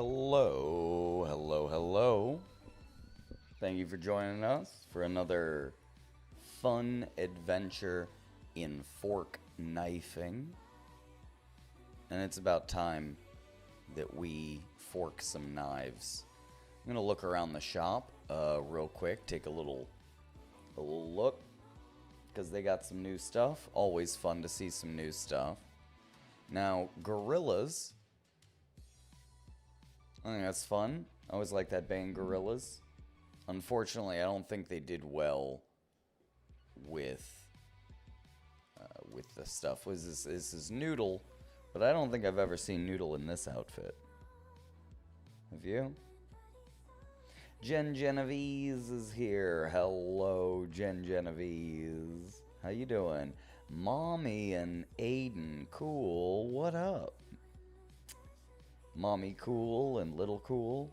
Hello, hello, hello. Thank you for joining us for another fun adventure in fork knifing. And it's about time that we fork some knives. I'm gonna look around the shop real quick, take a little look, because they got some new stuff. Always fun to see some new stuff. Now, gorillas, I think that's fun. I always like that band, Gorillas. Unfortunately, I don't think they did well with the stuff. This is Noodle, but I don't think I've ever seen Noodle in this outfit. Have you? Jen Genovese is here. Hello, Jen Genovese. How you doing? Mommy and Aiden, cool. What up? Mommy cool and little cool.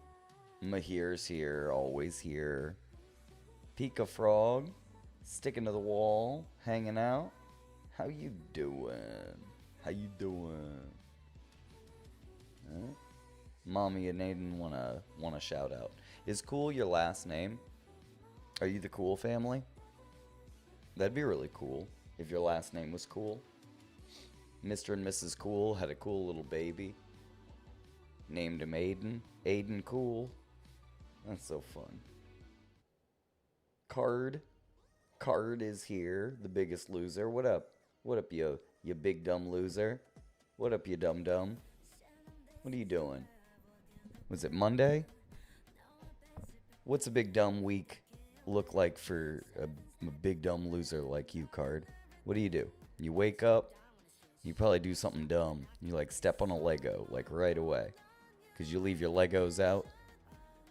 Mahir's here, always here. Pika Frog, sticking to the wall, hanging out. How you doing? How you doing? Huh? Mommy and Aiden wanna shout out. Is Cool your last name? Are you the Cool family? That'd be really cool if your last name was Cool. Mr. and Mrs. Cool had a cool little baby. Named him Aiden. Aiden Cool. That's so fun. Card is here. The biggest loser. What up? What up, you big dumb loser? What up, you dumb dumb? What are you doing? Was it Monday? What's a big dumb week look like for a big dumb loser like you, Card? What do? You wake up, you probably do something dumb. You like step on a Lego, like right away. Because you leave your Legos out.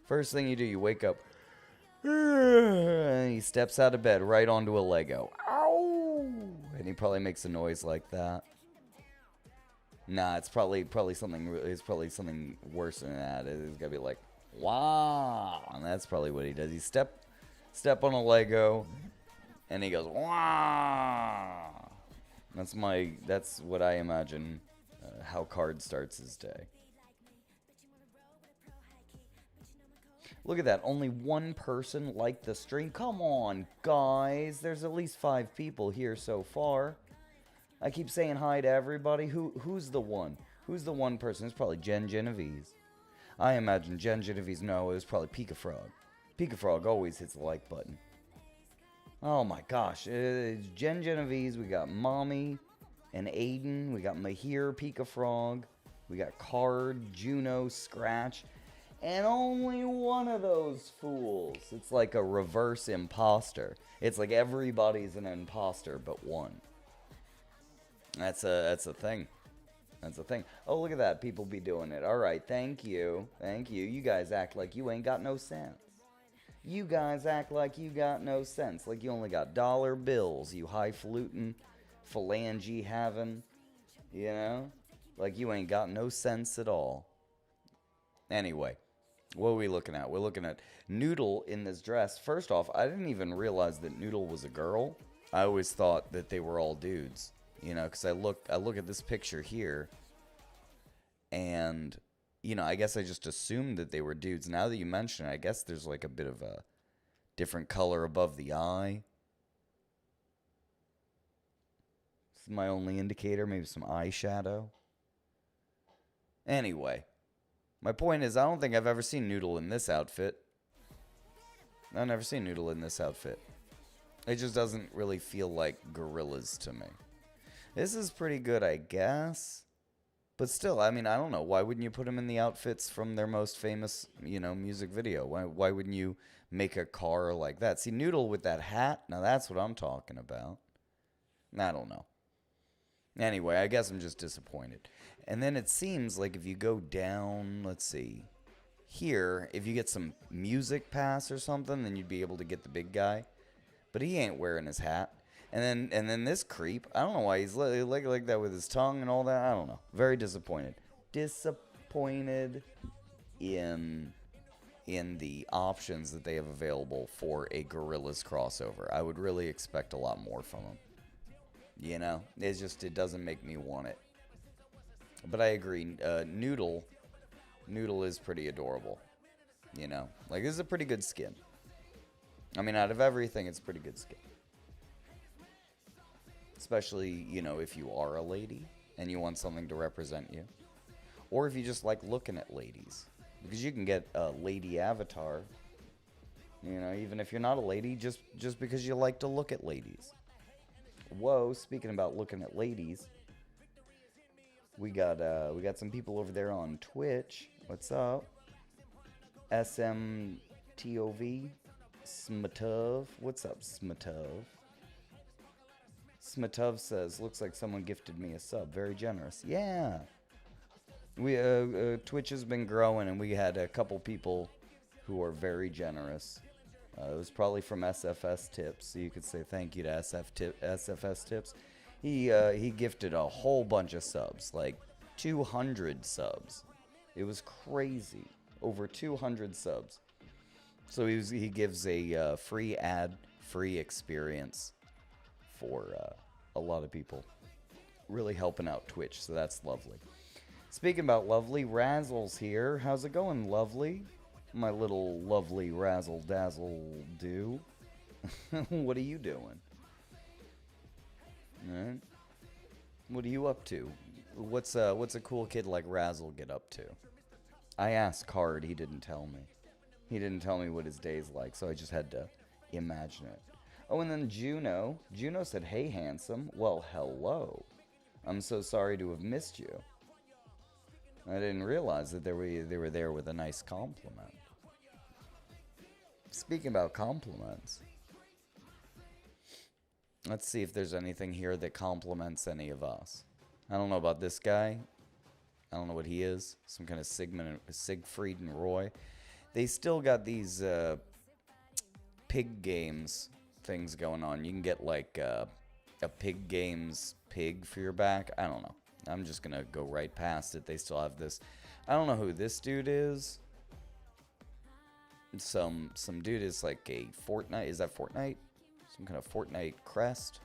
First thing you do, you wake up. And he steps out of bed right onto a Lego. Ow! And he probably makes a noise like that. Nah, it's probably something. It's probably something worse than that. It's gotta be like, wow, and that's probably what he does. He step on a Lego, and he goes, wow. That's what I imagine how Card starts his day. Look at that. Only one person liked the stream. Come on, guys. There's at least 5 people here so far. I keep saying hi to everybody. Who's the one? Who's the one person? It's probably Jen Genovese. I imagine Jen Genovese. No, it was probably Pika Frog. Pika Frog always hits the like button. Oh my gosh. It's Jen Genovese. We got Mommy and Aiden. We got Mahir, Pika Frog. We got Card, Juno, Scratch. And only one of those fools. It's like a reverse imposter. It's like everybody's an imposter but one. That's a thing. That's a thing. Oh, look at that. People be doing it. All right. Thank you. Thank you. You guys act like you ain't got no sense. You guys act like you got no sense. Like you only got dollar bills. You highfalutin, phalange having. You know? Like you ain't got no sense at all. Anyway. What are we looking at? We're looking at Noodle in this dress. First off, I didn't even realize that Noodle was a girl. I always thought that they were all dudes. You know, because I look at this picture here. And, you know, I guess I just assumed that they were dudes. Now that you mention it, I guess there's like a bit of a different color above the eye. This is my only indicator. Maybe some eyeshadow. Anyway. My point is, I don't think I've ever seen Noodle in this outfit. I've never seen Noodle in this outfit. It just doesn't really feel like Gorillas to me. This is pretty good, I guess. But still, I mean, I don't know. Why wouldn't you put him in the outfits from their most famous, you know, music video? Why wouldn't you make a car like that? See, Noodle with that hat, now that's what I'm talking about. I don't know. Anyway, I guess I'm just disappointed. And then it seems like if you go down, let's see, here, if you get some music pass or something, then you'd be able to get the big guy. But he ain't wearing his hat. And then this creep, I don't know why he's like that with his tongue and all that. I don't know. Very disappointed. Disappointed in the options that they have available for a Gorillaz crossover. I would really expect a lot more from him. You know, it doesn't make me want it. But I agree. Noodle Noodle is pretty adorable. You know? Like, this is a pretty good skin. I mean, out of everything, it's pretty good skin. Especially, you know, if you are a lady and you want something to represent you. Or if you just like looking at ladies. Because you can get a lady avatar. You know, even if you're not a lady, just because you like to look at ladies. Whoa, speaking about looking at ladies. We got some people over there on Twitch. What's up? SMTOV. Smatov. What's up, Smatov? Smatov says, looks like someone gifted me a sub. Very generous. Yeah. We Twitch has been growing, and we had a couple people who are very generous. It was probably from SFS Tips, so you could say thank you to SFS Tips. He gifted a whole bunch of subs, like 200 subs. It was crazy. Over 200 subs. So he gives a free ad-free experience for a lot of people. Really helping out Twitch, so that's lovely. Speaking about lovely, Razzle's here. How's it going, lovely? My little lovely razzle-dazzle-do. What are you doing? Alright. What are you up to? What's a cool kid like Razzle get up to? I asked Card, he didn't tell me. He didn't tell me what his day's like, so I just had to imagine it. Oh, and then Juno. Juno said, hey, handsome. Well, hello. I'm so sorry to have missed you. I didn't realize that they were there with a nice compliment. Speaking about compliments, let's see if there's anything here that compliments any of us. I don't know about this guy. I don't know what he is. Some kind of Siegfried and Roy. They still got these pig games things going on. You can get like a pig games pig for your back. I don't know. I'm just gonna go right past it. They still have this. I don't know who this dude is. Some dude is like a Fortnite. Is that Fortnite? Some kind of Fortnite crest.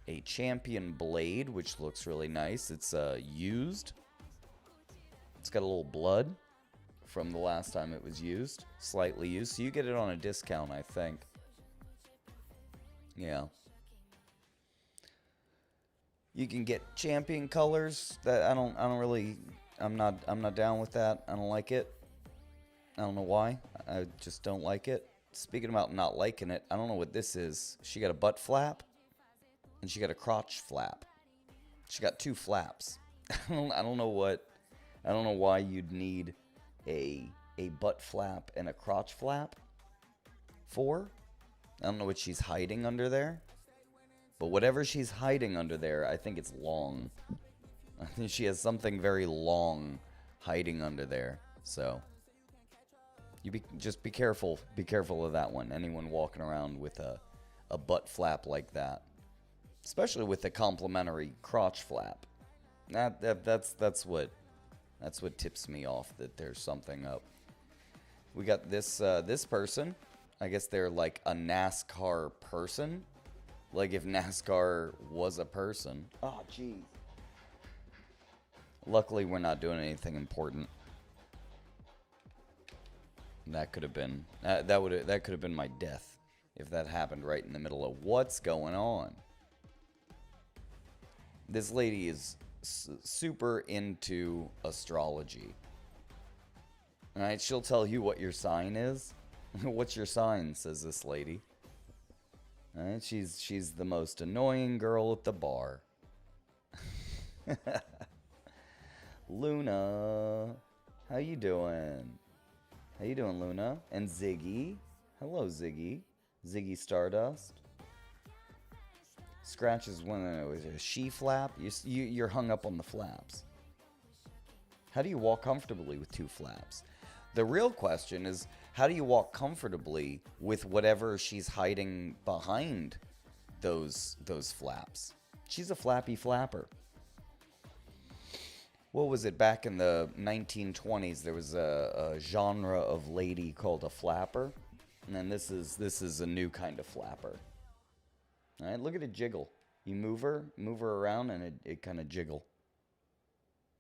A champion blade, which looks really nice. It's used. It's got a little blood from the last time it was used. Slightly used. So you get it on a discount, I think. Yeah. You can get champion colors. That I'm not down with that. I don't like it. I don't know why. I just don't like it. Speaking about not liking it, I don't know what this is. She got a butt flap and she got a crotch flap. She got two flaps. I don't know why you'd need a butt flap and a crotch flap for. I don't know what she's hiding under there. But whatever she's hiding under there, I think it's long. I think she has something very long hiding under there. So, just be careful. Be careful of that one. Anyone walking around with a butt flap like that. Especially with the complimentary crotch flap. That's what tips me off that there's something up. We got this person. I guess they're like a NASCAR person. Like if NASCAR was a person. Oh, jeez. Luckily, we're not doing anything important. That could have been that could have been my death if that happened right in the middle of what's going on. This lady is super into astrology. All right, she'll tell you what your sign is. What's your sign? Says this lady. All right, she's the most annoying girl at the bar. Luna, how you doing? How you doing, Luna? And Ziggy. Hello, Ziggy. Ziggy Stardust. Scratch is one of a she flap. You're hung up on the flaps. How do you walk comfortably with two flaps? The real question is, how do you walk comfortably with whatever she's hiding behind those flaps? She's a flappy flapper. What was it, back in the 1920s? There was a genre of lady called a flapper, and then this is a new kind of flapper. All right, look at it jiggle. You move her around, and it kind of jiggle.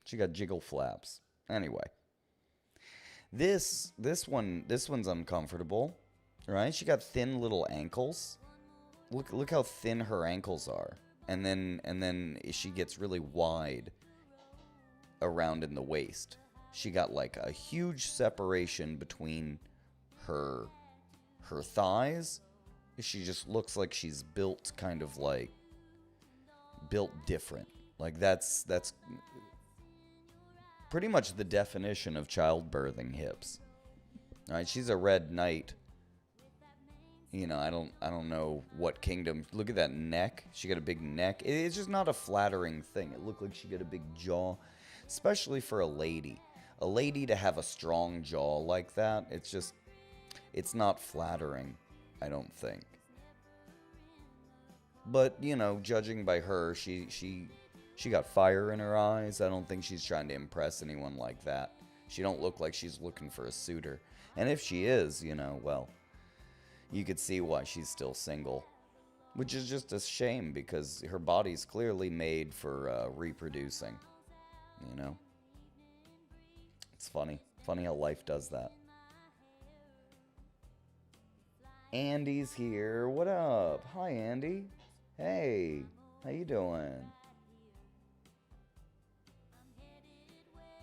She got jiggle flaps. Anyway, This one's uncomfortable, right? She got thin little ankles. Look how thin her ankles are. And then she gets really wide around in the waist. She got like a huge separation between her thighs. She just looks like she's built kind of like built different. Like that's pretty much the definition of childbirthing hips. All right, she's a red knight. You know, I don't know what kingdom. Look at that neck. She got a big neck. It's just not a flattering thing. It looked like she got a big jaw, especially for a lady. A lady to have a strong jaw like that, it's not flattering, I don't think. But, you know, judging by her, she got fire in her eyes. I don't think she's trying to impress anyone like that. She don't look like she's looking for a suitor. And if she is, you know, well, you could see why she's still single. Which is just a shame because her body's clearly made for reproducing. You know? It's funny. Funny how life does that. Andy's here. What up? Hi, Andy. Hey. How you doing?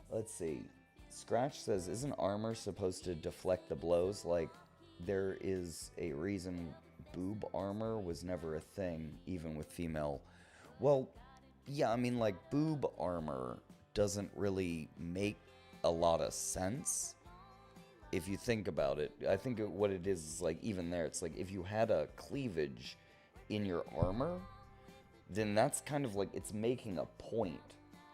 Let's see. Scratch says, isn't armor supposed to deflect the blows? Like, there is a reason boob armor was never a thing, even with female. Well, yeah, I mean, like, boob armor doesn't really make a lot of sense if you think about it. I think what it is like, even there, it's like if you had a cleavage in your armor, then that's kind of like it's making a point.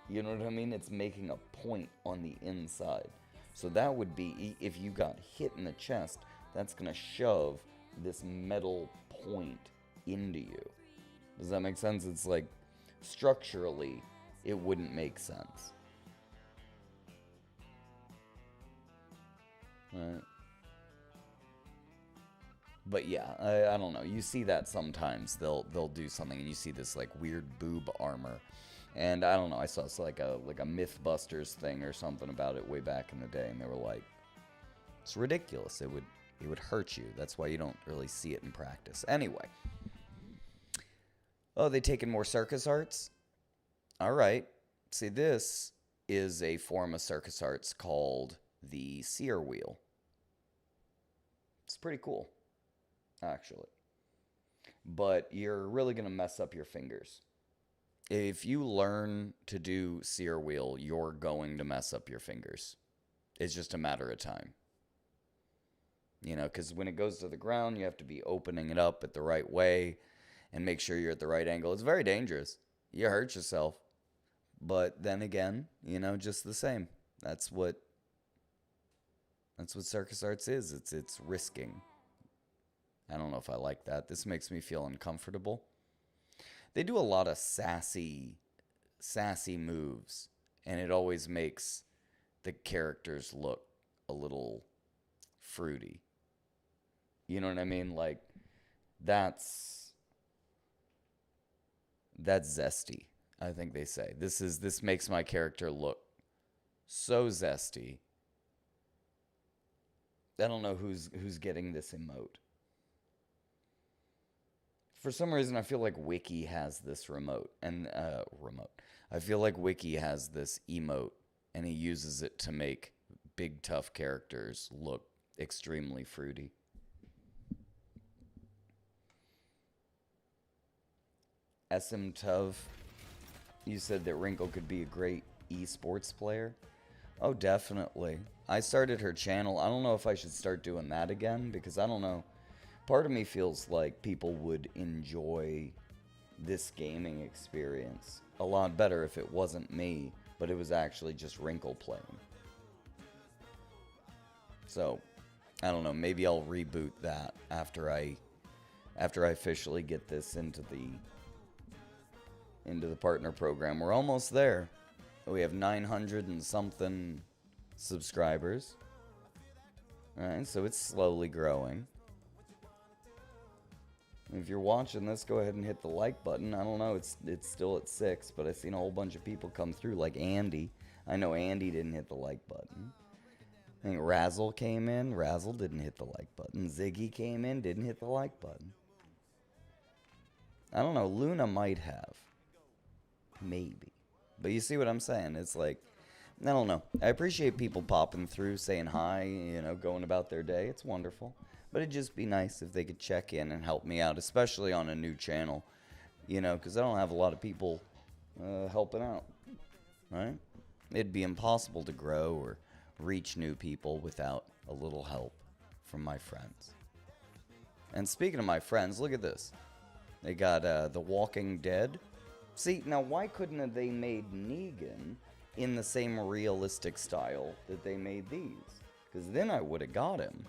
You know what I mean? It's making a point on the inside. So that would be, if you got hit in the chest, that's going to shove this metal point into you. Does that make sense? It's like, structurally, it wouldn't make sense. Right. But yeah, I don't know. You see that sometimes. They'll do something and you see this like weird boob armor. And I don't know, I saw it's like a Mythbusters thing or something about it way back in the day, and they were like, it's ridiculous. It would hurt you. That's why you don't really see it in practice. Anyway. Oh, they taking more circus arts? All right. See, this is a form of circus arts called the seer wheel. It's pretty cool, actually. But you're really going to mess up your fingers. If you learn to do seer wheel, you're going to mess up your fingers. It's just a matter of time. You know, because when it goes to the ground, you have to be opening it up at the right way and make sure you're at the right angle. It's very dangerous. You hurt yourself. But then again, you know, just the same. That's what circus arts is. It's risking. I don't know if I like that. This makes me feel uncomfortable. They do a lot of sassy moves, and it always makes the characters look a little fruity. You know what I mean? Like, that's zesty, I think they say. This makes my character look so zesty. I don't know who's getting this emote. For some reason, I feel like Wiki has this I feel like Wiki has this emote, and he uses it to make big, tough characters look extremely fruity. SM Tuv, you said that Wrinkle could be a great esports player. Oh, definitely. I started her channel. I don't know if I should start doing that again, because I don't know. Part of me feels like people would enjoy this gaming experience a lot better if it wasn't me, but it was actually just Wrinkle playing. So, I don't know, maybe I'll reboot that after I officially get this into the partner program. We're almost there. We have 900 and something subscribers. Alright, so it's slowly growing. If you're watching this, go ahead and hit the like button. I don't know, it's still at 6, but I've seen a whole bunch of people come through, like Andy. I know Andy didn't hit the like button. I think Razzle came in. Razzle didn't hit the like button. Ziggy came in, didn't hit the like button. I don't know. Luna might have. Maybe. But you see what I'm saying? It's like, I don't know. I appreciate people popping through, saying hi, you know, going about their day. It's wonderful. But it'd just be nice if they could check in and help me out, especially on a new channel, you know, because I don't have a lot of people helping out, right? It'd be impossible to grow or reach new people without a little help from my friends. And speaking of my friends, look at this. They got The Walking Dead. See, now why couldn't they made Negan in the same realistic style that they made these? Because then I would have got him.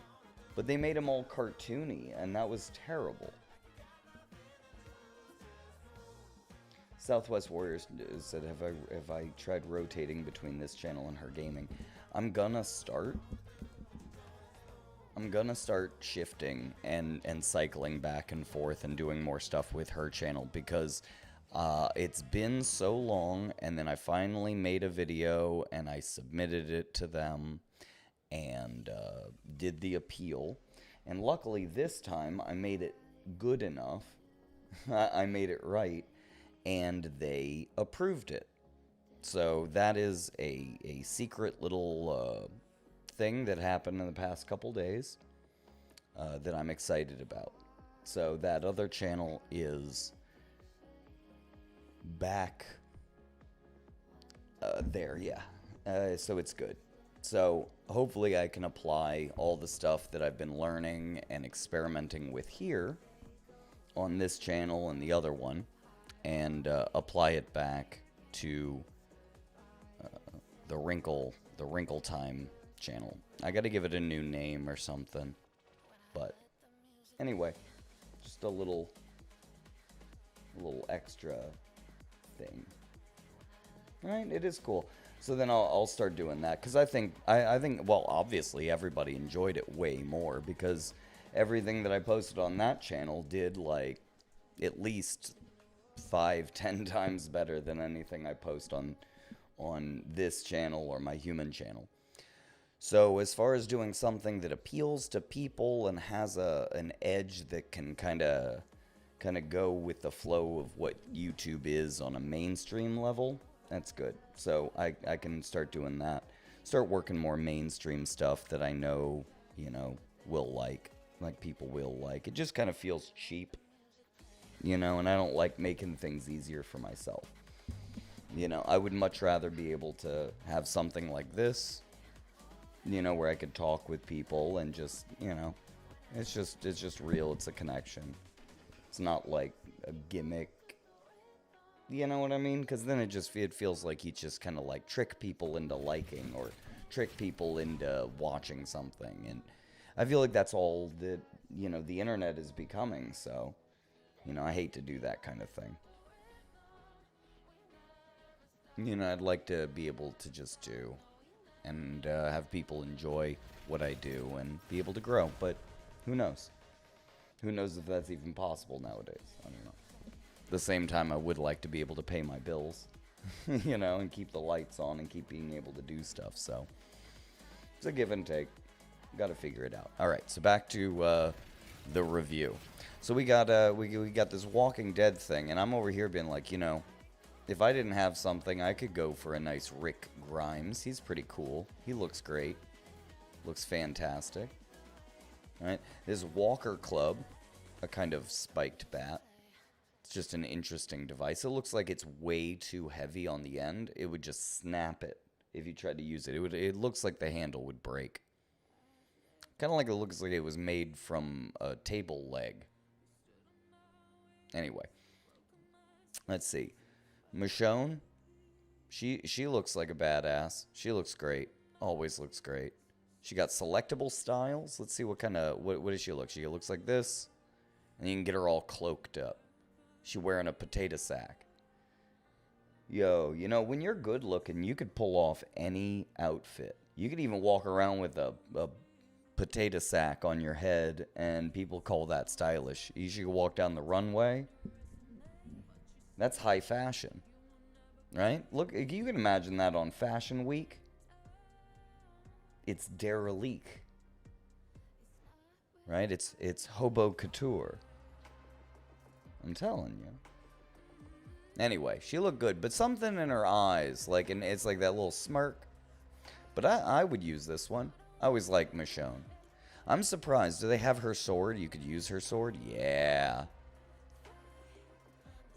But they made him all cartoony, and that was terrible. Southwest Warriors said, have I tried rotating between this channel and her gaming? I'm gonna start shifting and cycling back and forth and doing more stuff with her channel, because it's been so long, and then I finally made a video and I submitted it to them and did the appeal, and luckily this time I made it good enough. I made it right, and they approved it. So that is a secret little thing that happened in the past couple days that I'm excited about. So that other channel is back there, yeah. So it's good. So hopefully I can apply all the stuff that I've been learning and experimenting with here on this channel and the other one, and apply it back to the Wrinkle Time channel. I gotta give it a new name or something. But anyway, just a little extra thing. Right? It is cool. So then I'll start doing that, because I think, well, obviously everybody enjoyed it way more, because everything that I posted on that channel did, like, at least 5-10 times better than anything I post on this channel or my human channel. So as far as doing something that appeals to people and has an edge that can kind of go with the flow of what YouTube is on a mainstream level, that's good. So I can start doing that. Start working more mainstream stuff that I know, you know, will like people will like. It just kind of feels cheap, you know, and I don't like making things easier for myself. You know, I would much rather be able to have something like this, you know, where I could talk with people and just, you know, it's just real. It's a connection. It's not like a gimmick. You know what I mean? Because then it feels like you just kind of like trick people into liking or trick people into watching something. And I feel like that's all that, you know, the internet is becoming. So, you know, I hate to do that kind of thing. You know, I'd like to be able to just do and have people enjoy what I do and be able to grow. But who knows? Who knows if that's even possible nowadays? I don't know. At the same time, I would like to be able to pay my bills, you know, and keep the lights on and keep being able to do stuff. So it's a give and take. Got to figure it out. All right, so back to the review. So we got this Walking Dead thing, and I'm over here being like, you know, if I didn't have something, I could go for a nice Rick Grimes. He's pretty cool. He looks great. Looks fantastic. All right, this Walker Club, a kind of spiked bat. It's just an interesting device. It looks like it's way too heavy on the end. It would just snap it if you tried to use it. It looks like the handle would break. Kind of like it looks like it was made from a table leg. Anyway, let's see. Michonne, she looks like a badass. She looks great. Always looks great. She got selectable styles. Let's see what kind of, what does she look? She looks like this, and you can get her all cloaked up. She wearing a potato sack. Yo, you know, when you're good looking, you could pull off any outfit. You could even walk around with a potato sack on your head, and people call that stylish. You should walk down the runway. That's high fashion, right? Look, you can imagine that on Fashion Week. it's derelict. Right? It's hobo couture. I'm telling you. Anyway, she looked good, but something in her eyes, like, and it's like that little smirk. But I would use this one. I always like Michonne. I'm surprised. Do they have her sword? You could use her sword? Yeah.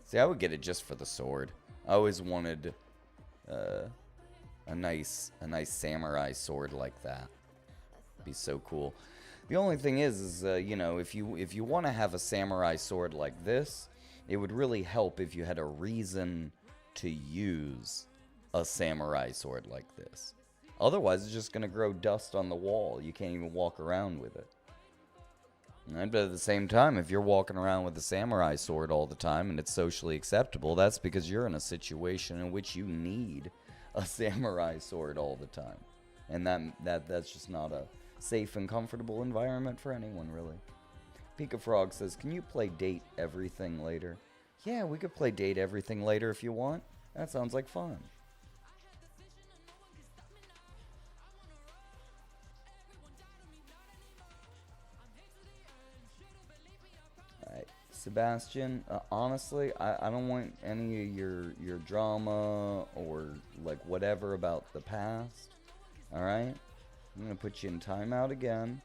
See, I would get it just for the sword. I always wanted a nice samurai sword like that. Be so cool. The only thing is you know, if you want to have a samurai sword like this, it would really help if you had a reason to use a samurai sword like this. Otherwise, it's just going to grow dust on the wall. You can't even walk around with it. Right? But at the same time, if you're walking around with a samurai sword all the time and it's socially acceptable, that's because you're in a situation in which you need a samurai sword all the time. And that's just not a safe and comfortable environment for anyone, really. Pika Frog says, can you play Date Everything later? Yeah, we could play Date Everything later if you want. That sounds like fun. Alright, Sebastian, honestly, I don't want any of your drama or like whatever about the past. Alright? I'm going to put you in timeout again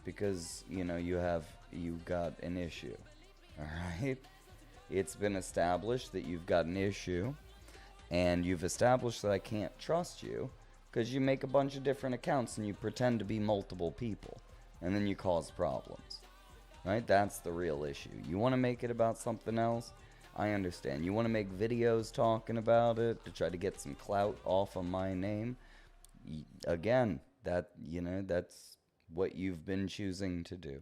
because, you know, you've got an issue. Alright? It's been established that you've got an issue, and you've established that I can't trust you because you make a bunch of different accounts and you pretend to be multiple people, and then you cause problems. Right? That's the real issue. You want to make it about something else? I understand. You want to make videos talking about it to try to get some clout off of my name? Again, that's what you've been choosing to do.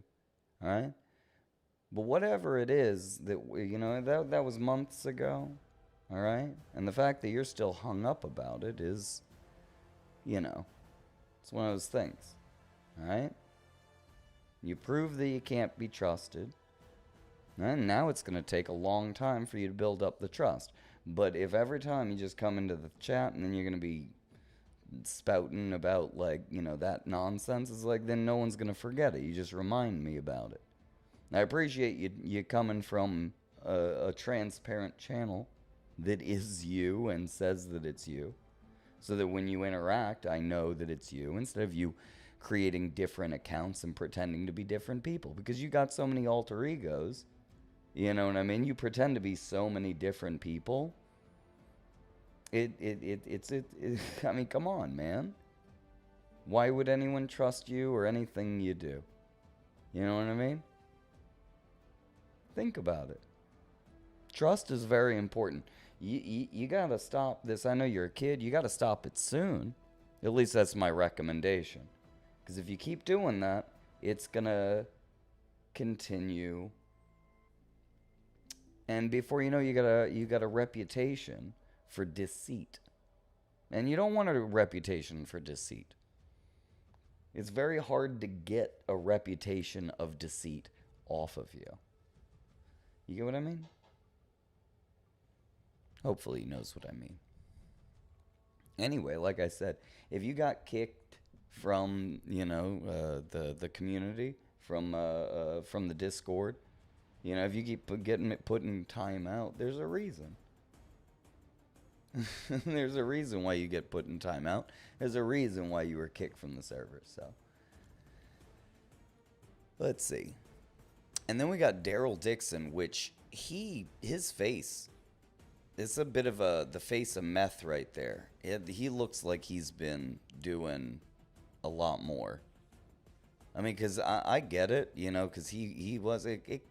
Alright? But whatever it is that, you know, that was months ago. Alright? And the fact that you're still hung up about it is, you know, it's one of those things. Alright? You prove that you can't be trusted. And now it's going to take a long time for you to build up the trust. But if every time you just come into the chat and then you're going to be spouting about, like, you know, that nonsense, it's like, then no one's going to forget it. You just remind me about it. I appreciate you coming from a transparent channel that is you and says that it's you, so that when you interact, I know that it's you, instead of you creating different accounts and pretending to be different people, because you got so many alter egos. You know what I mean? You pretend to be so many different people. I mean, come on, man. Why would anyone trust you or anything you do? You know what I mean? Think about it. Trust is very important. You gotta stop this. I know you're a kid. You gotta stop it soon. At least that's my recommendation. Because if you keep doing that, it's gonna continue. And before you know, you got a reputation for deceit. And you don't want a reputation for deceit. It's very hard to get a reputation of deceit off of you. You get what I mean? Hopefully he knows what I mean. Anyway, like I said, if you got kicked from, you know, the community, from the Discord, you know, if you keep getting put in timeout, there's a reason. There's a reason why you get put in timeout. There's a reason why you were kicked from the server. So let's see. And then we got Daryl Dixon, which his face, it's a bit of the face of meth right there. He looks like he's been doing a lot more. I mean, because I get it, you know, because he was, it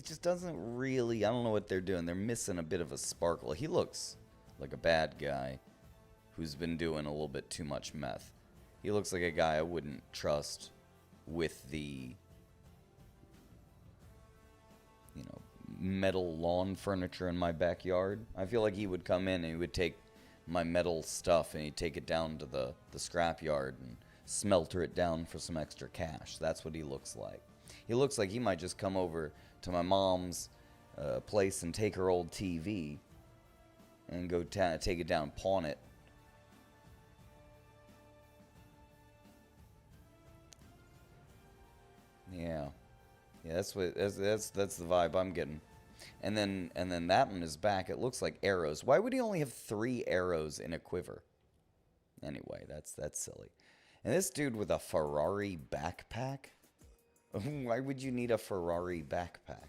just doesn't really, I don't know what they're doing. They're missing a bit of a sparkle. He looks like a bad guy who's been doing a little bit too much meth. He looks like a guy I wouldn't trust with the, you know, metal lawn furniture in my backyard. I feel like he would come in and he would take my metal stuff and he'd take it down to the scrapyard and smelter it down for some extra cash. That's what he looks like. He looks like he might just come over to my mom's place and take her old TV and go take it down, pawn it. Yeah. Yeah, that's the vibe I'm getting. And then that one is back. It looks like arrows. Why would he only have 3 arrows in a quiver? Anyway, that's silly. And this dude with a Ferrari backpack? Why would you need a Ferrari backpack?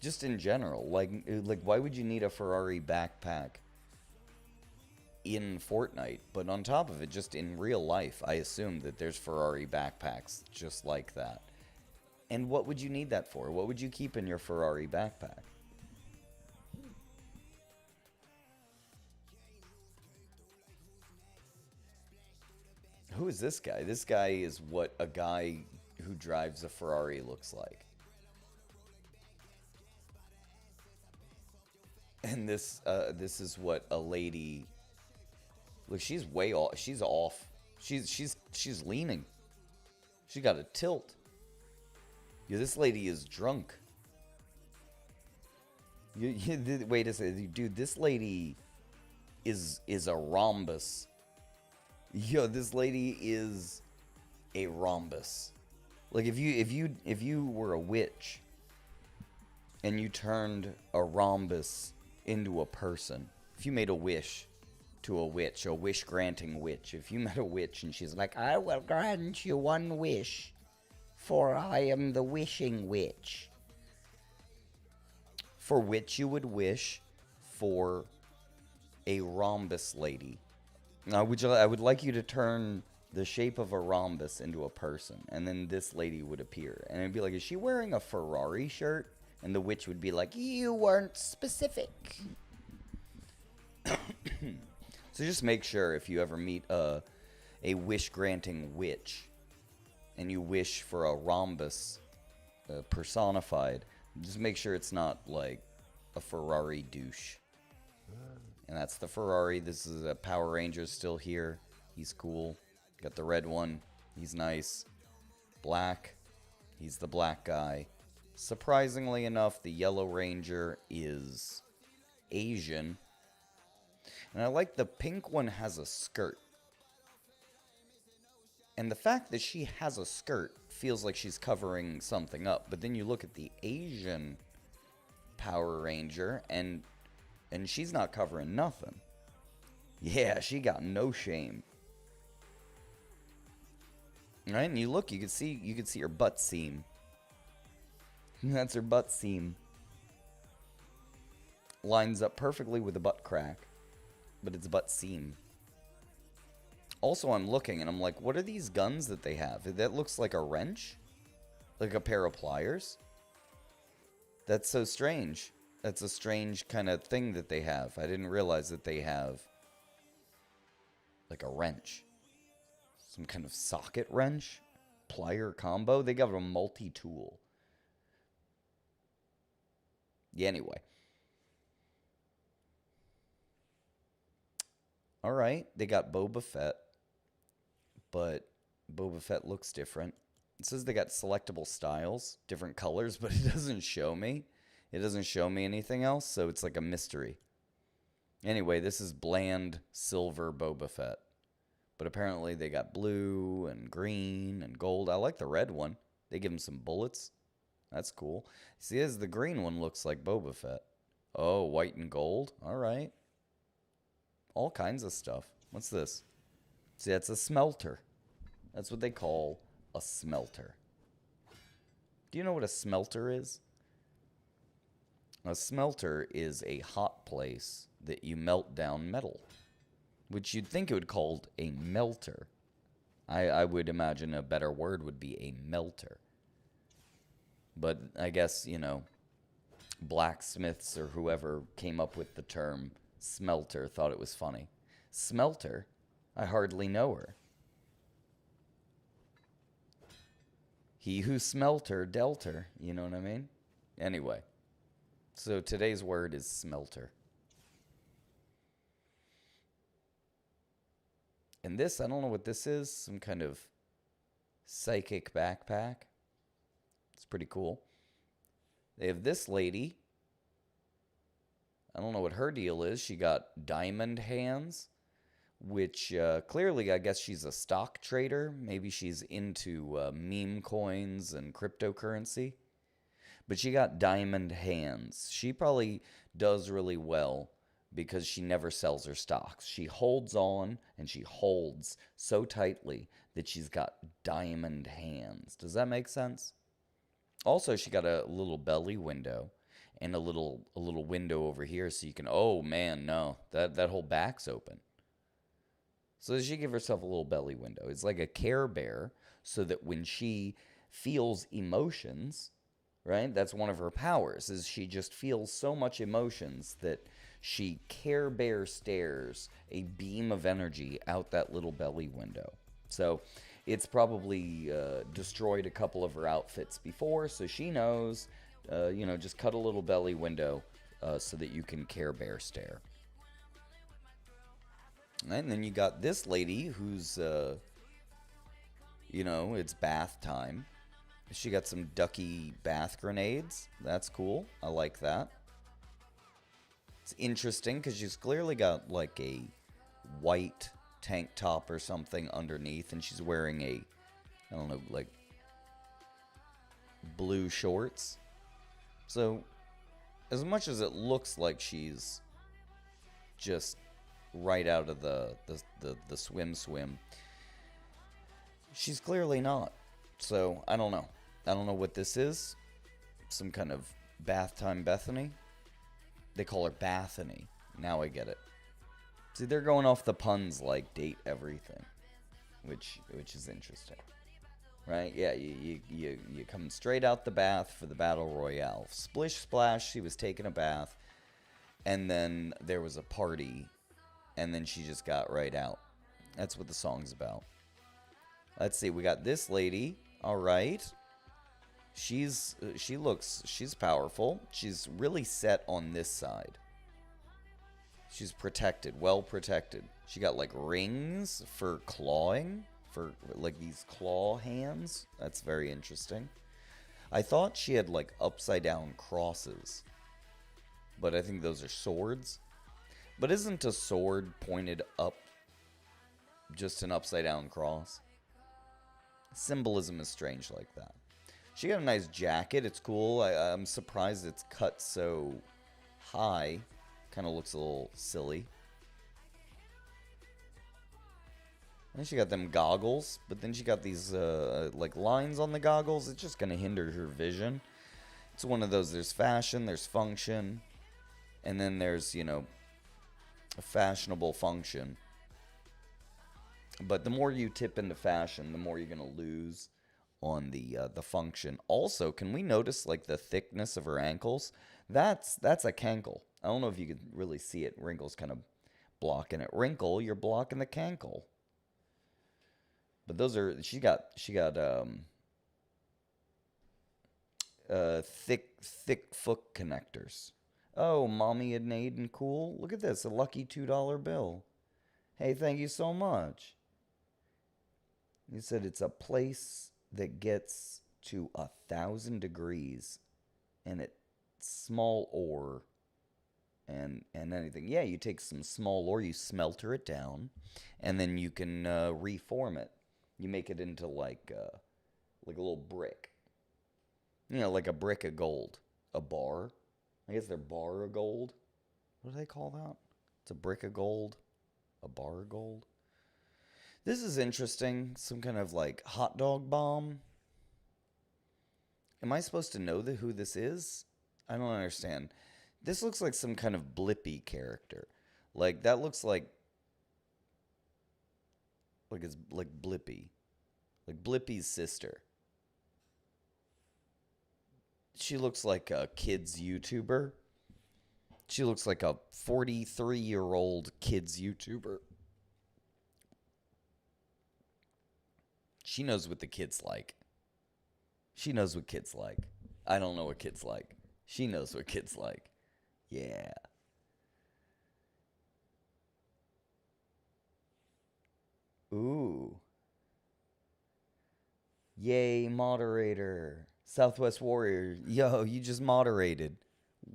Just in general, like why would you need a Ferrari backpack in Fortnite? But on top of it, just in real life, I assume that there's Ferrari backpacks just like that. And what would you need that for? What would you keep in your Ferrari backpack? Who is this guy? This guy is what a guy who drives a Ferrari looks like. And this is what a lady. Look, she's way off. She's off. She's leaning. She got a tilt. Yeah, this lady is drunk. Wait a second, dude. This lady is a rhombus. Yo, this lady is a rhombus. Like if you were a witch and you turned a rhombus into a person, if you made a wish to a witch, a wish granting witch, if you met a witch and she's like, I will grant you one wish, for I am the wishing witch. For which you would wish for a rhombus lady. Now, I would like you to turn the shape of a rhombus into a person, and then this lady would appear. And it'd be like, is she wearing a Ferrari shirt? And the witch would be like, you weren't specific. So just make sure if you ever meet a wish-granting witch, and you wish for a rhombus personified, just make sure it's not like a Ferrari douche. And that's the Ferrari. This is a Power Ranger still here. He's cool. Got the red one. He's nice. Black. He's the black guy. Surprisingly enough, the Yellow Ranger is Asian. And I like the pink one has a skirt. And the fact that she has a skirt feels like she's covering something up. But then you look at the Asian Power Ranger, and she's not covering nothing. Yeah, she got no shame. Right? And you look, you can see her butt seam. That's her butt seam. Lines up perfectly with the butt crack. But it's butt seam. Also, I'm looking and I'm like, what are these guns that they have? That looks like a wrench? Like a pair of pliers? That's so strange. That's a strange kind of thing that they have. I didn't realize that they have like a wrench. Some kind of socket wrench? Plier combo? They got a multi-tool. Yeah, anyway. Alright, they got Boba Fett. But Boba Fett looks different. It says they got selectable styles, different colors, but it doesn't show me. It doesn't show me anything else, so it's like a mystery. Anyway, this is bland silver Boba Fett. But apparently they got blue and green and gold. I like the red one. They give him some bullets. That's cool. See, as the green one looks like Boba Fett. Oh, white and gold. All right. All kinds of stuff. What's this? See, that's a smelter. That's what they call a smelter. Do you know what a smelter is? A smelter is a hot place that you melt down metal, which you'd think it would called a melter. I would imagine a better word would be a melter. But I guess, you know, blacksmiths or whoever came up with the term smelter thought it was funny. Smelter? I hardly know her. He who smelt her dealt her. You know what I mean? Anyway. So today's word is smelter. And this, I don't know what this is. Some kind of psychic backpack. It's pretty cool. They have this lady. I don't know what her deal is. She got diamond hands. which clearly I guess she's a stock trader. Maybe she's into meme coins and cryptocurrency. But she got diamond hands. She probably does really well because she never sells her stocks. She holds on and she holds so tightly that she's got diamond hands. Does that make sense? Also, she got a little belly window and a little window over here so you can, oh man, no, that whole back's open. So she give herself a little belly window. It's like a Care Bear, so that when she feels emotions, right? That's one of her powers, is she just feels so much emotions that she Care Bear stares a beam of energy out that little belly window. So it's probably destroyed a couple of her outfits before, so she knows, just cut a little belly window so that you can Care Bear stare. And then you got this lady who's, it's bath time. She got some ducky bath grenades. That's cool. I like that. It's interesting because she's clearly got like a white tank top or something underneath, and she's wearing I don't know, like blue shorts. So, as much as it looks like she's just right out of the swim, she's clearly not. So, I don't know. I don't know what this is. Some kind of bath time Bethany. They call her Bathany. Now I get it. See, they're going off the puns like date everything, which is interesting, right? Yeah, you come straight out the bath for the battle royale. Splish splash, she was taking a bath, and then there was a party, and then she just got right out. That's what the song's about. Let's see, we got this lady. All right. She's powerful. She's really set on this side. She's protected, well protected. She got like rings for clawing, for like these claw hands. That's very interesting. I thought she had like upside down crosses, but I think those are swords. But isn't a sword pointed up just an upside down cross? Symbolism is strange like that. She got a nice jacket. It's cool. I'm surprised it's cut so high. Kind of looks a little silly. And she got them goggles, but then she got these like lines on the goggles. It's just going to hinder her vision. It's one of those, there's fashion, there's function, and then there's, a fashionable function. But the more you tip into fashion, the more you're going to lose on the function. Also, can we notice like the thickness of her ankles? That's a cankle. I don't know if you could really see it. Wrinkle's kind of blocking it. Wrinkle, you're blocking the cankle. But those are she got thick foot connectors. Oh, Mommy and Aiden, cool. Look at this, a lucky $2 bill. Hey, thank you so much. You said it's a place that gets to 1,000 degrees, and it's small ore and anything. Yeah, you take some small ore, you smelter it down, and then you can reform it. You make it into like a little brick. Like a brick of gold. A bar. I guess they're bar of gold. What do they call that? It's a brick of gold. A bar of gold. This is interesting. Some kind of like hot dog bomb. Am I supposed to know who this is? I don't understand. This looks like some kind of Blippi character. Like, that looks like it's like Blippi. Like Blippi's sister. She looks like a kids YouTuber. She looks like a 43-year-old kids YouTuber. She knows what the kids like. She knows what kids like. I don't know what kids like. She knows what kids like. Yeah. Ooh. Yay, moderator. Southwest Warrior. Yo, you just moderated.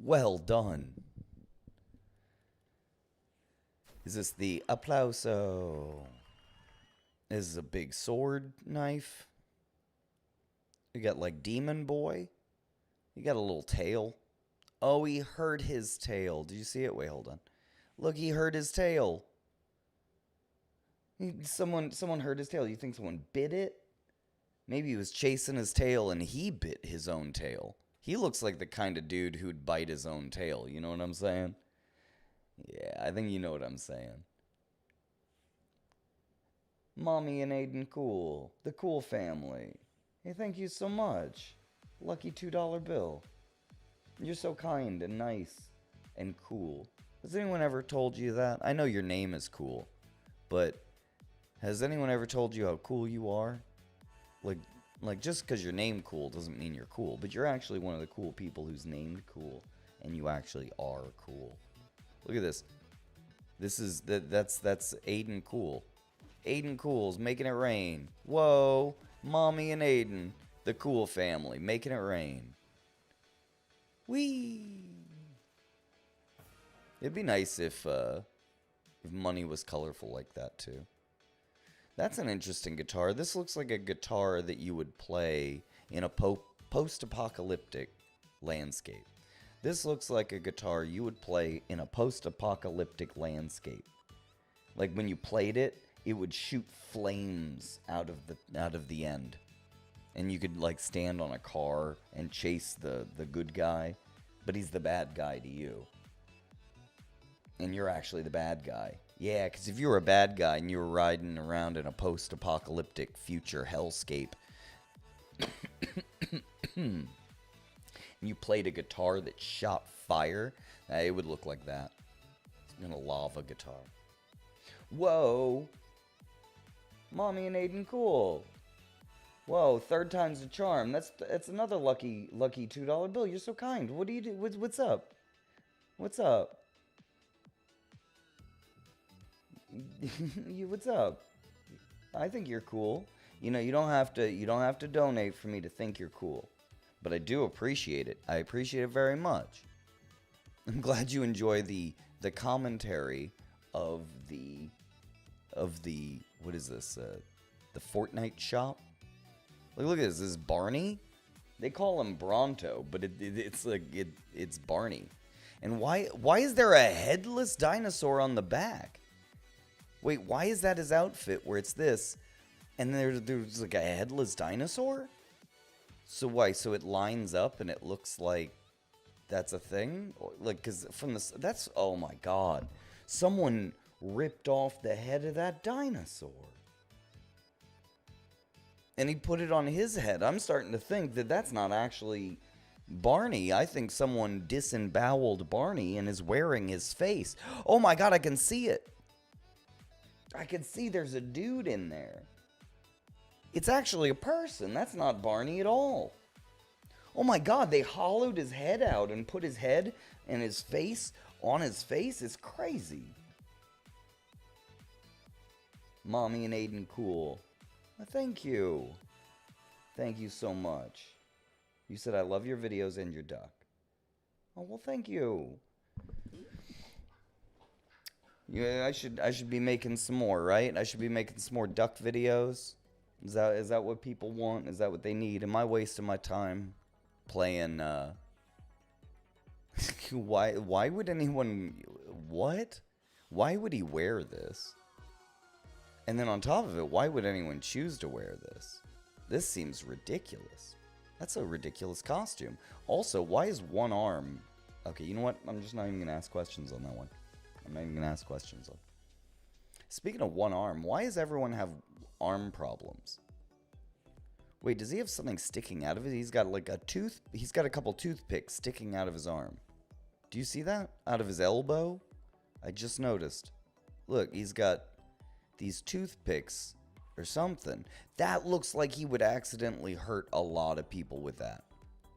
Well done. Is this the applauso? This is a big sword knife. You got like Demon Boy. You got a little tail. Oh, he hurt his tail. Did you see it? Wait, hold on. Look, he hurt his tail. Someone hurt his tail. You think someone bit it? Maybe he was chasing his tail and he bit his own tail. He looks like the kind of dude who'd bite his own tail. You know what I'm saying? Yeah, I think you know what I'm saying. Mommy and Aiden Cool. The Cool family. Hey, thank you so much. Lucky $2 bill. You're so kind and nice and cool. Has anyone ever told you that? I know your name is cool, but has anyone ever told you how cool you are? Like just because your name cool doesn't mean you're cool, but you're actually one of the cool people who's named cool, and you actually are cool. Look at this. That's Aiden Cool. Aiden Cool's making it rain. Whoa, Mommy and Aiden, the Cool family, making it rain. Whee! It'd be nice if money was colorful like that too. That's an interesting guitar. This looks like a guitar that you would play in a post-apocalyptic landscape. This looks like a guitar you would play in a post-apocalyptic landscape. Like when you played it, it would shoot flames out of the end. And you could like stand on a car and chase the good guy, but he's the bad guy to you. And you're actually the bad guy. Yeah, because if you were a bad guy and you were riding around in a post-apocalyptic future hellscape, and you played a guitar that shot fire, it would look like that. It's been a lava guitar. Whoa! Mommy and Aiden Cool. Whoa, third time's the charm. That's another lucky $2 bill. You're so kind. What do you do? What's up? What's up? What's up? I think you're cool. You know, you don't have to donate for me to think you're cool. But I do appreciate it. I appreciate it very much. I'm glad you enjoy the commentary of the what is this? The Fortnite shop. Look at this. This is Barney. They call him Bronto, but it's Barney. And why is there a headless dinosaur on the back? Wait, why is that his outfit where it's this, and there's like a headless dinosaur? So why? So it lines up and it looks like that's a thing? Like, cause from this, that's, oh my god. Someone ripped off the head of that dinosaur. And he put it on his head. I'm starting to think that that's not actually Barney. I think someone disemboweled Barney and is wearing his face. Oh my god, I can see it. I can see there's a dude in there. It's actually a person. That's not Barney at all. Oh my god, they hollowed his head out and put his head and his face on his face. It's crazy. Mommy and Aiden Cool. Thank you. Thank you so much. You said I love your videos and your duck. Oh, well, thank you. Yeah, I should be making some more, right? I should be making some more duck videos. Is that what people want? Is that what they need? Am I wasting my time playing why would anyone what? Why would he wear this? And then on top of it, why would anyone choose to wear this? This seems ridiculous. That's a ridiculous costume. Also, why is one arm... Okay, you know what? I'm just not even going to ask questions on that one. I'm not even going to ask questions on. Speaking of one arm, why does everyone have arm problems? Wait, does he have something sticking out of it? He's got like a tooth... He's got a couple toothpicks sticking out of his arm. Do you see that? Out of his elbow? I just noticed. Look, he's got these toothpicks or something. That looks like he would accidentally hurt a lot of people with that.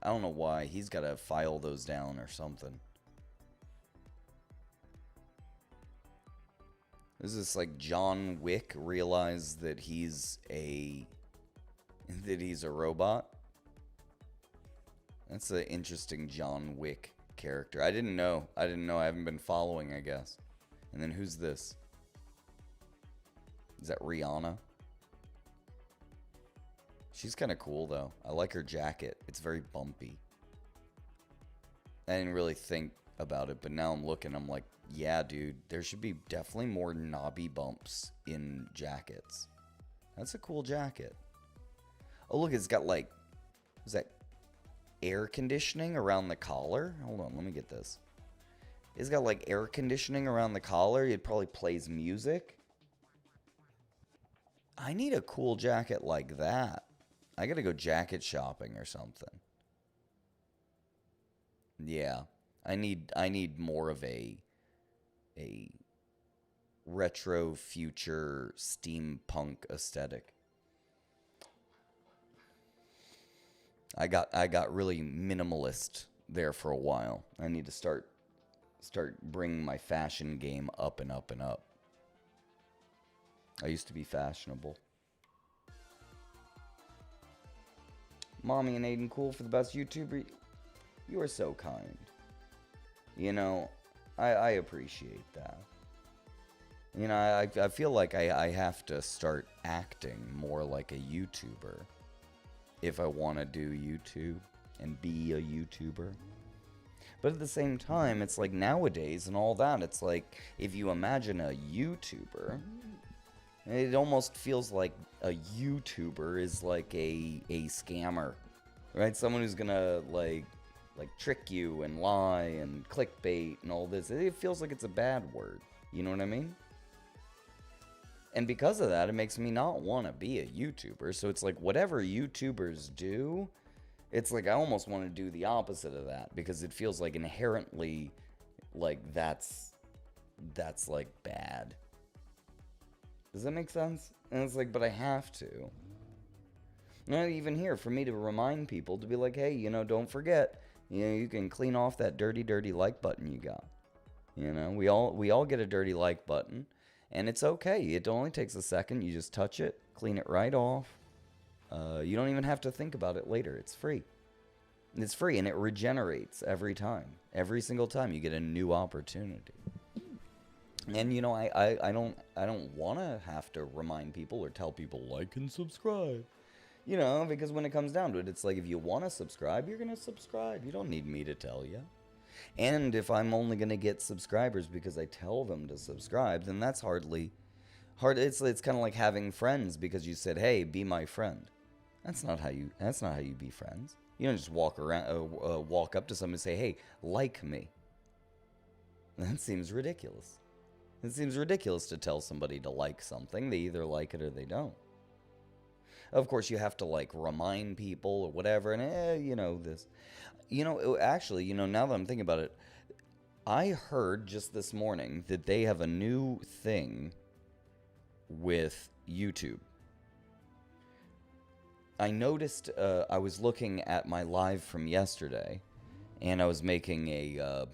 I don't know why. He's got to file those down or something. Is this like John Wick realized that he's a robot? That's an interesting John Wick character. I didn't know. I haven't been following, I guess. And then who's this? Is that Rihanna? She's kind of cool, though. I like her jacket. It's very bumpy. I didn't really think about it, but now I'm looking. I'm like, yeah, dude, there should be definitely more knobby bumps in jackets. That's a cool jacket. Oh, look, it's got like, is that air conditioning around the collar? Hold on, let me get this. It's got like air conditioning around the collar. It probably plays music. I need a cool jacket like that. I gotta go jacket shopping or something. Yeah, I need more of a retro future steampunk aesthetic. I got really minimalist there for a while. I need to start bringing my fashion game up and up and up. I used to be fashionable. Mommy and Aiden Cool for the best YouTuber. You are so kind. You know, I appreciate that. You know, I feel like I have to start acting more like a YouTuber if I want to do YouTube and be a YouTuber. But at the same time, it's like nowadays and all that, it's like if you imagine a YouTuber, it almost feels like a YouTuber is like a scammer, right? Someone who's gonna like trick you and lie and clickbait and all this. It feels like it's a bad word. You know what I mean? And because of that, it makes me not want to be a YouTuber. So it's like whatever YouTubers do, it's like I almost want to do the opposite of that because it feels like inherently like that's like bad. Does that make sense? And it's like, but I have to. Not even here for me to remind people to be like, hey, you know, don't forget, you know, you can clean off that dirty like button you got. You know, we all get a dirty like button, and it's okay. It only takes a second. You just touch it, clean it right off. You don't even have to think about it later. It's free. It's free, and it regenerates every time. Every single time you get a new opportunity. And you know, I don't want to have to remind people or tell people like and subscribe. You know, because when it comes down to it, it's like if you want to subscribe, you're going to subscribe. You don't need me to tell you. And if I'm only going to get subscribers because I tell them to subscribe, then that's hard. It's kind of like having friends because you said, "Hey, be my friend." That's not how you be friends. You don't just walk up to someone and say, "Hey, like me." That seems ridiculous. It seems ridiculous to tell somebody to like something. They either like it or they don't. Of course, you have to like remind people or whatever, and you know this. You know, actually, you know, now that I'm thinking about it, I heard just this morning that they have a new thing with YouTube. I noticed I was looking at my live from yesterday, and I was making a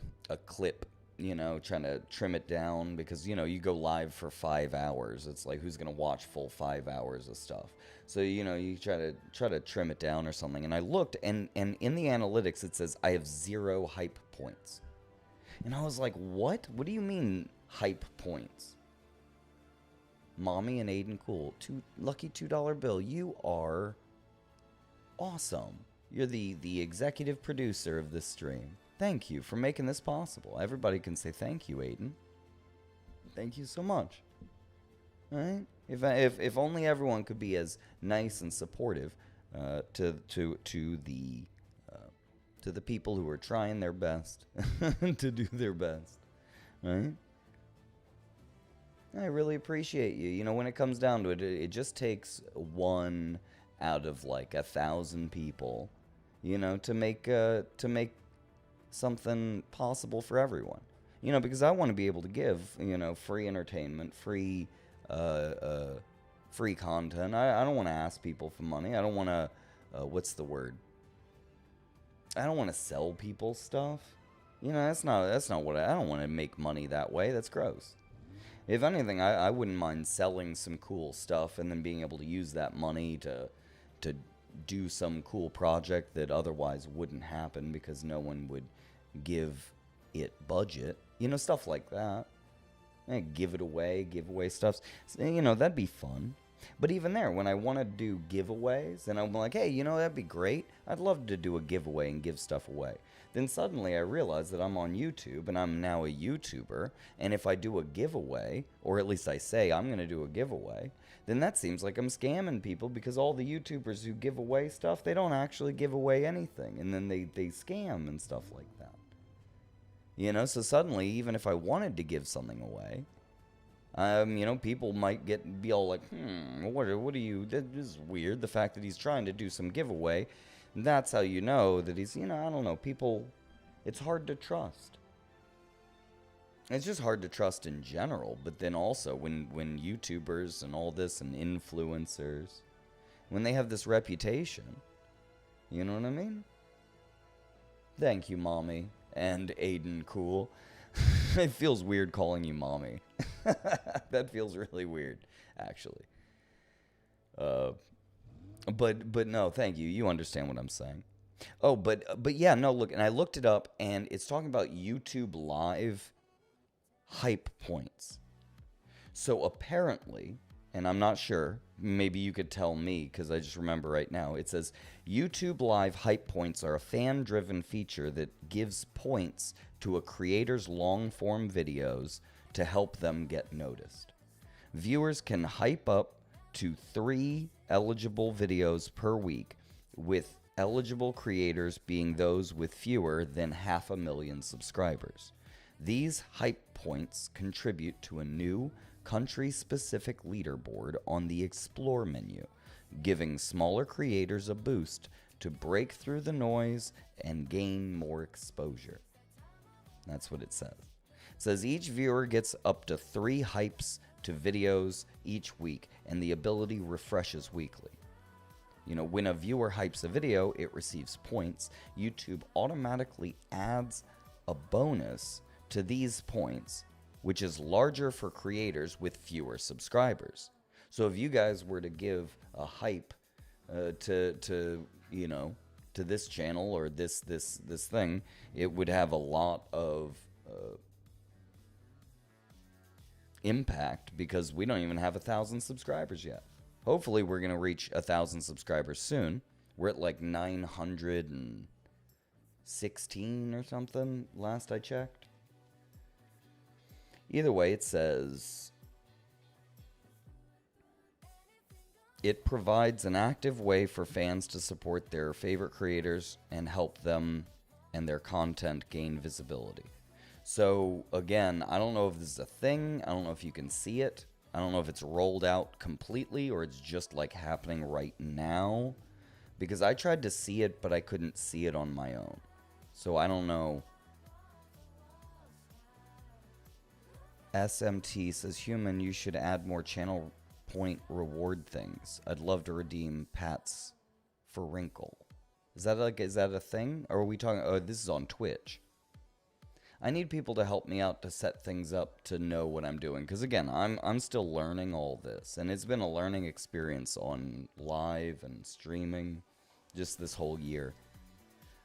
clip. You know, trying to trim it down because, you know, you go live for 5 hours. It's like, who's going to watch full 5 hours of stuff? So, you know, you try to trim it down or something. And I looked, and in the analytics, it says I have 0 hype points. And I was like, what? What do you mean hype points? Mommy and Aiden Cool, lucky $2 bill. You are awesome. You're the executive producer of this stream. Thank you for making this possible. Everybody can say thank you, Aiden. Thank you so much. All right? If only everyone could be as nice and supportive to the people who are trying their best to do their best. Right? I really appreciate you. You know, when it comes down to it, it just takes one out of like 1,000 people, you know, to make something possible for everyone. You know, because I want to be able to give, you know, free entertainment, free content. I don't want to ask people for money. I don't want to, what's the word? I don't want to sell people stuff. You know, that's not what I don't want to make money that way. That's gross. If anything, I wouldn't mind selling some cool stuff and then being able to use that money to do some cool project that otherwise wouldn't happen because no one would give it budget. You know, stuff like that. Give it away, giveaway stuff. So, you know, that'd be fun. But even there, when I want to do giveaways, and I'm like, hey, you know, that'd be great. I'd love to do a giveaway and give stuff away. Then suddenly I realize that I'm on YouTube and I'm now a YouTuber. And if I do a giveaway, or at least I say I'm going to do a giveaway, then that seems like I'm scamming people because all the YouTubers who give away stuff, they don't actually give away anything. And then they scam and stuff like that. You know, so suddenly, even if I wanted to give something away, you know, people might be all like, what are you, this is weird, the fact that he's trying to do some giveaway. That's how you know that he's, you know, I don't know, people, it's hard to trust. It's just hard to trust in general, but then also when YouTubers and all this and influencers, when they have this reputation, you know what I mean? Thank you, Mommy and Aiden Cool. It feels weird calling you Mommy. That feels really weird, actually. But no, thank you. You understand what I'm saying. Oh, but yeah, no, look, and I looked it up, and it's talking about YouTube Live hype points. So apparently, and I'm not sure, maybe you could tell me, because I just remember right now, it says, YouTube Live hype points are a fan-driven feature that gives points to a creator's long-form videos to help them get noticed. Viewers can hype up to 3 eligible videos per week, with eligible creators being those with fewer than 500,000 subscribers. These hype points contribute to a new country-specific leaderboard on the Explore menu, giving smaller creators a boost to break through the noise and gain more exposure. That's what it says. It says each viewer gets up to 3 hypes to videos each week, and the ability refreshes weekly. You know, when a viewer hypes a video, it receives points. YouTube automatically adds a bonus to these points, which is larger for creators with fewer subscribers. So if you guys were to give a hype to you know, to this channel or this thing, it would have a lot of impact because we don't even have 1,000 subscribers yet. Hopefully we're gonna reach 1,000 subscribers soon. We're at like 916 or something last I checked. Either way, it says it provides an active way for fans to support their favorite creators and help them and their content gain visibility. So again, I don't know if this is a thing. I don't know if you can see it. I don't know if it's rolled out completely or it's just like happening right now. Because I tried to see it, but I couldn't see it on my own. So I don't know. SMT says, Human, you should add more channel point reward things. I'd love to redeem Pats for Wrinkle. Is that a thing? Or are we talking, oh, this is on Twitch. I need people to help me out to set things up to know what I'm doing. Because again, I'm still learning all this. And it's been a learning experience on live and streaming just this whole year.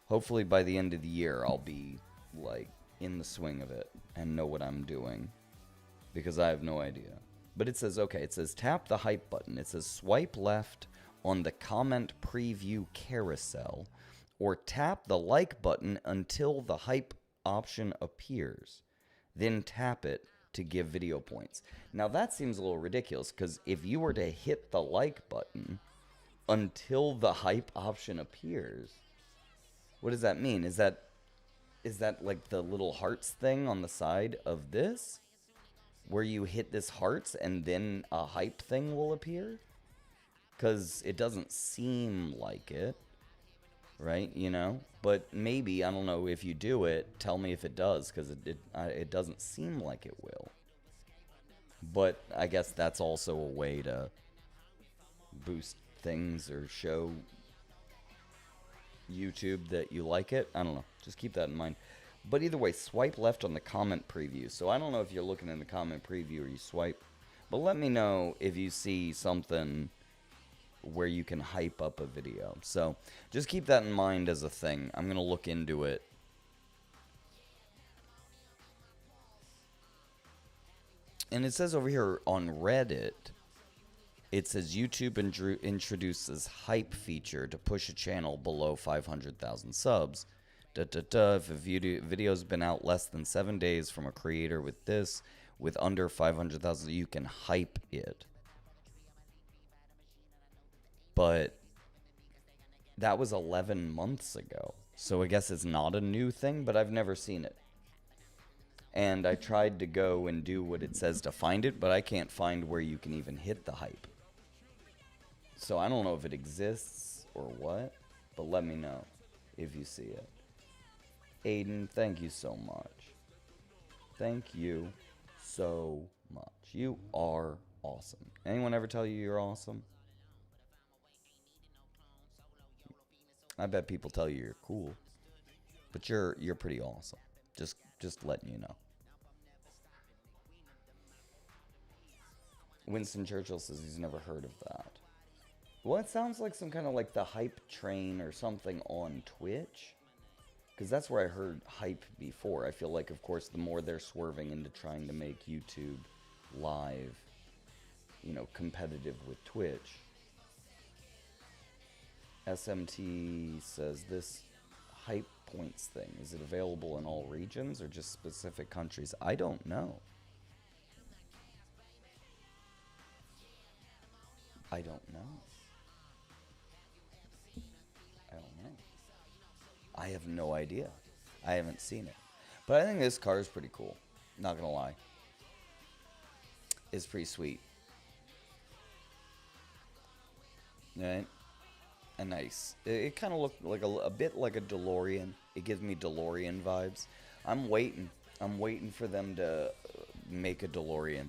Hopefully by the end of the year, I'll be like in the swing of it and know what I'm doing. Because I have no idea. But it says, okay, it says tap the hype button. It says swipe left on the comment preview carousel. Or tap the like button until the hype option appears. Then tap it to give video points. Now that seems a little ridiculous. Because if you were to hit the like button until the hype option appears, what does that mean? Is that like the little hearts thing on the side of this? Where you hit this hearts and then a hype thing will appear? Because it doesn't seem like it. Right? You know? But maybe, I don't know, if you do it, tell me if it does. Because it doesn't seem like it will. But I guess that's also a way to boost things or show YouTube that you like it. I don't know. Just keep that in mind. But either way, swipe left on the comment preview. So I don't know if you're looking in the comment preview or you swipe. But let me know if you see something where you can hype up a video. So just keep that in mind as a thing. I'm going to look into it. And it says over here on Reddit, it says YouTube introduces hype feature to push a channel below 500,000 subs. If a video's been out less than 7 days from a creator with under 500,000, you can hype it. But that was 11 months ago. So I guess it's not a new thing, but I've never seen it. And I tried to go and do what it says to find it, but I can't find where you can even hit the hype. So I don't know if it exists or what, but let me know if you see it. Aiden, thank you so much. Thank you so much. You are awesome. Anyone ever tell you you're awesome? I bet people tell you you're cool, but you're pretty awesome. Just letting you know. Winston Churchill says he's never heard of that. Well, it sounds like some kind of like the hype train or something on Twitch. Because that's where I heard hype before. I feel like, of course, the more they're swerving into trying to make YouTube live, you know, competitive with Twitch. SMT says this hype points thing, is it available in all regions or just specific countries? I don't know. I don't know. I have no idea. I haven't seen it. But I think this car is pretty cool. Not gonna lie. It's pretty sweet. Right? And nice. It kind of looked like a bit like a DeLorean. It gives me DeLorean vibes. I'm waiting for them to make a DeLorean.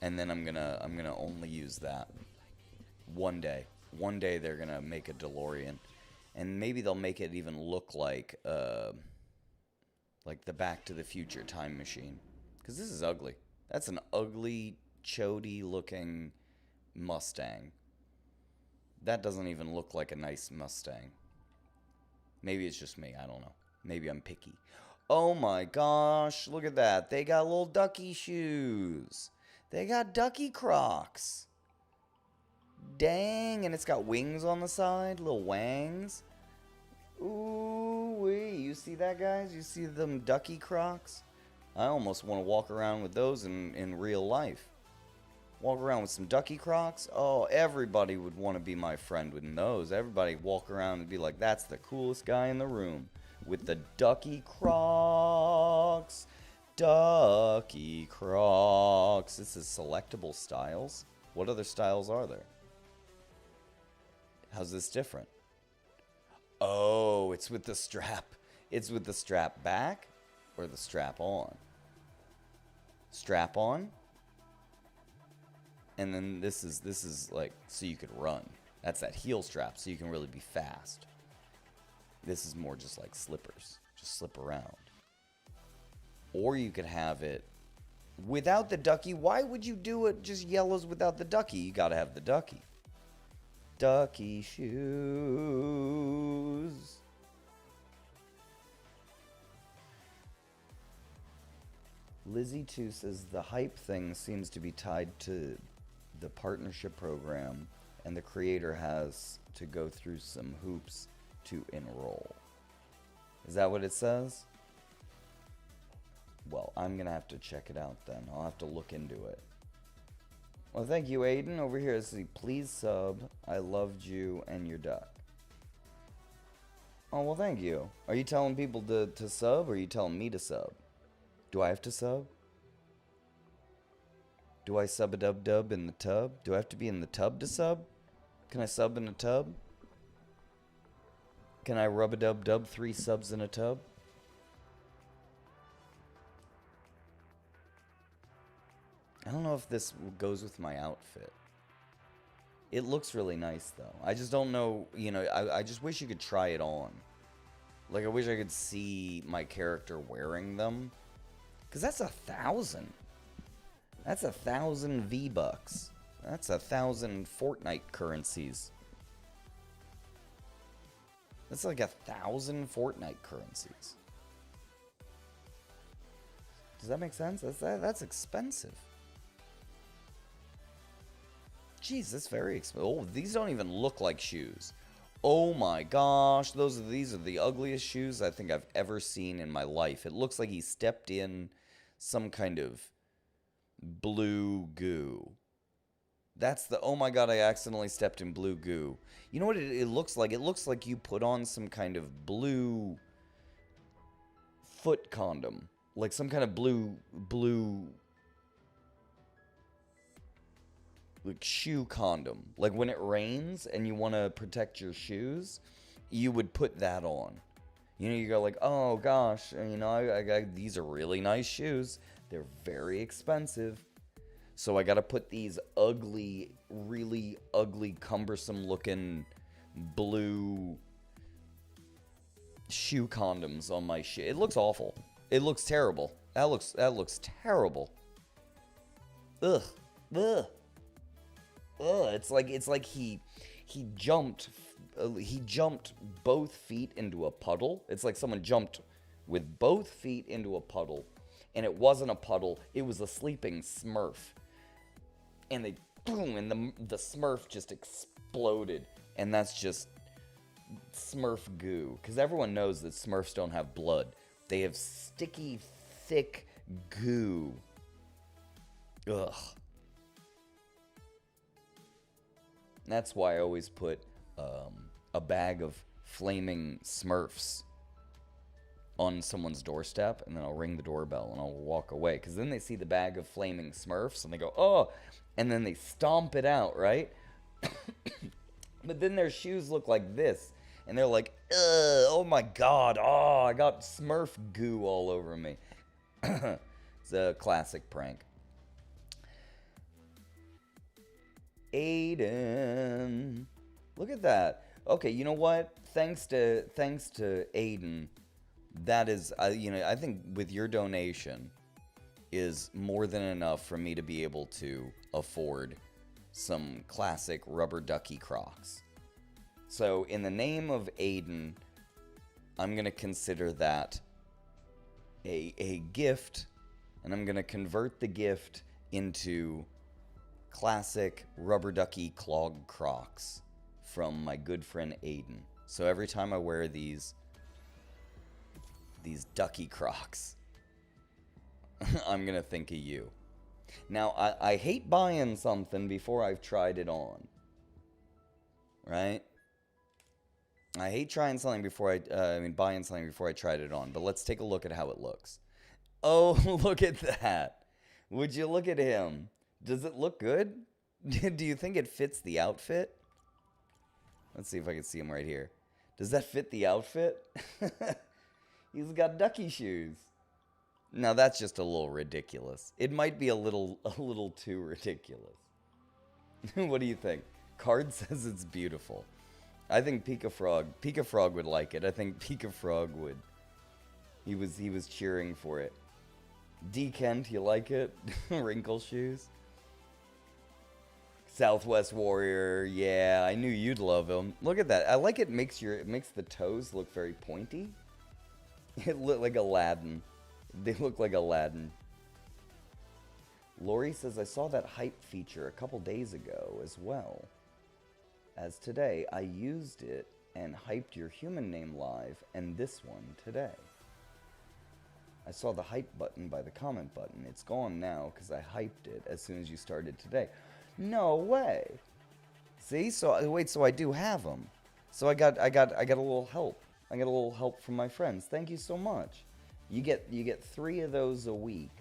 And then I'm gonna only use that. One day they're gonna make a DeLorean. And maybe they'll make it even look like the Back to the Future time machine. Because this is ugly. That's an ugly, chody looking Mustang. That doesn't even look like a nice Mustang. Maybe it's just me. I don't know. Maybe I'm picky. Oh my gosh. Look at that. They got little ducky shoes. They got ducky Crocs. Dang, and it's got wings on the side, little wangs. Ooh wee, you see that, guys? You see them ducky Crocs? I almost want to walk around with those in real life. Walk around with some ducky Crocs. Oh, everybody would want to be my friend with those. Everybody walk around and be like, that's the coolest guy in the room with the ducky Crocs. Ducky Crocs. This is selectable styles. What other styles are there? How's this different? Oh, it's with the strap. It's with the strap back or the strap on? Strap on. And then this is like so you could run. That's that heel strap so you can really be fast. This is more just like slippers. Just slip around. Or you could have it without the ducky. Why would you do it just yellows without the ducky? You gotta have the ducky. Ducky shoes. Lizzie 2 says the hype thing seems to be tied to the partnership program and the creator has to go through some hoops to enroll. Is that what it says? Well, I'm gonna have to check it out then. I'll have to look into it. Well, thank you, Aiden. Over here, let's see. Please sub. I loved you and your duck. Oh, well, thank you. Are you telling people to sub, or are you telling me to sub? Do I have to sub? Do I sub-a-dub-dub in the tub? Do I have to be in the tub to sub? Can I sub in a tub? Can I rub-a-dub-dub 3 subs in a tub? I don't know if this goes with my outfit. It looks really nice, though. I just don't know, you know, I just wish you could try it on. Like, I wish I could see my character wearing them. Because that's 1,000. That's 1,000 V-Bucks. That's 1,000 Fortnite currencies. That's like 1,000 Fortnite currencies. Does that make sense? That's expensive. Jeez, that's very expensive. Oh, these don't even look like shoes. Oh my gosh, these are the ugliest shoes I think I've ever seen in my life. It looks like he stepped in some kind of blue goo. That's the, oh my god, I accidentally stepped in blue goo. You know what it looks like? It looks like you put on some kind of blue foot condom. Like some kind of blue like shoe condom. Like when it rains and you want to protect your shoes, you would put that on. You know, you go like, oh gosh, you know, I got these are really nice shoes. They're very expensive. So I got to put these ugly, really ugly, cumbersome looking blue shoe condoms on my shit. It looks awful. It looks terrible. That looks terrible. Ugh. Ugh. Ugh. It's like he jumped both feet into a puddle. It's like someone jumped with both feet into a puddle, and it wasn't a puddle, it was a sleeping Smurf. And they boom, and the Smurf just exploded, and that's just Smurf goo. Because everyone knows that Smurfs don't have blood. They have sticky, thick goo. Ugh. That's why I always put a bag of flaming Smurfs on someone's doorstep, and then I'll ring the doorbell and I'll walk away. Because then they see the bag of flaming Smurfs and they go, oh, and then they stomp it out, right? But then their shoes look like this, and they're like, ugh, oh my god, oh, I got Smurf goo all over me. It's a classic prank. Aiden. Look at that. Okay, you know what? Thanks to Aiden, that is, I think with your donation is more than enough for me to be able to afford some classic rubber ducky Crocs. So in the name of Aiden, I'm going to consider that a gift, and I'm going to convert the gift into classic rubber ducky clog Crocs from my good friend Aiden. So every time I wear these ducky Crocs, I'm gonna think of you. Now, I hate buying something before I've tried it on. Right? I hate trying something before buying something before I tried it on. But let's take a look at how it looks. Oh, look at that. Would you look at him? Does it look good? Do you think it fits the outfit? Let's see if I can see him right here. Does that fit the outfit? He's got ducky shoes. Now that's just a little ridiculous. It might be a little too ridiculous. What do you think? Card says it's beautiful. I think Pika Frog would like it. I think Pika Frog would. He was cheering for it. D Kent, you like it? Wrinkle shoes. Southwest Warrior, yeah, I knew you'd love him. Look at that. I like it makes the toes look very pointy. It looked like Aladdin. They look like Aladdin. Lori says, I saw that hype feature a couple days ago as well as today. I used it and hyped your human name live and this one today. I saw the hype button by the comment button. It's gone now because I hyped it as soon as you started today. No way. See? So wait, so I do have them. So I got a little help. I got a little help from my friends. Thank you so much. You get 3 of those a week.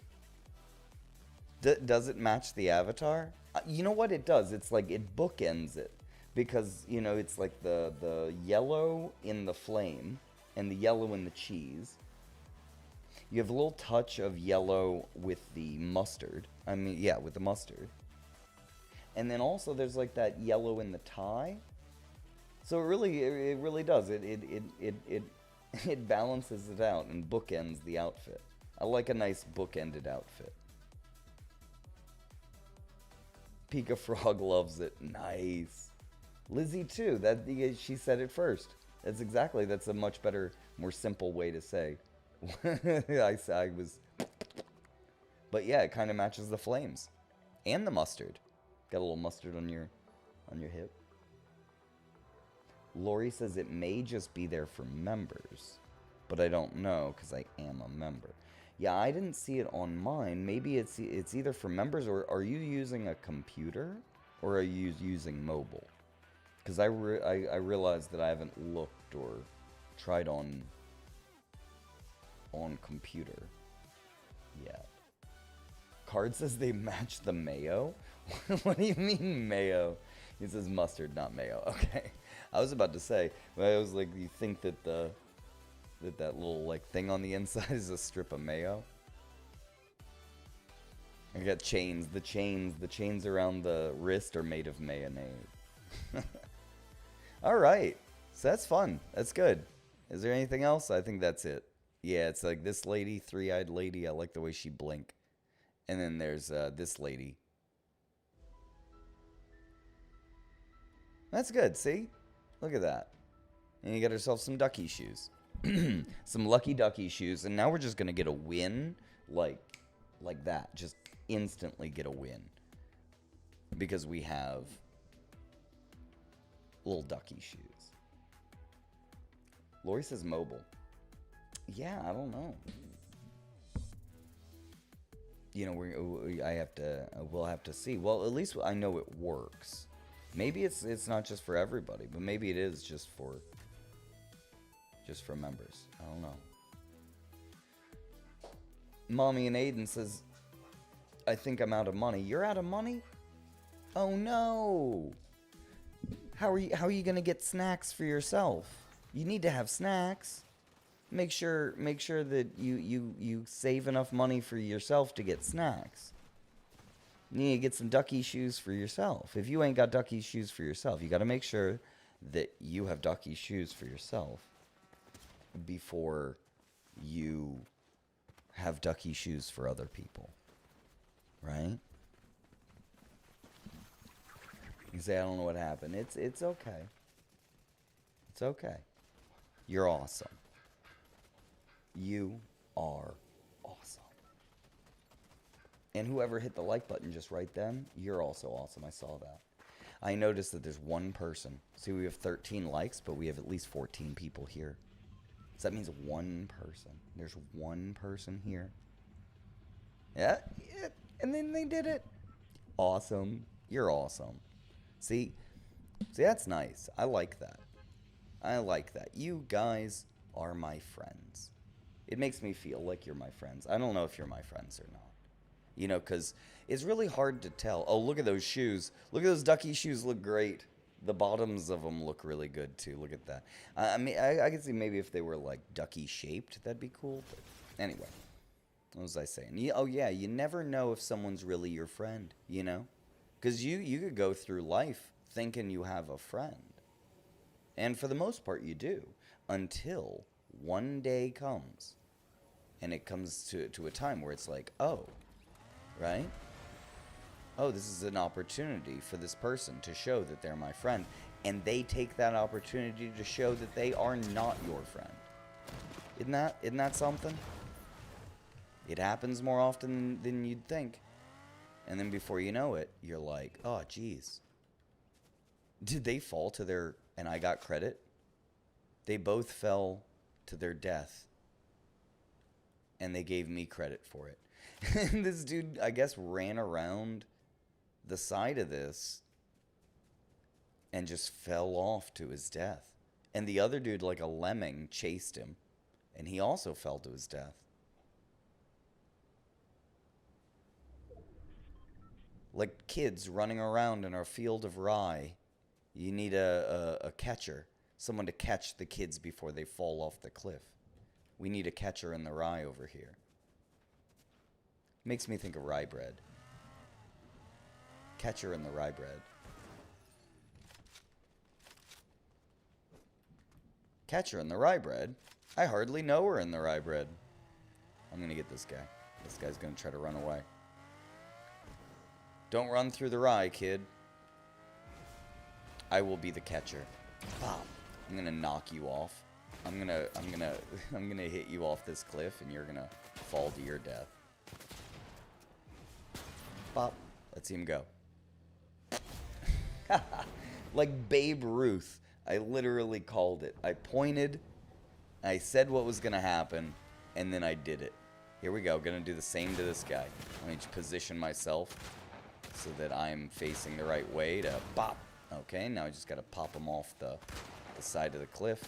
Does it match the avatar? You know what it does? It's like it bookends it because, you know, it's like the yellow in the flame and the yellow in the cheese. You have a little touch of yellow with the mustard. I mean, yeah, with the mustard. And then also there's like that yellow in the tie. So it really does. It balances it out and bookends the outfit. I like a nice bookended outfit. Pika Frog loves it. Nice. Lizzie too. She said it first. That's a much better, more simple way to say. I was. But yeah, it kind of matches the flames and the mustard. Got a little mustard on your hip. Lori says it may just be there for members, but I don't know because I am a member. Yeah, I didn't see it on mine. Maybe it's either for members, or are you using a computer or are you using mobile? Because I realized that I haven't looked or tried on computer yet. Card says they match the mayo. What do you mean mayo? He says mustard, not mayo. Okay. I was about to say, but I was like, you think that that little like thing on the inside is a strip of mayo? I got chains. The chains around the wrist are made of mayonnaise. All right. So that's fun. That's good. Is there anything else? I think that's it. Yeah, it's like this lady, three-eyed lady. I like the way she blink. And then there's this lady. That's good, see? Look at that. And you got yourself some ducky shoes. Some lucky ducky shoes. And now we're just going to get a win like that. Just instantly get a win. Because we have little ducky shoes. Lori says mobile. Yeah, I don't know. You know, we'll have to see. Well, at least I know it works. Maybe it's not just for everybody, but maybe it is just for members. I don't know. Mommy and Aiden says, I think I'm out of money. You're out of money? Oh no. How are you gonna get snacks for yourself? You need to have snacks. Make sure that you save enough money for yourself to get snacks. You need to get some ducky shoes for yourself. If you ain't got ducky shoes for yourself, you got to make sure that you have ducky shoes for yourself before you have ducky shoes for other people. Right? You say, I don't know what happened. It's okay. It's okay. You're awesome. You are awesome. And whoever hit the like button just right then, you're also awesome. I saw that. I noticed that there's one person. See, we have 13 likes, but we have at least 14 people here. So that means one person. There's one person here. Yeah. And then they did it. Awesome. You're awesome. See, that's nice. I like that. I like that. You guys are my friends. It makes me feel like you're my friends. I don't know if you're my friends or not. You know, because it's really hard to tell. Oh, look at those shoes. Look at those ducky shoes. Look great. The bottoms of them look really good, too. Look at that. I mean, I could see maybe if they were, like, ducky-shaped, that'd be cool. But anyway, what was I saying? Oh, yeah, you never know if someone's really your friend, you know? Because you could go through life thinking you have a friend. And for the most part, you do. Until one day comes. And it comes to a time where it's like, oh, right? Oh, this is an opportunity for this person to show that they're my friend. And they take that opportunity to show that they are not your friend. Isn't that something? It happens more often than you'd think. And then before you know it, you're like, oh, geez. Did they fall to their... And I got credit? They both fell to their death. And they gave me credit for it. And this dude, I guess, ran around the side of this and just fell off to his death. And the other dude, like a lemming, chased him. And he also fell to his death. Like kids running around in our field of rye. You need a catcher. Someone to catch the kids before they fall off the cliff. We need a catcher in the rye over here. Makes me think of rye bread. Catcher in the rye bread. Catcher in the rye bread? I hardly know her in the rye bread. I'm going to get this guy. This guy's going to try to run away. Don't run through the rye, kid. I will be the catcher. Pop. I'm going to knock you off. I'm gonna hit you off this cliff and you're gonna fall to your death. Pop. Let's see him go. Like Babe Ruth. I literally called it. I pointed, I said what was going to happen, and then I did it. Here we go. Gonna do the same to this guy. Let me just position myself so that I'm facing the right way to pop. Okay, now I just gotta pop him off the side of the cliff.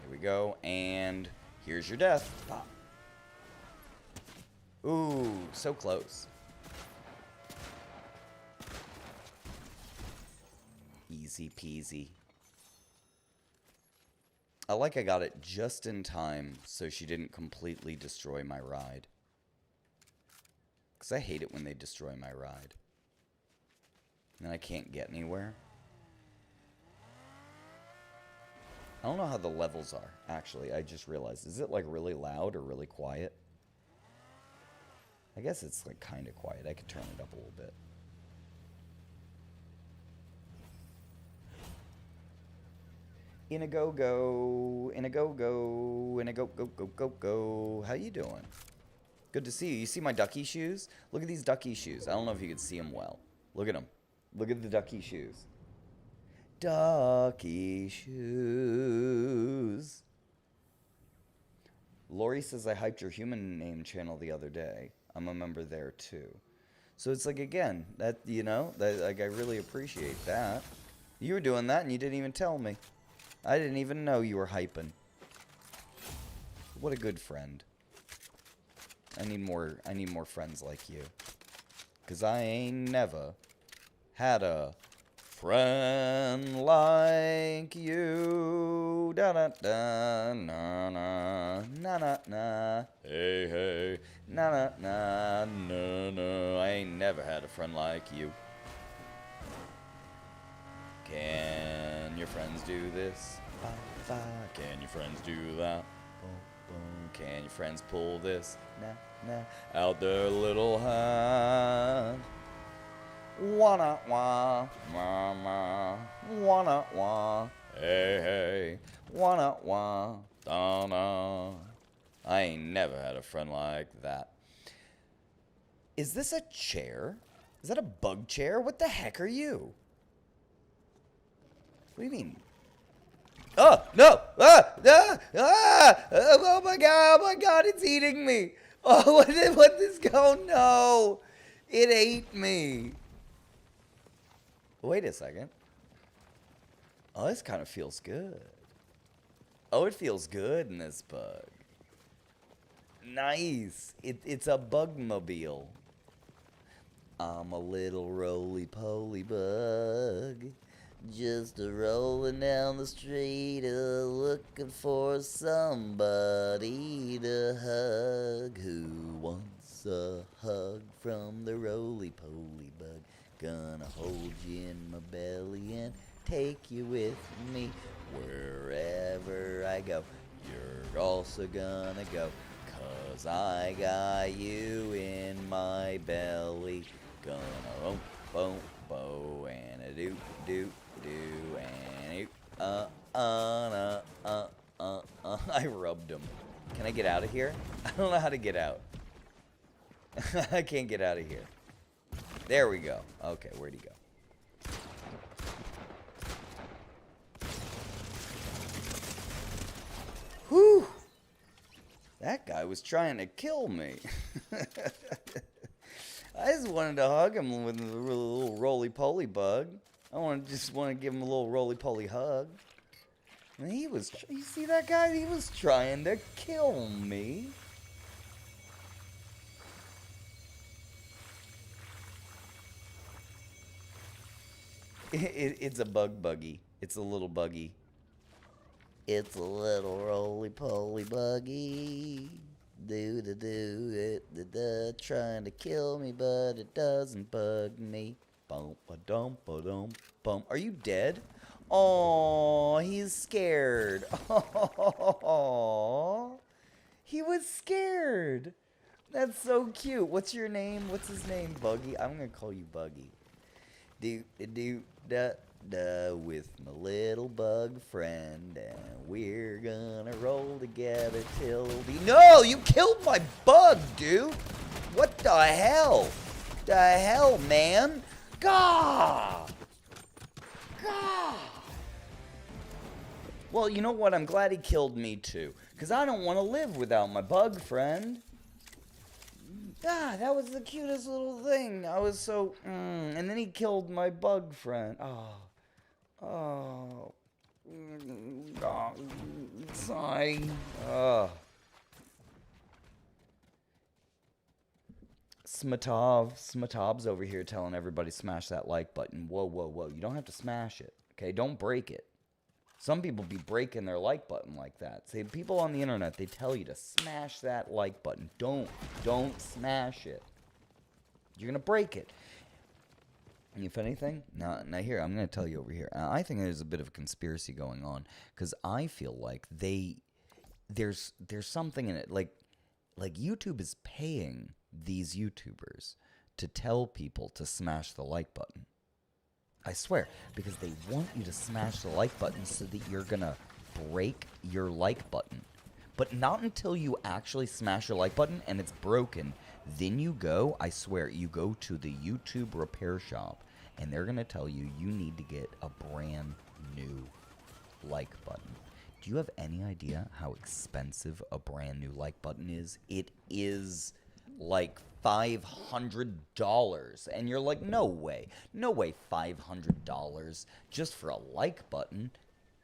Here we go, and here's your death. Pop. Ooh, so close. Easy peasy. I got it just in time so she didn't completely destroy my ride. Because I hate it when they destroy my ride. And then I can't get anywhere. I don't know how the levels are, actually. I just realized. Is it like really loud or really quiet? I guess it's like kind of quiet. I could turn it up a little bit. In a go-go, in a go-go, in a go-go-go-go-go. How you doing? Good to see you. You see my ducky shoes? Look at these ducky shoes. I don't know if you can see them well. Look at them. Look at the ducky shoes. Ducky shoes. Lori says I hyped your human name channel the other day. I'm a member there too. So it's like, again, that, you know, that, like, I really appreciate that. You were doing that and you didn't even tell me. I didn't even know you were hyping. What a good friend. I need more friends like you. 'Cause I ain't never had a friend like you. Da da da na na na na na. Hey hey na na na na na. I ain't never had a friend like you. Can your friends do this? Can your friends do that? Can your friends pull this? Nah, out their little hand. Wanna wah, mama. Wanna wah, hey hey. Wanna wah, da na. I ain't never had a friend like that. Is this a chair? Is that a bug chair? What the heck are you? What do you mean? Oh, no! Oh my god, it's eating me! Oh, what is going? No! It ate me! Wait a second. Oh, this kind of feels good. Oh, it feels good in this bug. Nice! It's a bugmobile. I'm a little roly-poly bug. Just a rolling down the street, looking for somebody to hug. Who wants a hug from the roly-poly bug? Gonna hold you in my belly and take you with me wherever I go. You're also gonna go, 'cause I got you in my belly. Gonna boom, boom, boom, and a do, do. And I rubbed him. Can I get out of here? I don't know how to get out. I can't get out of here. There we go. Okay, where'd he go? Whew! That guy was trying to kill me. I just wanted to hug him with a little roly-poly bug. Just want to give him a little roly-poly hug. And you see that guy? He was trying to kill me. It's a buggy. It's a little buggy. It's a little roly-poly buggy. Trying to kill me, but it doesn't bug me. Bum. Are you dead? Oh, he's scared. Oh, he was scared. That's so cute. What's your name? What's his name? Buggy. I'm gonna call you Buggy. With my little bug friend, and we're gonna roll together till the. No, you killed my bug, dude. What the hell? The hell, man? God! God! Well, you know what? I'm glad he killed me too. Because I don't want to live without my bug friend. Ah, that was the cutest little thing. I was so... and then he killed my bug friend. Oh. Oh. Oh. Sigh. Oh. Smatov's over here telling everybody smash that like button. Whoa, whoa, whoa. You don't have to smash it. Okay, don't break it. Some people be breaking their like button like that. Say, people on the internet, they tell you to smash that like button. Don't smash it. You're going to break it. And if anything, now here, I'm going to tell you over here. I think there's a bit of a conspiracy going on. Because I feel like there's something in it. Like YouTube is paying these YouTubers to tell people to smash the like button. I swear, because they want you to smash the like button so that you're gonna break your like button. But not until you actually smash your like button and it's broken. Then you go, I swear, you go to the YouTube repair shop and they're gonna tell you you need to get a brand new like button. Do you have any idea how expensive a brand new like button is? It is like $500. And you're like, no way. No way $500 just for a like button.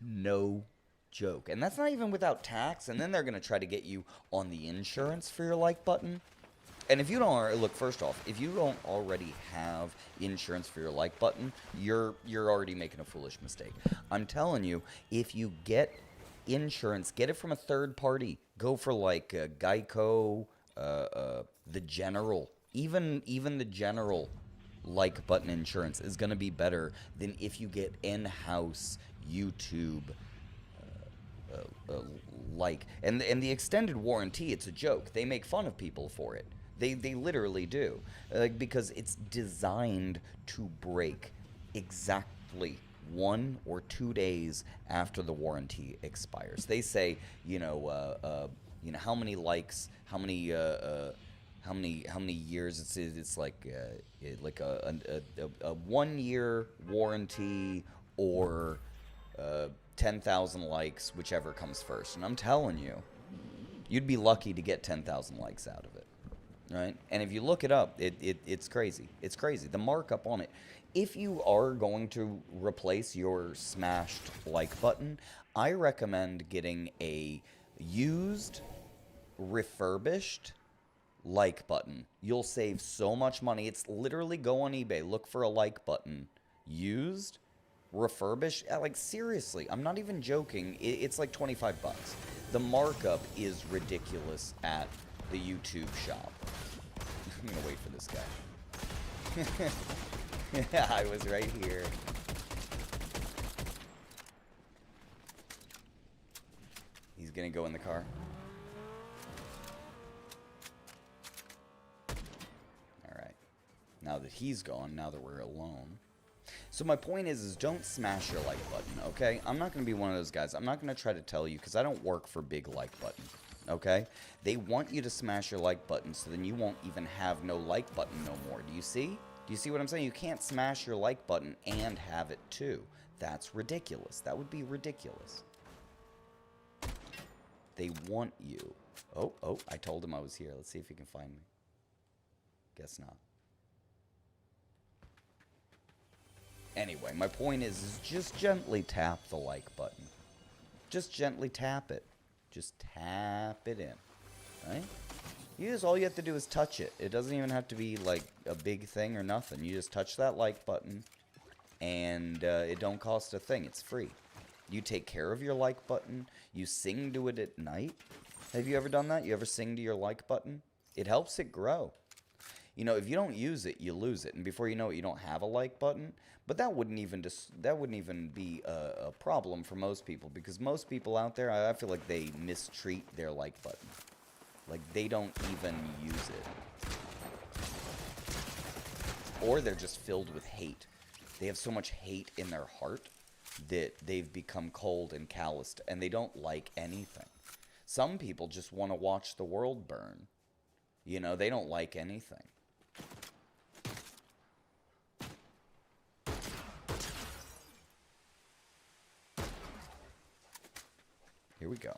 No joke. And that's not even without tax. And then they're going to try to get you on the insurance for your like button. And if you don't, look, first off, if you don't already have insurance for your like button, you're already making a foolish mistake. I'm telling you, if you get insurance, get it from a third party. Go for like Geico, the General. Even the General like button insurance is going to be better than if you get in-house YouTube like. And the extended warranty, it's a joke. They make fun of people for it. They literally do. Because it's designed to break exactly 1 or 2 days after the warranty expires. They say, how many likes, how many years it's like a 1 year warranty or 10,000 likes, whichever comes first. And I'm telling you, you'd be lucky to get 10,000 likes out of it, right? And if you look it up, it's crazy. It's crazy. The markup on it. If you are going to replace your smashed like button, I recommend getting a used, refurbished like button. You'll save so much money. It's literally go on eBay, look for a like button, used, refurbished. Like seriously, I'm not even joking. It's like 25 bucks. The markup is ridiculous at the YouTube shop. I'm gonna wait for this guy. Yeah, I was right here. He's gonna go in the car. Alright. Now that he's gone, now that we're alone. So my point is don't smash your like button, okay? I'm not gonna be one of those guys. I'm not gonna try to tell you, because I don't work for big like button, okay? They want you to smash your like button, so then you won't even have no like button no more. Do you see? Do you see what I'm saying? You can't smash your like button and have it too. That's ridiculous. That would be ridiculous. They want you. Oh, I told him I was here. Let's see if he can find me. Guess not. Anyway, my point is just gently tap the like button. Just gently tap it. Just tap it in. Right? All you have to do is touch it. It doesn't even have to be like a big thing or nothing. You just touch that like button and it don't cost a thing. It's free. You take care of your like button. You sing to it at night. Have you ever done that? You ever sing to your like button? It helps it grow. You know, if you don't use it, you lose it. And before you know it, you don't have a like button. But that wouldn't even be a problem for most people, because most people out there, I feel like they mistreat their like button. Like, they don't even use it. Or they're just filled with hate. They have so much hate in their heart that they've become cold and calloused, and they don't like anything. Some people just want to watch the world burn. You know, they don't like anything. Here we go.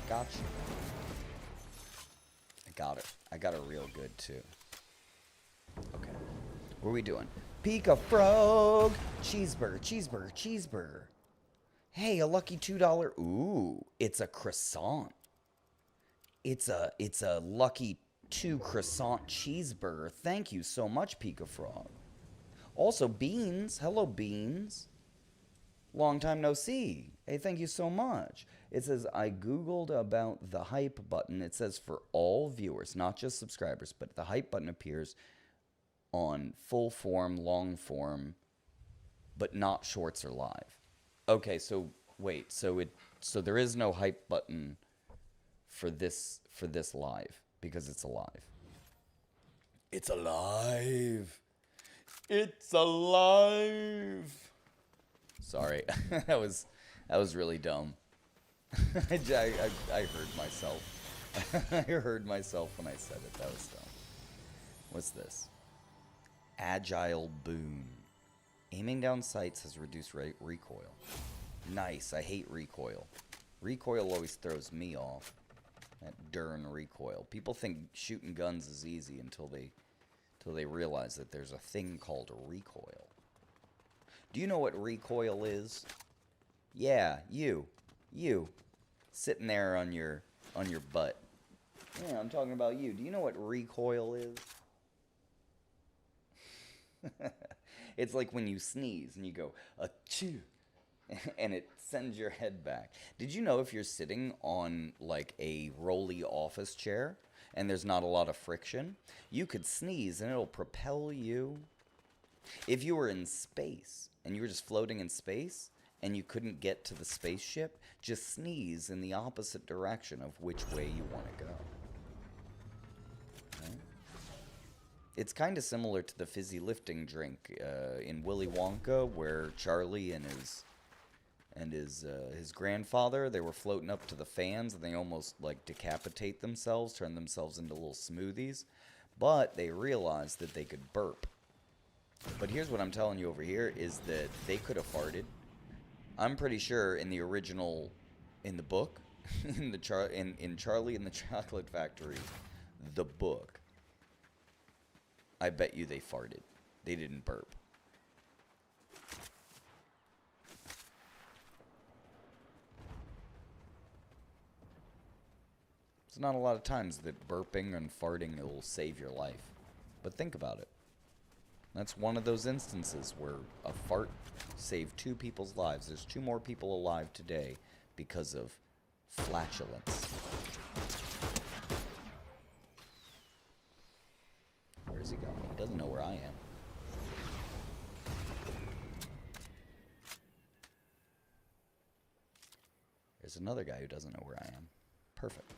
Got you. I got it. I got it real good, too. Okay. What are we doing? Pika Frog! Cheeseburger, cheeseburger, cheeseburger. Hey, a lucky $2. Ooh, it's a croissant. It's a lucky 2 croissant cheeseburger. Thank you so much, Pika Frog. Also, Beans. Hello, Beans. Long time no see. Hey, thank you so much. It says, I Googled about the hype button. It says for all viewers, not just subscribers, but the hype button appears on full form, long form, but not shorts or live. Okay, so wait, so there is no hype button for this live because it's alive. It's alive. It's alive. Sorry, that was really dumb. I heard myself. I heard myself when I said it. That was dumb. What's this? Agile boon. Aiming down sights has reduced recoil. Nice. I hate recoil. Recoil always throws me off. That darn recoil. People think shooting guns is easy until they realize that there's a thing called recoil. Do you know what recoil is? Yeah, you sitting there on your butt. Yeah, I'm talking about you. Do you know what recoil is? It's like when you sneeze and you go achoo, and it sends your head back. Did you know if you're sitting on like a rolly office chair and there's not a lot of friction, you could sneeze and it'll propel you? If you were in space and you were just floating in space and you couldn't get to the spaceship, just sneeze in the opposite direction of which way you want to go. Okay? It's kind of similar to the fizzy lifting drink in Willy Wonka, where Charlie and his grandfather, they were floating up to the fans and they almost like decapitate themselves, turn themselves into little smoothies, but they realized that they could burp. But here's what I'm telling you over here is that they could have farted. I'm pretty sure in the original, in the book, in Charlie and the Chocolate Factory, the book, I bet you they farted. They didn't burp. It's not a lot of times that burping and farting will save your life. But think about it. That's one of those instances where a fart saved 2 people's lives. There's 2 more people alive today because of flatulence. Where's he going? He doesn't know where I am. There's another guy who doesn't know where I am. Perfect.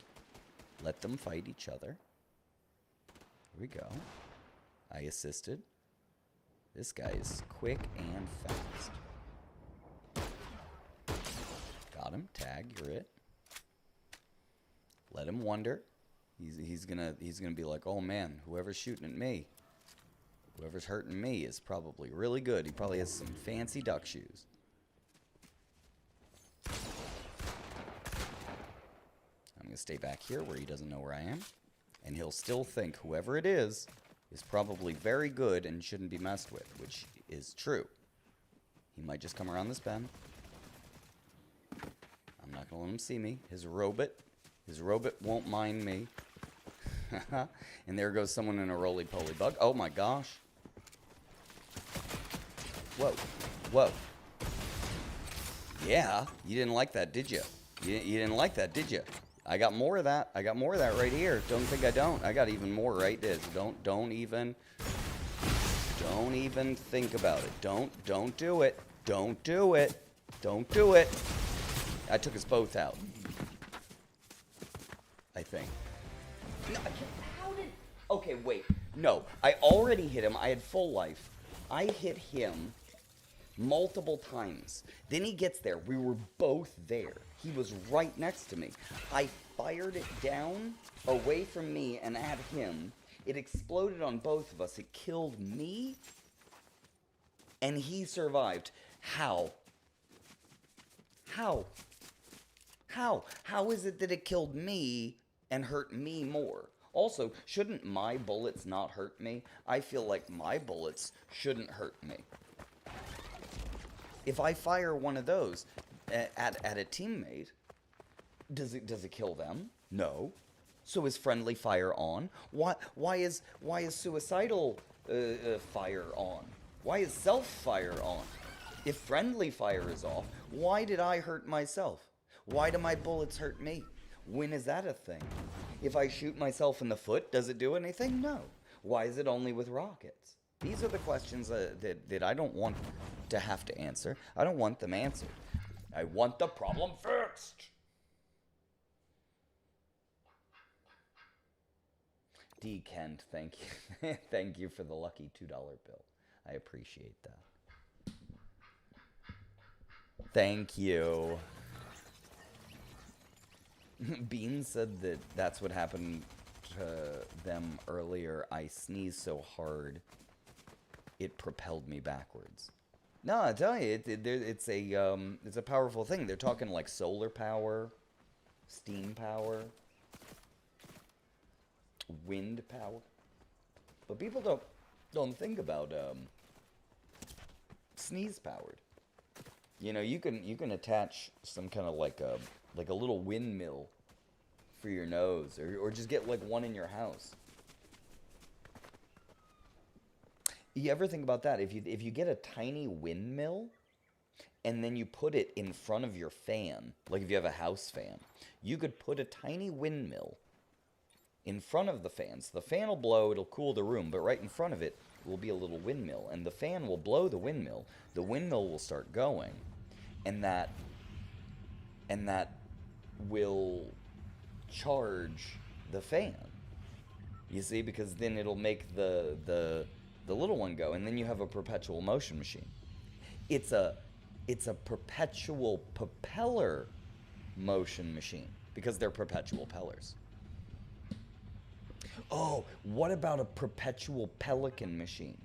Let them fight each other. Here we go. I assisted. This guy is quick and fast. Got him. Tag. You're it. Let him wonder. He's gonna be like, oh man, whoever's shooting at me, whoever's hurting me is probably really good. He probably has some fancy duck shoes. I'm gonna stay back here where he doesn't know where I am, and he'll still think whoever it is probably very good and shouldn't be messed with, which is true. He might just come around this bend. I'm not gonna let him see me. His robot won't mind me. And there goes someone in a roly-poly bug. Oh my gosh. Whoa. Whoa. Yeah, you didn't like that, did you? You didn't like that, did you? I got more of that. I got more of that right here. Don't think I don't. I got even more right there. Don't even think about it. Don't do it. Don't do it. Don't do it. I took us both out. I think. No, how did... Okay, wait. No, I already hit him. I had full life. I hit him multiple times. Then he gets there. We were both there. He was right next to me. I fired it down away from me and at him. It exploded on both of us. It killed me, and he survived. How? How? How is it that it killed me and hurt me more? Also, shouldn't my bullets not hurt me? I feel like my bullets shouldn't hurt me. If I fire one of those at a teammate, does it kill them? No. So is friendly fire on? Why is suicidal fire on? Why is self fire on? If friendly fire is off, why did I hurt myself? Why do my bullets hurt me? When is that a thing? If I shoot myself in the foot, does it do anything? No. Why is it only with rockets? These are the questions that I don't want to have to answer. I don't want them answered. I want the problem fixed. D. Kent, thank you. Thank you for the lucky $2 bill. I appreciate that. Thank you. Bean said that that's what happened to them earlier. I sneezed so hard, it propelled me backwards. No, I tell you, it's a powerful thing. They're talking like solar power, steam power, wind power, but people don't think about sneeze powered. You know, you can attach some kind of like a little windmill for your nose, or just get like one in your house. You ever think about that? If you get a tiny windmill and then you put it in front of your fan, like if you have a house fan, you could put a tiny windmill in front of the fan. So the fan will blow, it'll cool the room, but right in front of it will be a little windmill, and the fan will blow the windmill will start going, and that will charge the fan. You see, because then it'll make the little one go, and then you have a perpetual motion machine. It's a perpetual propeller motion machine, because they're perpetual pellers. Oh, what about a perpetual pelican machine?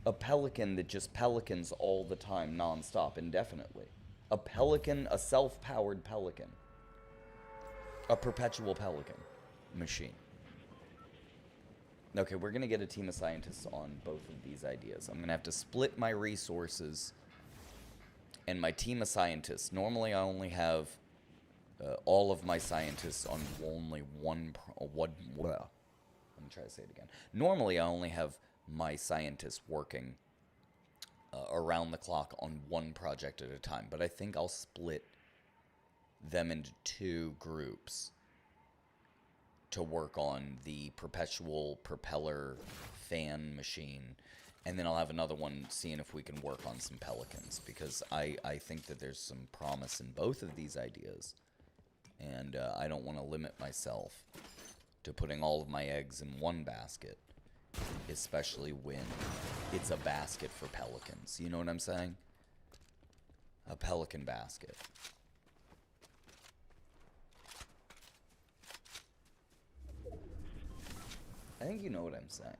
A pelican that just pelicans all the time, non-stop, indefinitely. A pelican, a self-powered pelican. A perpetual pelican machine. Okay, we're going to get a team of scientists on both of these ideas. I'm going to have to split my resources and my team of scientists. Normally I only have all of my scientists on only one. Let me try to say it again. Normally, I only have my scientists working around the clock on one project at a time, but I think I'll split them into two groups to work on the perpetual propeller fan machine, and then I'll have another one seeing if we can work on some pelicans, because I think that there's some promise in both of these ideas. And I don't want to limit myself to putting all of my eggs in one basket, especially when it's a basket for pelicans. You know what I'm saying? A pelican basket. I think you know what I'm saying.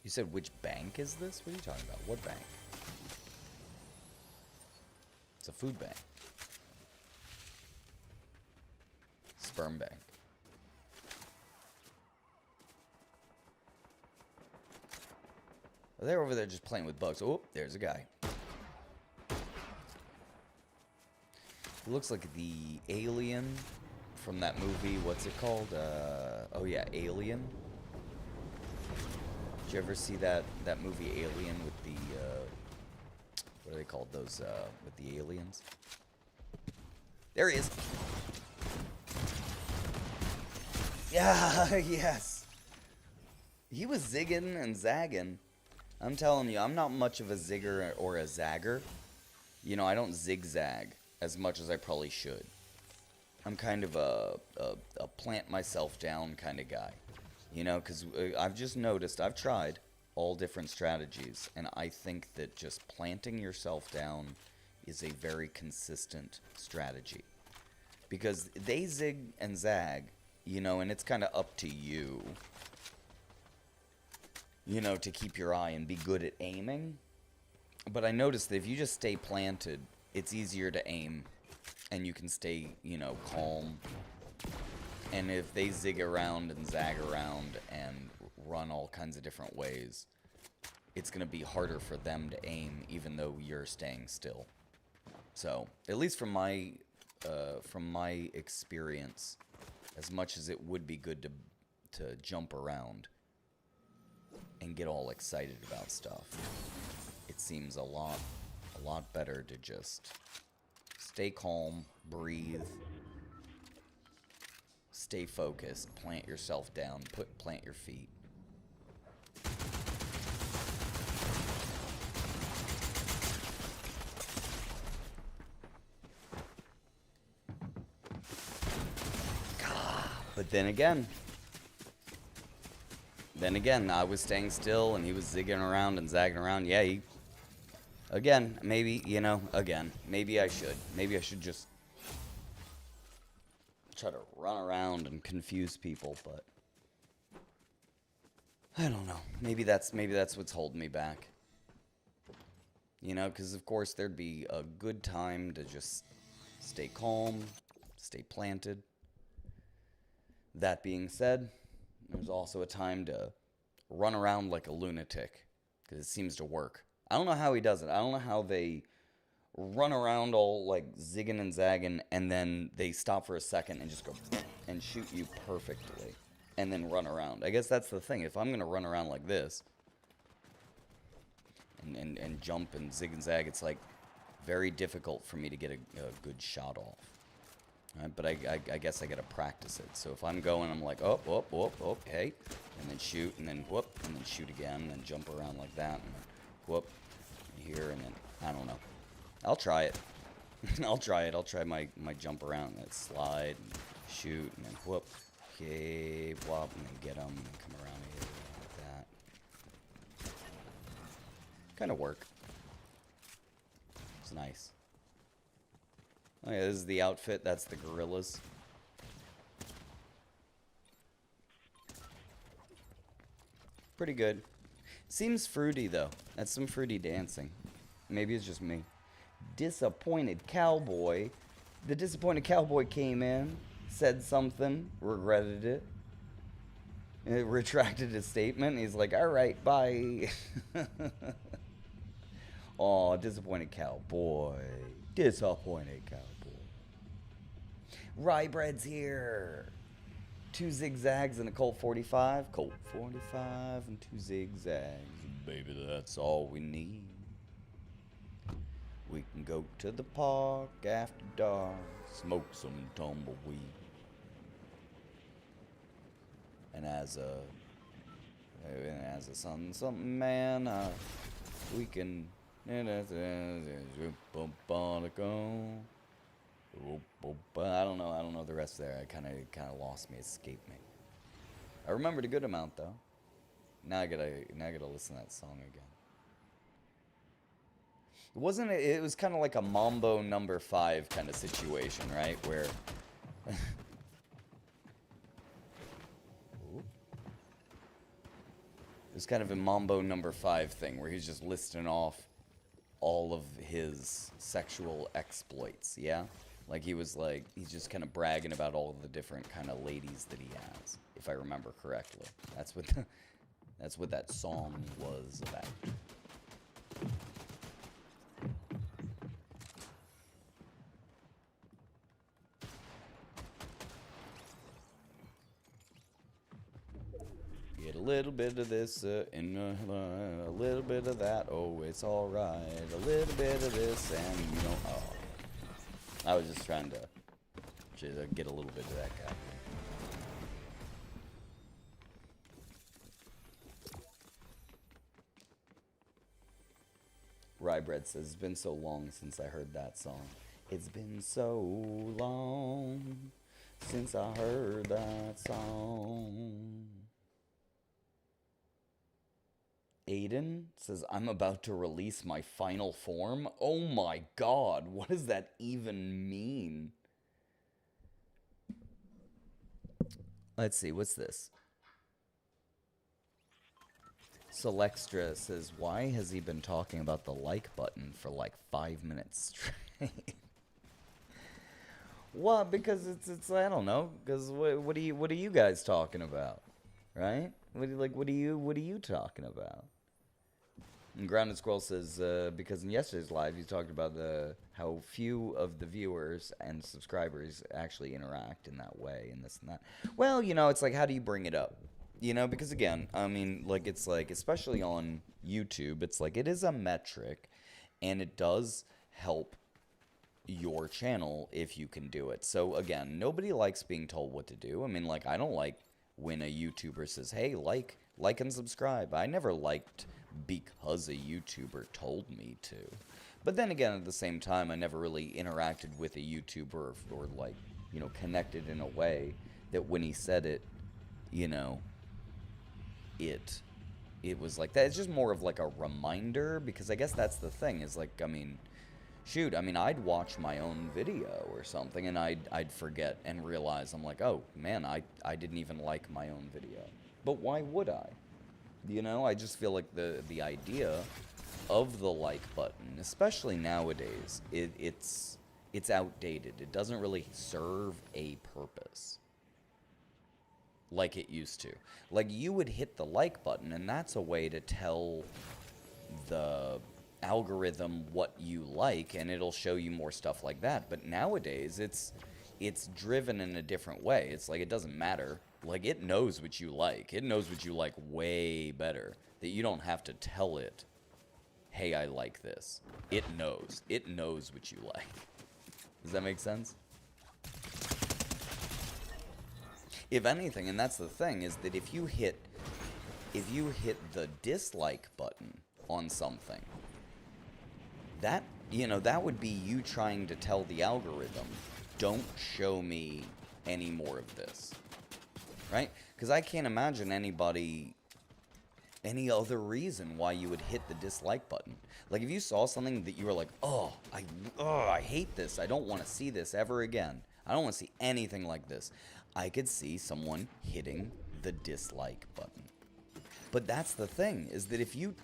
You said, which bank is this? What are you talking about? What bank? It's a food bank. Sperm bank. Well, they're over there just playing with bugs. Oh, there's a guy. It looks like the alien from that movie. What's it called? Oh yeah, Alien. Did you ever see that movie Alien with the what are they called? Those with the aliens? There he is. Yeah, yes. He was zigging and zagging. I'm telling you, I'm not much of a zigger or a zagger. You know, I don't zigzag as much as I probably should. I'm kind of a plant myself down kind of guy. You know, because I've just noticed, I've tried all different strategies, and I think that just planting yourself down is a very consistent strategy. Because they zig and zag, you know, and it's kind of up to you, you know, to keep your eye and be good at aiming. But I noticed that if you just stay planted, it's easier to aim, and you can stay, you know, calm. And if they zig around and zag around and run all kinds of different ways, it's going to be harder for them to aim, even though you're staying still. So, at least from my experience, as much as it would be good to jump around and get all excited about stuff, it seems a lot better to just stay calm, breathe, stay focused, plant yourself down, plant your feet. But then again, I was staying still, and he was zigging around and zagging around. Yeah, again, maybe, you know, maybe I should just try to run around and confuse people, but I don't know. Maybe that's what's holding me back. You know, because of course there'd be a good time to just stay calm, stay planted. That being said, there's also a time to run around like a lunatic, because it seems to work. I don't know how he does it. I don't know how they run around all like zigging and zagging, and then they stop for a second and just go and shoot you perfectly, and then run around. I guess that's the thing. If I'm going to run around like this and jump and zig and zag, it's like very difficult for me to get a good shot off. Right, but I guess I gotta practice it. So if I'm going, I'm like, oh, hey, and then shoot, and then whoop, and then shoot again, and then jump around like that, and then whoop, here, and then, I don't know. I'll try it. I'll try my jump around, and slide, and shoot, and then whoop, okay, whop, and then get them, and then come around here, like that. Kind of work. It's nice. Oh yeah, this is the outfit. That's the gorillas. Pretty good. Seems fruity, though. That's some fruity dancing. Maybe it's just me. Disappointed cowboy. The disappointed cowboy came in, said something, regretted it. It retracted his statement. He's like, all right, bye. Aw, disappointed cowboy. Disappointed cowboy. Rye bread's here. 2 zigzags and a Colt 45. Colt 45 and 2 zigzags. Baby, that's all we need. We can go to the park after dark, smoke some tumbleweed. And as a something man, we can. I don't know the rest there. I kind of lost me, escaped me. I remembered a good amount though. Now I gotta listen to that song again. It was kind of like a Mambo number 5 kind of situation, right? Where it was kind of a Mambo number 5 thing where he's just listing off all of his sexual exploits, yeah? Like he's just kind of bragging about all of the different kind of ladies that he has, if I remember correctly. That's what that song was about. Get a little bit of this and a little bit of that. Oh, it's all right. A little bit of this and you know. Oh, I was just trying to get a little bit of that guy. Rye Bread says, it's been so long since I heard that song. It's been so long since I heard that song. Aiden says, I'm about to release my final form. Oh my god, what does that even mean? Let's see, what's this? Selextra says, why has he been talking about the like button for like 5 minutes straight? Well, because it's I don't know, because what are you guys talking about, right? What are you talking about? And Grounded Squirrel says, because in yesterday's live you talked about how few of the viewers and subscribers actually interact in that way and this and that. Well, it's like, how do you bring it up? Because again, I mean, like, it's like, especially on YouTube, it's like, it is a metric, and it does help your channel if you can do it. So again, nobody likes being told what to do. I mean, like, I don't like when a YouTuber says, hey, like and subscribe. I never liked because a YouTuber told me to. But then again, at the same time, I never really interacted with a YouTuber or like, connected in a way that when he said it, it was like that. It's just more of like a reminder, because I guess that's the thing, is like, I mean, shoot, I mean, I'd watch my own video or something, and I'd forget and realize, I'm like, oh, man, I didn't even like my own video. But why would I? I just feel like the idea of the like button, especially nowadays, it's outdated. It doesn't really serve a purpose like it used to. Like, you would hit the like button, and that's a way to tell the algorithm what you like, and it'll show you more stuff like that. But nowadays, it's driven in a different way. It's like, it doesn't matter. Like, it knows what you like. It knows what you like way better, that you don't have to tell it, hey, I like this. It knows. It knows what you like. Does that make sense? If anything, and that's the thing, is that if you hit the dislike button on something, that would be you trying to tell the algorithm, don't show me any more of this, right? Because I can't imagine any other reason why you would hit the dislike button. Like, if you saw something that you were like, I hate this, I don't want to see this ever again, I don't want to see anything like this, I could see someone hitting the dislike button. But that's the thing, is that if you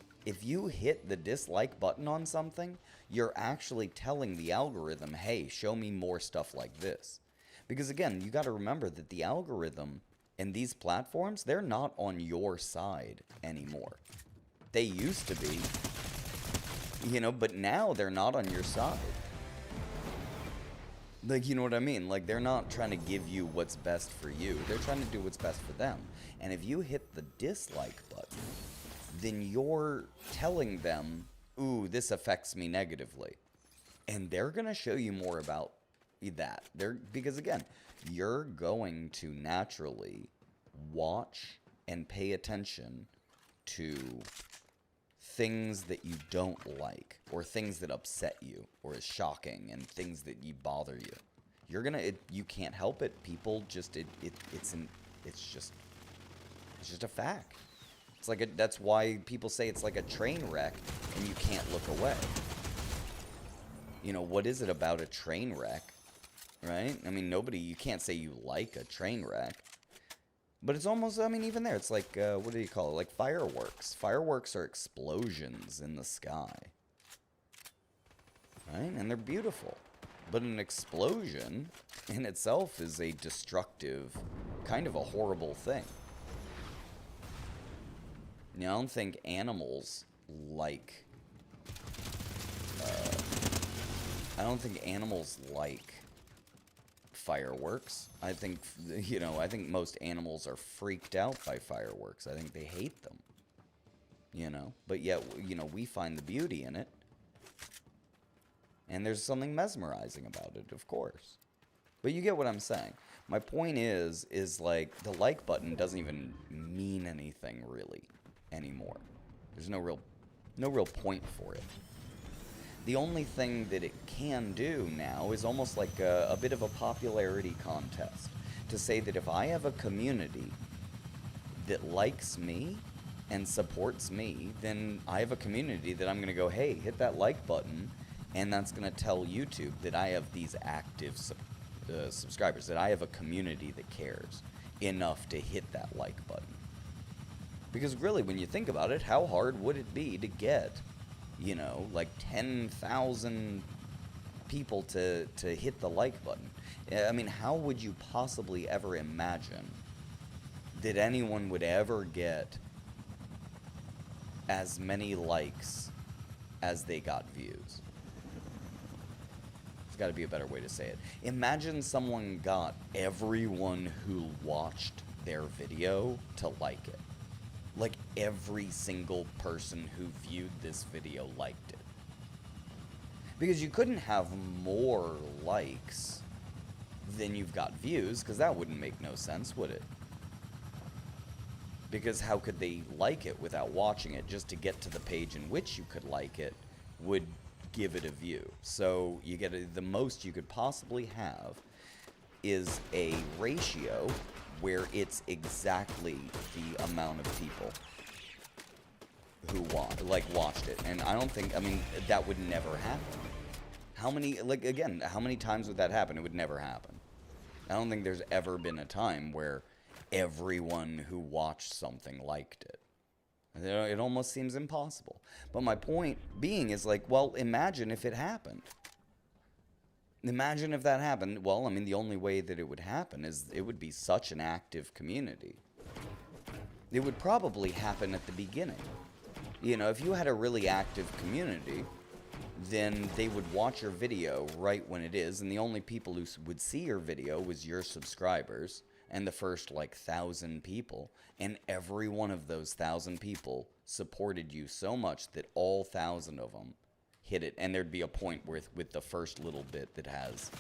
hit the dislike button on something, you're actually telling the algorithm, hey, show me more stuff like this. Because again, you got to remember that the algorithm and these platforms, they're not on your side anymore. They used to be, but now they're not on your side. Like, you know what I mean? Like, they're not trying to give you what's best for you. They're trying to do what's best for them. And if you hit the dislike button, then you're telling them, ooh, this affects me negatively. And they're going to show you more about that. Because, again, you're going to naturally watch and pay attention to things that you don't like, or things that upset you, or is shocking, and things that you bother you. You can't help it. People just, it's just a fact. It's like that's why people say it's like a train wreck, and you can't look away. What is it about a train wreck, right? I mean, you can't say you like a train wreck. But it's almost, I mean, even there, it's like, what do you call it? Like fireworks. Fireworks are explosions in the sky. Right? And they're beautiful. But an explosion in itself is a destructive, kind of a horrible thing. I don't think animals like... I don't think animals like fireworks. I think, I think most animals are freaked out by fireworks. I think they hate them. But yet, we find the beauty in it. And there's something mesmerizing about it, of course. But you get what I'm saying. My point is like, the like button doesn't even mean anything, really, anymore. There's no real point for it. The only thing that it can do now is almost like a bit of a popularity contest. To say that if I have a community that likes me and supports me, then I have a community that I'm going to go, hey, hit that like button, and that's going to tell YouTube that I have these active subscribers, that I have a community that cares. enough to hit that like button. Because really, when you think about it, how hard would it be to get, you know, like 10,000 people to hit the like button? I mean, how would you possibly ever imagine that anyone would ever get as many likes as they got views? There's got to be a better way to say it. Imagine someone got everyone who watched their video to like it. Like, every single person who viewed this video liked it. Because you couldn't have more likes than you've got views, because that wouldn't make no sense, would it? Because how could they like it without watching it? Just to get to the page in which you could like it would give it a view. So you get the most you could possibly have is a ratio where it's exactly the amount of people who watched it. And I don't think, I mean, that would never happen. How many, like, again, how many times would that happen? It would never happen. I don't think there's ever been a time where everyone who watched something liked it. It almost seems impossible. But my point being is, like, well, imagine if it happened. Imagine if that happened. Well, I mean, the only way that it would happen is it would be such an active community. It would probably happen at the beginning. You know, if you had a really active community, then they would watch your video right when it is, and the only people who would see your video was your subscribers and the first, like, 1,000 people, and every one of those 1,000 people supported you so much that all 1,000 of them hit it, and there'd be a point where with the first little bit that has,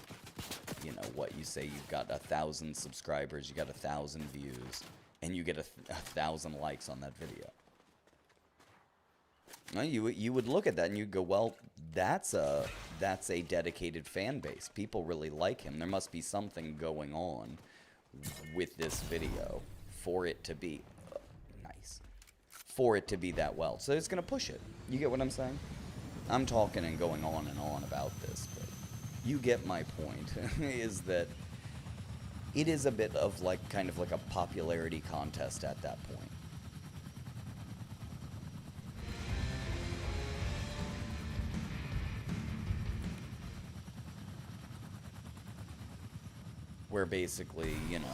you know, what you say, you've got 1,000 subscribers, you got 1,000 views, and you get 1,000 likes on that video. Now, you would look at that and you'd go, well, that's a dedicated fan base. People really like him. There must be something going on with this video for it to be for it to be that well. So it's gonna push it. You get what I'm saying? I'm talking and going on and on about this, but you get my point. Is that it is a bit of, like, kind of like a popularity contest at that point. Where basically, you know,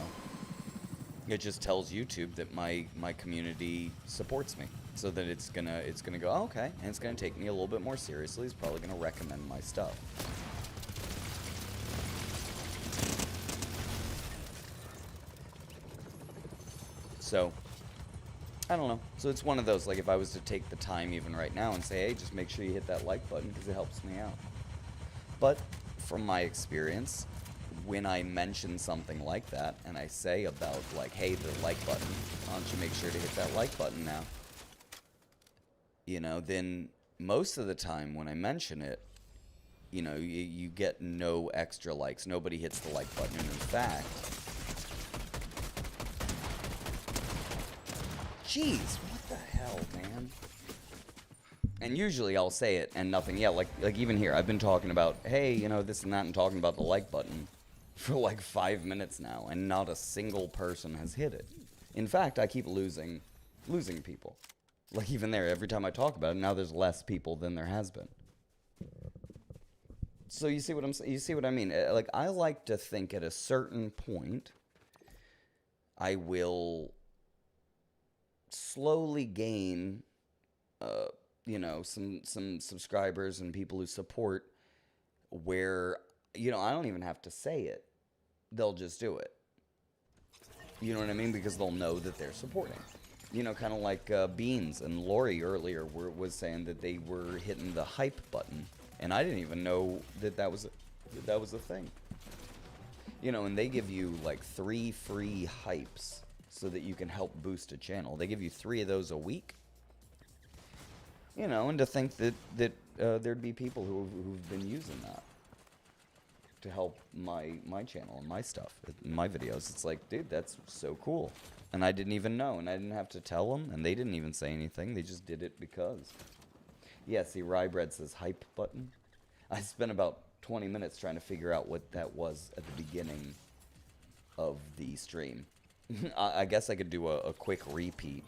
it just tells YouTube that my community supports me, so that it's gonna go, oh, okay, and it's gonna take me a little bit more seriously. It's probably gonna recommend my stuff. So I don't know. So it's one of those, like, if I was to take the time even right now and say, hey, just make sure you hit that like button because it helps me out. But from my experience, when I mention something like that, and I say about, like, hey, the like button, why don't you make sure to hit that like button now? You know, then most of the time when I mention it, you know, you get no extra likes. Nobody hits the like button. And in fact, jeez, what the hell, man? And usually I'll say it and nothing. Yeah, like even here, I've been talking about, hey, you know, this and that, and talking about the like button for like 5 minutes now, and not a single person has hit it. In fact, I keep losing people. Like, even there, every time I talk about it, now there's less people than there has been. So you see what I'm saying? You see what I mean? Like, I like to think at a certain point, I will slowly gain, you know, some subscribers and people who support, where, you know, I don't even have to say it. They'll just do it. You know what I mean? Because they'll know that they're supporting. You know, kind of like Beans and Lori earlier was saying that they were hitting the hype button, and I didn't even know that was a thing. You know, and they give you like 3 free hypes so that you can help boost a channel. They give you 3 of those a week. You know, and to think that there'd be people who've been using that to help my channel and my stuff, my videos. It's like, dude, that's so cool. And I didn't even know, and I didn't have to tell them, and they didn't even say anything. They just did it because. Yeah, see, Rybread says hype button. I spent about 20 minutes trying to figure out what that was at the beginning of the stream. I guess I could do a quick repeat.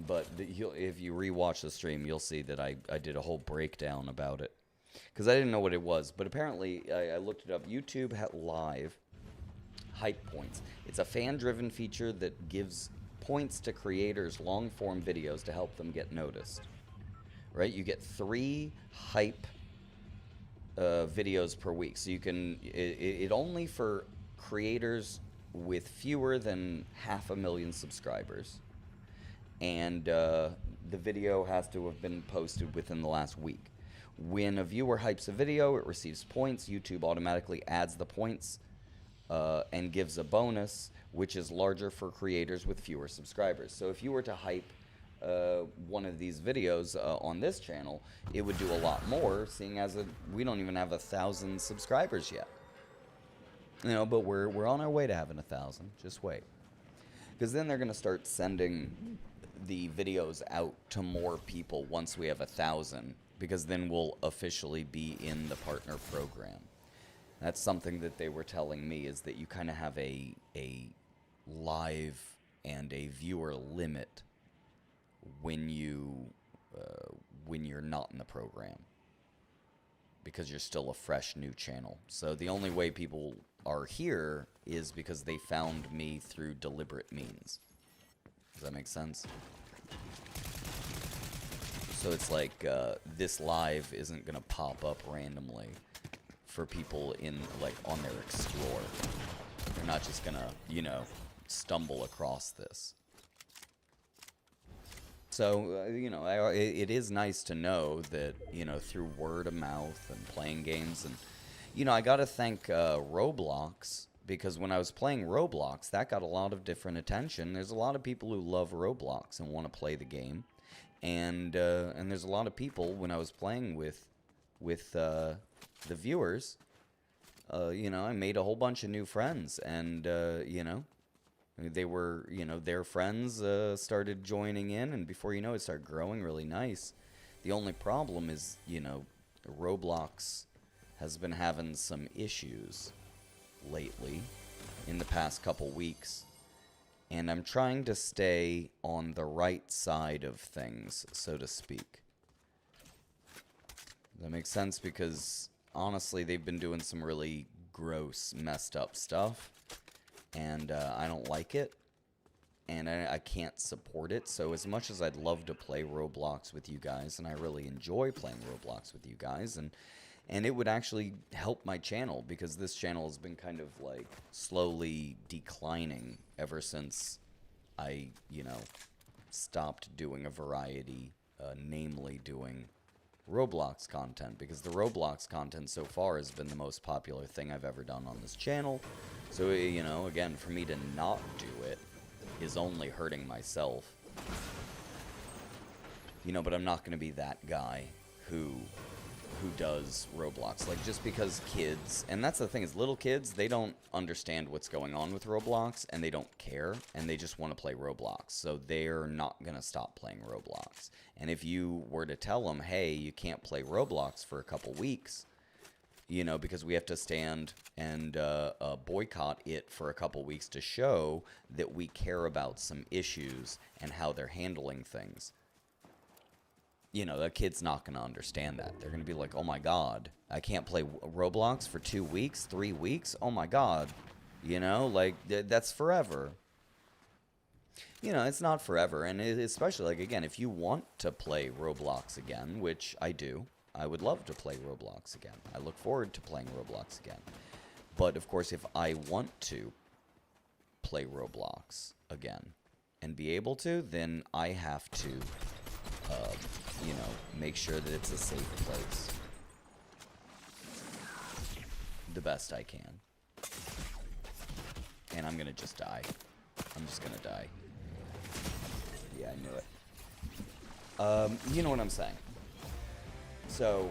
But if you rewatch the stream, you'll see that I did a whole breakdown about it. Because I didn't know what it was. But apparently, I looked it up. YouTube Live Hype Points. It's a fan-driven feature that gives points to creators' long-form videos to help them get noticed. Right? You get 3 hype videos per week. So you can... It only for creators with fewer than 500,000 subscribers. And the video has to have been posted within the last week. When a viewer hypes a video, it receives points. YouTube automatically adds the points and gives a bonus, which is larger for creators with fewer subscribers. So if you were to hype one of these videos on this channel, it would do a lot more, seeing as we don't even have 1,000 subscribers yet. You know, but we're on our way to having 1,000. Just wait. Because then they're going to start sending the videos out to more people once we have 1,000, because then we'll officially be in the partner program. That's something that they were telling me, is that you kind of have a live and a viewer limit when you're not in the program, because you're still a fresh new channel. So the only way people are here is because they found me through deliberate means. Does that make sense? So it's like this live isn't gonna pop up randomly for people in on their explore. They're not just gonna, you know, stumble across this. So you know, it is nice to know that, you know, through word of mouth and playing games, and you know, I gotta thank Roblox, because when I was playing Roblox, that got a lot of different attention. There's a lot of people who love Roblox and want to play the game, and there's a lot of people, when I was playing with the viewers, you know, I made a whole bunch of new friends, and you know, they were, you know, their friends started joining in, and before you know it, started growing really nice. The only problem is, you know, Roblox has been having some issues lately in the past couple weeks, and I'm trying to stay on the right side of things, so to speak. Does that make sense? Because honestly, they've been doing some really gross, messed up stuff, and I don't like it, and I can't support it. So as much as I'd love to play Roblox with you guys, and I really enjoy playing Roblox with you guys, and it would actually help my channel, because this channel has been kind of like slowly declining ever since I, you know, stopped doing a variety, namely doing Roblox content, because the Roblox content so far has been the most popular thing I've ever done on this channel. So, you know, again, for me to not do it is only hurting myself. You know, but I'm not going to be that guy who does Roblox. Like, just because kids, and that's the thing, is little kids, they don't understand what's going on with Roblox, and they don't care, and they just want to play Roblox. So they're not going to stop playing Roblox. And if you were to tell them, hey, you can't play Roblox for a couple weeks, you know, because we have to stand and boycott it for a couple weeks to show that we care about some issues and how they're handling things, you know, the kid's not going to understand that. They're going to be like, oh my god, I can't play Roblox for 2 weeks, 3 weeks? Oh my god. You know, like, that's forever. You know, it's not forever. And especially, like, again, if you want to play Roblox again, which I do, I would love to play Roblox again. I look forward to playing Roblox again. But, of course, if I want to play Roblox again and be able to, then I have to... you know, make sure that it's a safe place. The best I can. And I'm gonna just die. I'm just gonna die. Yeah, I knew it. You know what I'm saying. So,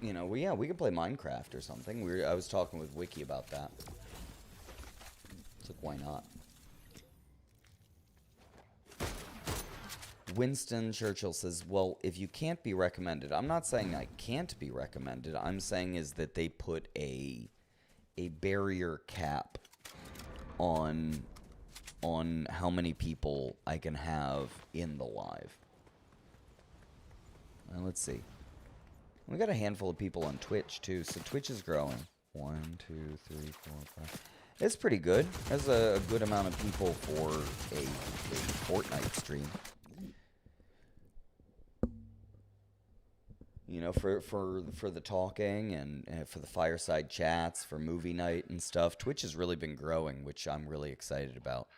you know, yeah, we could play Minecraft or something. I was talking with Wiki about that. It's like, why not? Winston Churchill says, well, if you can't be recommended, I'm not saying I can't be recommended. I'm saying is that they put a barrier cap on on how many people I can have in the live. Let's see. We got a handful of people on Twitch too, so Twitch is growing. 1, 2, 3, 4, 5. It's pretty good. That's a good amount of people for a Fortnite stream. You know, for the talking and for the fireside chats, for movie night and stuff. Twitch has really been growing, which I'm really excited about,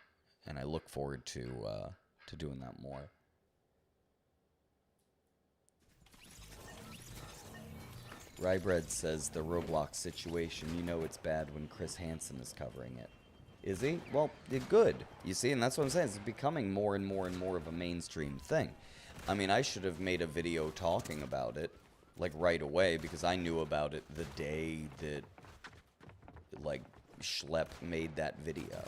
and I look forward to doing that more. Rybread says the Roblox situation, you know it's bad when Chris Hansen is covering it. Is he? Well, good. You see, and that's what I'm saying. It's becoming more and more and more of a mainstream thing. I mean, I should have made a video talking about it, like, right away, because I knew about it the day that, like, Schlepp made that video.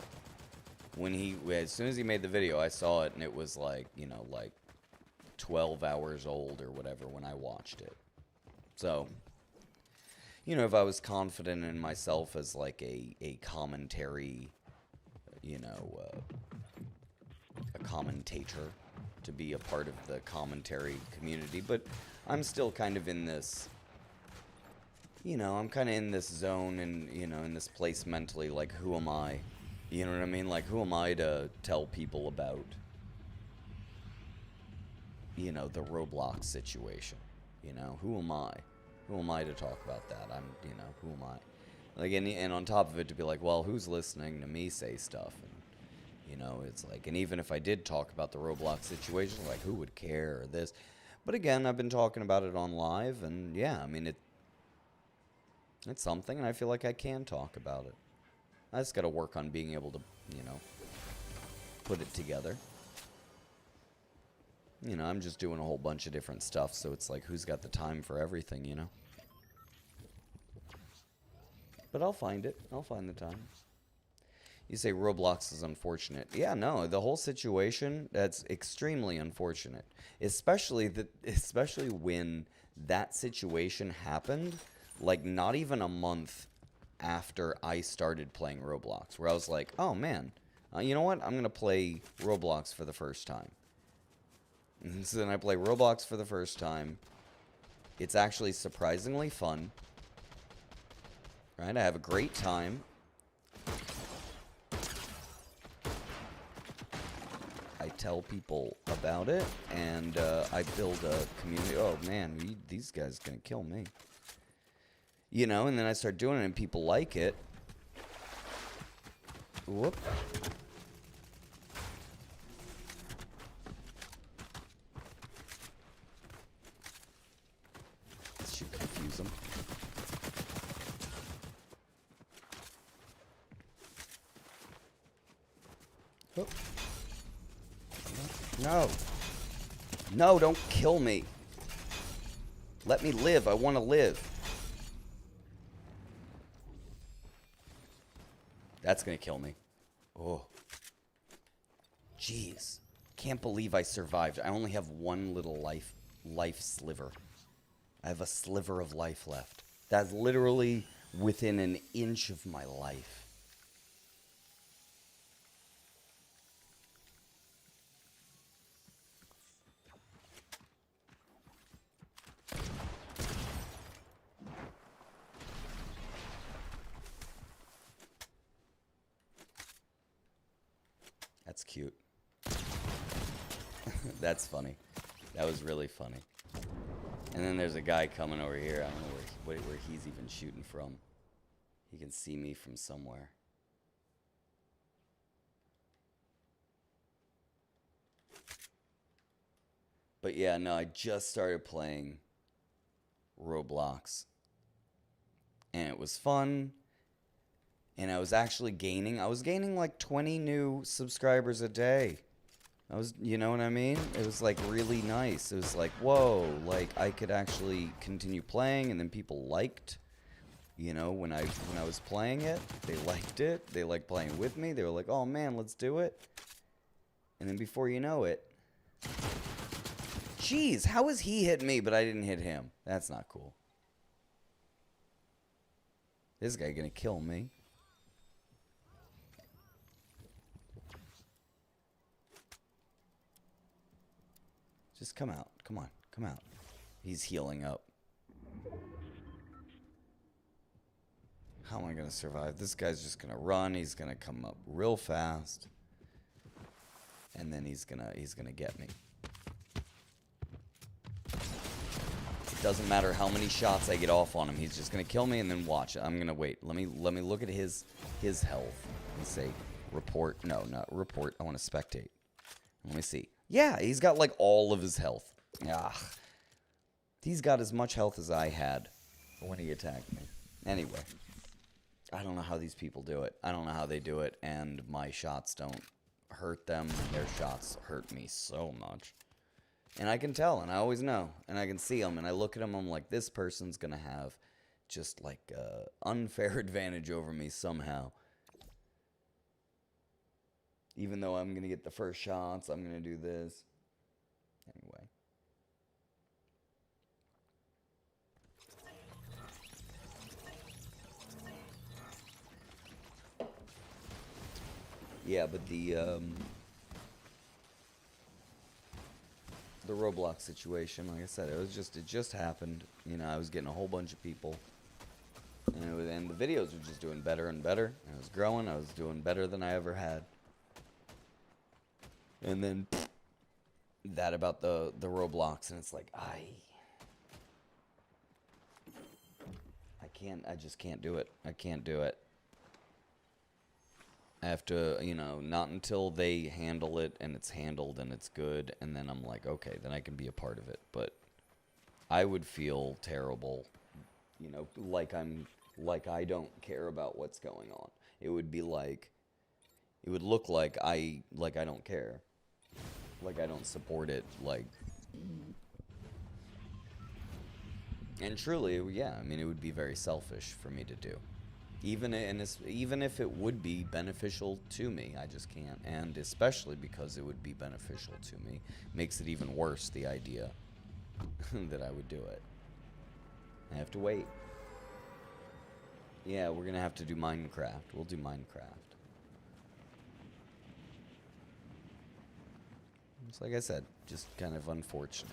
As soon as he made the video, I saw it, and it was, like, you know, like, 12 hours old or whatever when I watched it. So, you know, if I was confident in myself as, like, a commentary, you know, a commentator, to be a part of the commentary community, but I'm still kind of in this, you know, I'm kind of in this zone and, you know, in this place mentally, like, who am I? You know what I mean? Like, who am I to tell people about, you know, the Roblox situation? You know, who am I? Who am I to talk about that? You know, who am I? Like, and on top of it, to be like, well, who's listening to me say stuff? And, you know, it's like, and even if I did talk about the Roblox situation, like, who would care or this? But again, I've been talking about it on live, and yeah, I mean, it's something, and I feel like I can talk about it. I just got to work on being able to, you know, put it together. You know, I'm just doing a whole bunch of different stuff, so it's like, who's got the time for everything, you know? But I'll find it. I'll find the time. You say Roblox is unfortunate. Yeah, no, the whole situation, that's extremely unfortunate. Especially when that situation happened, like, not even a month after I started playing Roblox, where I was like, oh, man, you know what? I'm going to play Roblox for the first time. And so then I play Roblox for the first time. It's actually surprisingly fun. Right? I have a great time. I tell people about it, and I build a community. Oh, man, these guys are going to kill me. You know, and then I start doing it, and people like it. Whoop. This should confuse them. Oh. No. No, don't kill me. Let me live. I want to live. That's going to kill me. Oh. Jeez. Can't believe I survived. I only have one little life sliver. I have a sliver of life left. That's literally within an inch of my life. That's cute. That's funny. That was really funny. And then there's a guy coming over here. I don't know where he's even shooting from. He can see me from somewhere. But yeah, no, I just started playing Roblox. And it was fun. And I was actually gaining. I was gaining like 20 new subscribers a day. You know what I mean? It was like really nice. It was like, whoa, like I could actually continue playing, and then people liked, you know, when I was playing it, they liked it. They liked playing with me. They were like, oh man, let's do it. And then before you know it, jeez, how is he hit me, but I didn't hit him? That's not cool. This guy gonna kill me. Just come out. Come on. Come out. He's healing up. How am I going to survive? This guy's just going to run. He's going to come up real fast. And then he's going to get me. It doesn't matter how many shots I get off on him. He's just going to kill me and then watch. I'm going to wait. Let me look at his health and say report. No, not report. I want to spectate. Let me see. Yeah, he's got like all of his health. Ah. He's got as much health as I had when he attacked me. Anyway. I don't know how these people do it. I don't know how they do it, and my shots don't hurt them. Their shots hurt me so much. And I can tell, and I always know. And I can see them, and I look at them, I'm like, this person's going to have just like an unfair advantage over me somehow. Even though I'm going to get the first shots, I'm going to do this. Anyway. Yeah, but the Roblox situation, like I said, it just happened. You know, I was getting a whole bunch of people, and the videos were just doing better and better. And I was growing. I was doing better than I ever had. And then that about the Roblox, and it's like I just can't do it. I can't do it. I have to, you know, not until they handle it and it's handled and it's good, and then I'm like, okay, then I can be a part of it. But I would feel terrible, you know, like I don't care about what's going on. It would be like, it would look like I don't care, like I don't support it, like. And truly, yeah, I mean, it would be very selfish for me to do. Even if it would be beneficial to me, I just can't. And especially because it would be beneficial to me, makes it even worse, the idea that I would do it. I have to wait. Yeah, we're going to have to do Minecraft. We'll do Minecraft. It's like I said, just kind of unfortunate.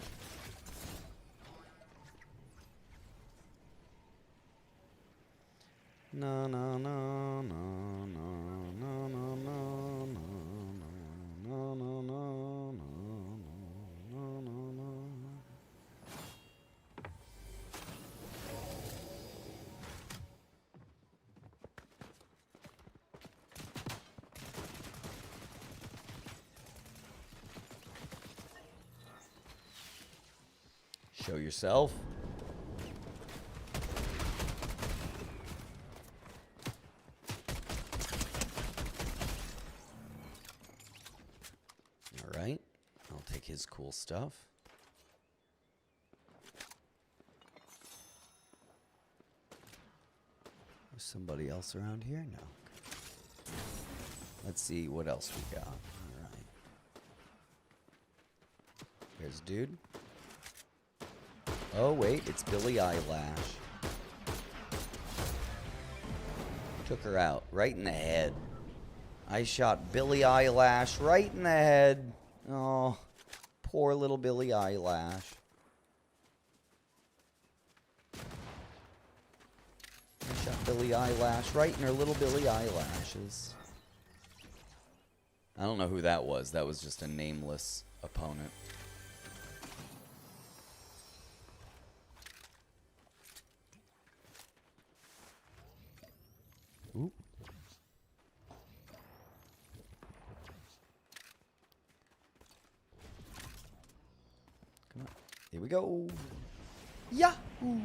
No, no, no, no, no, no, no, no, no, no, no, no, no, no, no, no. Show yourself. Alright, I'll take his cool stuff. There's somebody else around here? No. Let's see what else we got. Alright. There's a dude. Oh, wait, it's Billie Eyelash. Took her out, right in the head. I shot Billie Eyelash right in the head. Oh, poor little Billie Eyelash. I shot Billie Eyelash right in her little Billie Eyelashes. I don't know who that was. That was just a nameless opponent. Ooh. Come on. Here we go. Yahoo!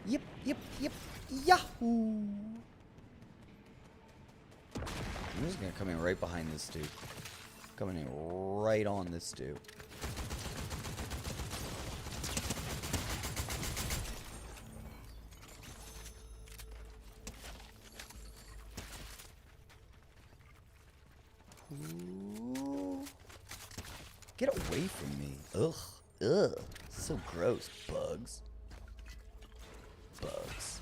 Yep, yep, yep. Yahoo! I'm just gonna come in right behind this dude. Coming in right on this dude. Ooh. Get away from me. Ugh. Ugh. So gross. Bugs. Bugs.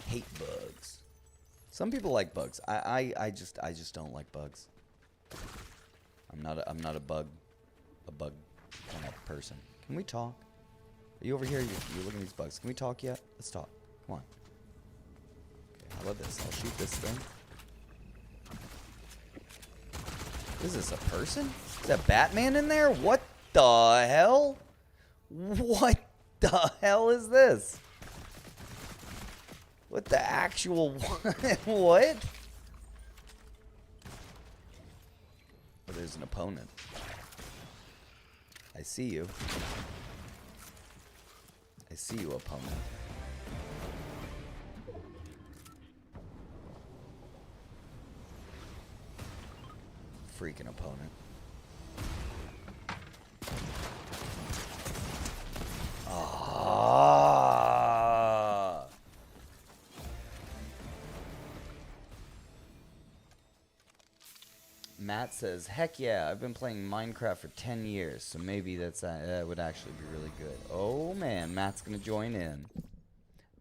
Hate bugs. Some people like bugs. I just don't like bugs. I'm I'm not a bug kind of person. Can we talk? Are you over here? You're looking at these bugs. Can we talk yet? Let's talk. Come on. Okay, how about this? I'll shoot this thing. Is this a person? Is that Batman in there? What the hell? What the hell is this? What the actual what? Oh, there's an opponent. I see you. I see you, opponent. Freaking opponent. Ah. Matt says, heck yeah, I've been playing Minecraft for 10 years, so maybe that would actually be really good. Oh man, Matt's gonna join in.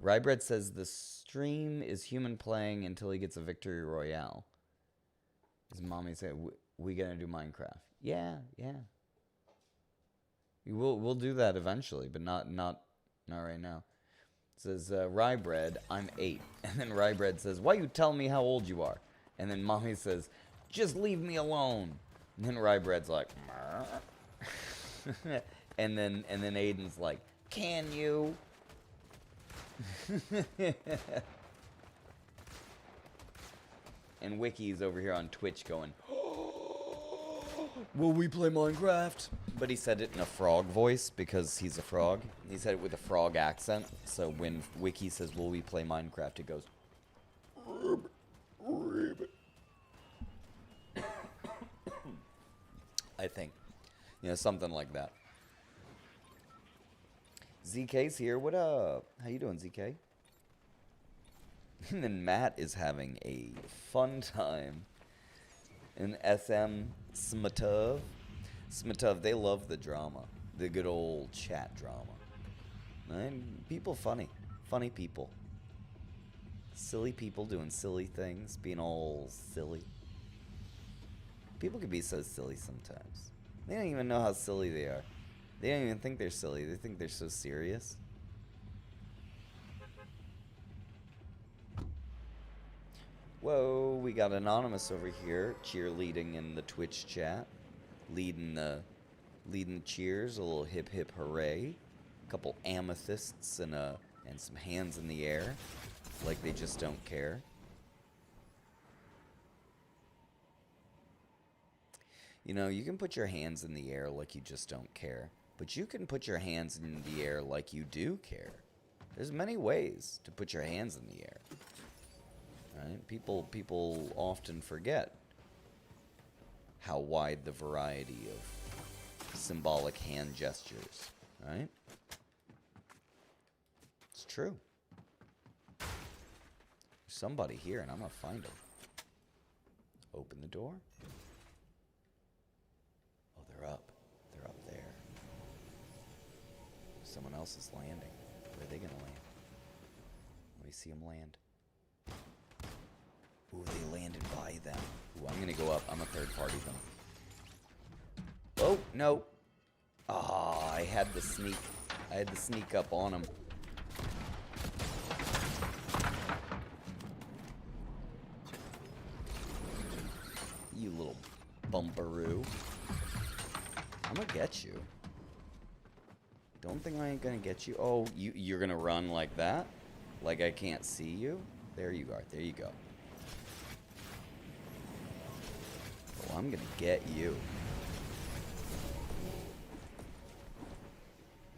Rybread says the stream is human playing until he gets a victory royale. His mommy said, we gonna do Minecraft. Yeah. We'll do that eventually, but not right now. It says, Rybread, I'm 8. And then Rybread says, why you tell me how old you are? And then mommy says, just leave me alone. And then Rybread's like, and then Aiden's like, can you? And Wiki's over here on Twitch going, will we play Minecraft? But he said it in a frog voice because he's a frog. He said it with a frog accent. So when Wiki says, will we play Minecraft, it goes, I think. You know, something like that. ZK's here. What up? How you doing, ZK? And then Matt is having a fun time in SM Smatov. Smatov, they love the drama. The good old chat drama. And people funny. Funny people. Silly people doing silly things. Being all silly. People can be so silly sometimes. They don't even know how silly they are. They don't even think they're silly. They think they're so serious. Whoa, we got Anonymous over here cheerleading in the Twitch chat. Leading the cheers, a little hip hip hooray. A couple amethysts and some hands in the air. Like they just don't care. You know, you can put your hands in the air like you just don't care. But you can put your hands in the air like you do care. There's many ways to put your hands in the air. Right? People often forget how wide the variety of symbolic hand gestures. Right? It's true. There's somebody here and I'm going to find him. Open the door. They're up. They're up there. Someone else is landing. Where are they gonna land? Let me see them land. Ooh, they landed by them. Ooh, I'm gonna go up. I'm a third party them. Oh, no. Ah, I had the sneak. I had to sneak up on them. You little bumperoo. I'm gonna get you. Don't think I ain't gonna get you. Oh, you're gonna run like that? Like I can't see you? There you are. There you go. Oh, I'm gonna get you.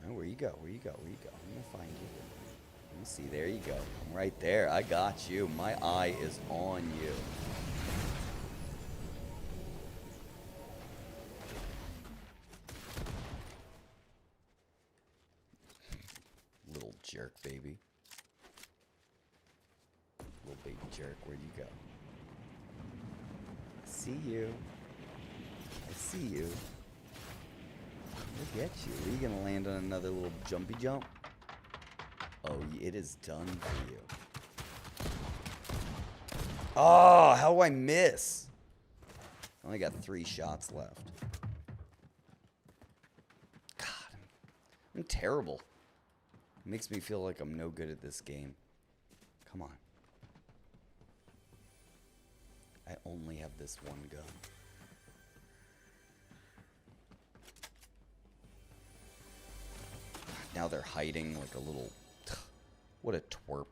Oh, where you go? Where you go? Where you go? I'm gonna find you. Let me see. There you go. I'm right there. I got you. My eye is on you. Little jerk, baby. Little baby jerk, where'd you go? I see you. I see you. Look at you. Are you gonna land on another little jumpy jump? Oh, it is done for you. Oh, how do I miss? Only got 3 shots left. God, I'm terrible. It makes me feel like I'm no good at this game. Come on. I only have this one gun. Now they're hiding like a little... What a twerp.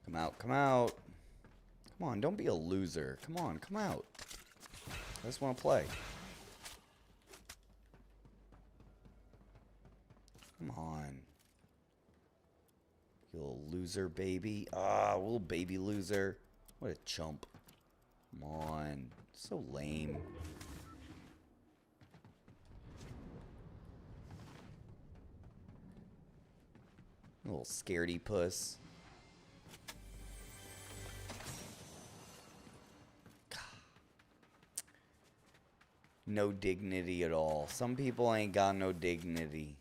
Come out, come out. Come on, don't be a loser. Come on, come out. I just want to play. Come on. You little loser baby. Ah, little baby loser. What a chump. Come on. So lame. Little scaredy puss. No dignity at all. Some people ain't got no dignity.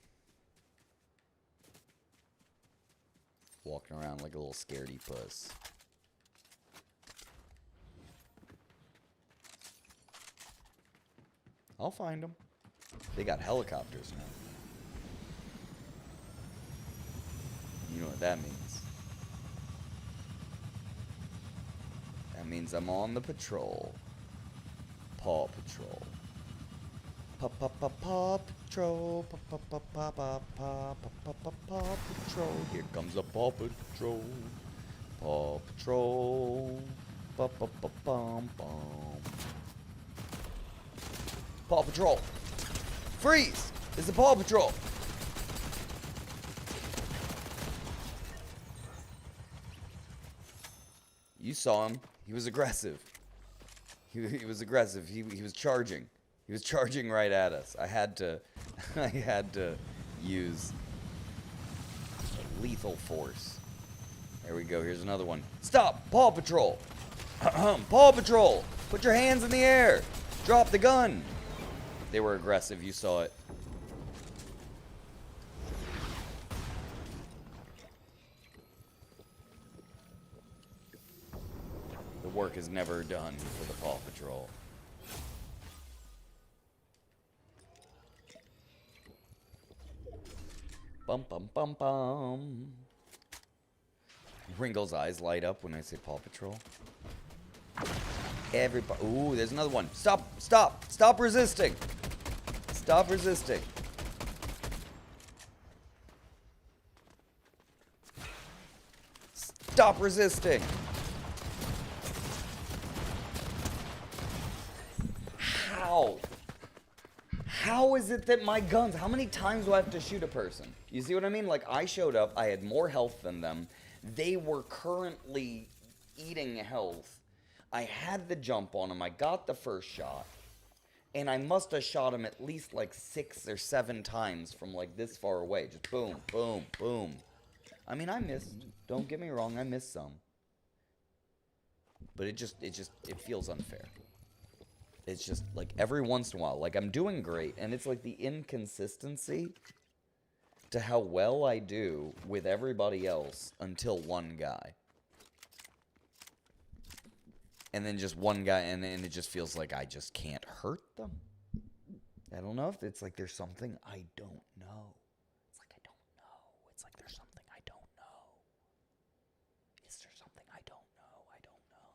Walking around like a little scaredy puss. I'll find them. They got helicopters now. You know what that means. That means I'm on the patrol. Paw Patrol. Paw Patrol. Paw Patrol. Here comes a Paw Patrol. Paw Patrol. Bum. Paw Patrol. Freeze! It's the Paw Patrol. You saw him. He was aggressive. He was aggressive. He was charging. He was charging right at us. I had to use lethal force. There we go. Here's another one. Stop! Paw Patrol! Paw Patrol! Put your hands in the air! Drop the gun! They were aggressive. You saw it. The work is never done for the Paw Patrol. Bum bum bum bum. Ringle's eyes light up when I say Paw Patrol. Everybody. Ooh, there's another one. Stop! Stop! Stop resisting! Stop resisting. Stop resisting! How? How is it that my guns... How many times do I have to shoot a person? You see what I mean? Like, I showed up, I had more health than them. They were currently eating health. I had the jump on them, I got the first shot. And I must have shot him at least like 6 or 7 times from like this far away. Just boom, boom, boom. I mean, I missed. Don't get me wrong, I missed some. But it feels unfair. It's just like every once in a while, like I'm doing great, and it's like the inconsistency to how well I do with everybody else until one guy. And then just one guy, and it just feels like I just can't hurt them. I don't know if it's like there's something I don't know. It's like I don't know. It's like there's something I don't know. Is there something I don't know? I don't know.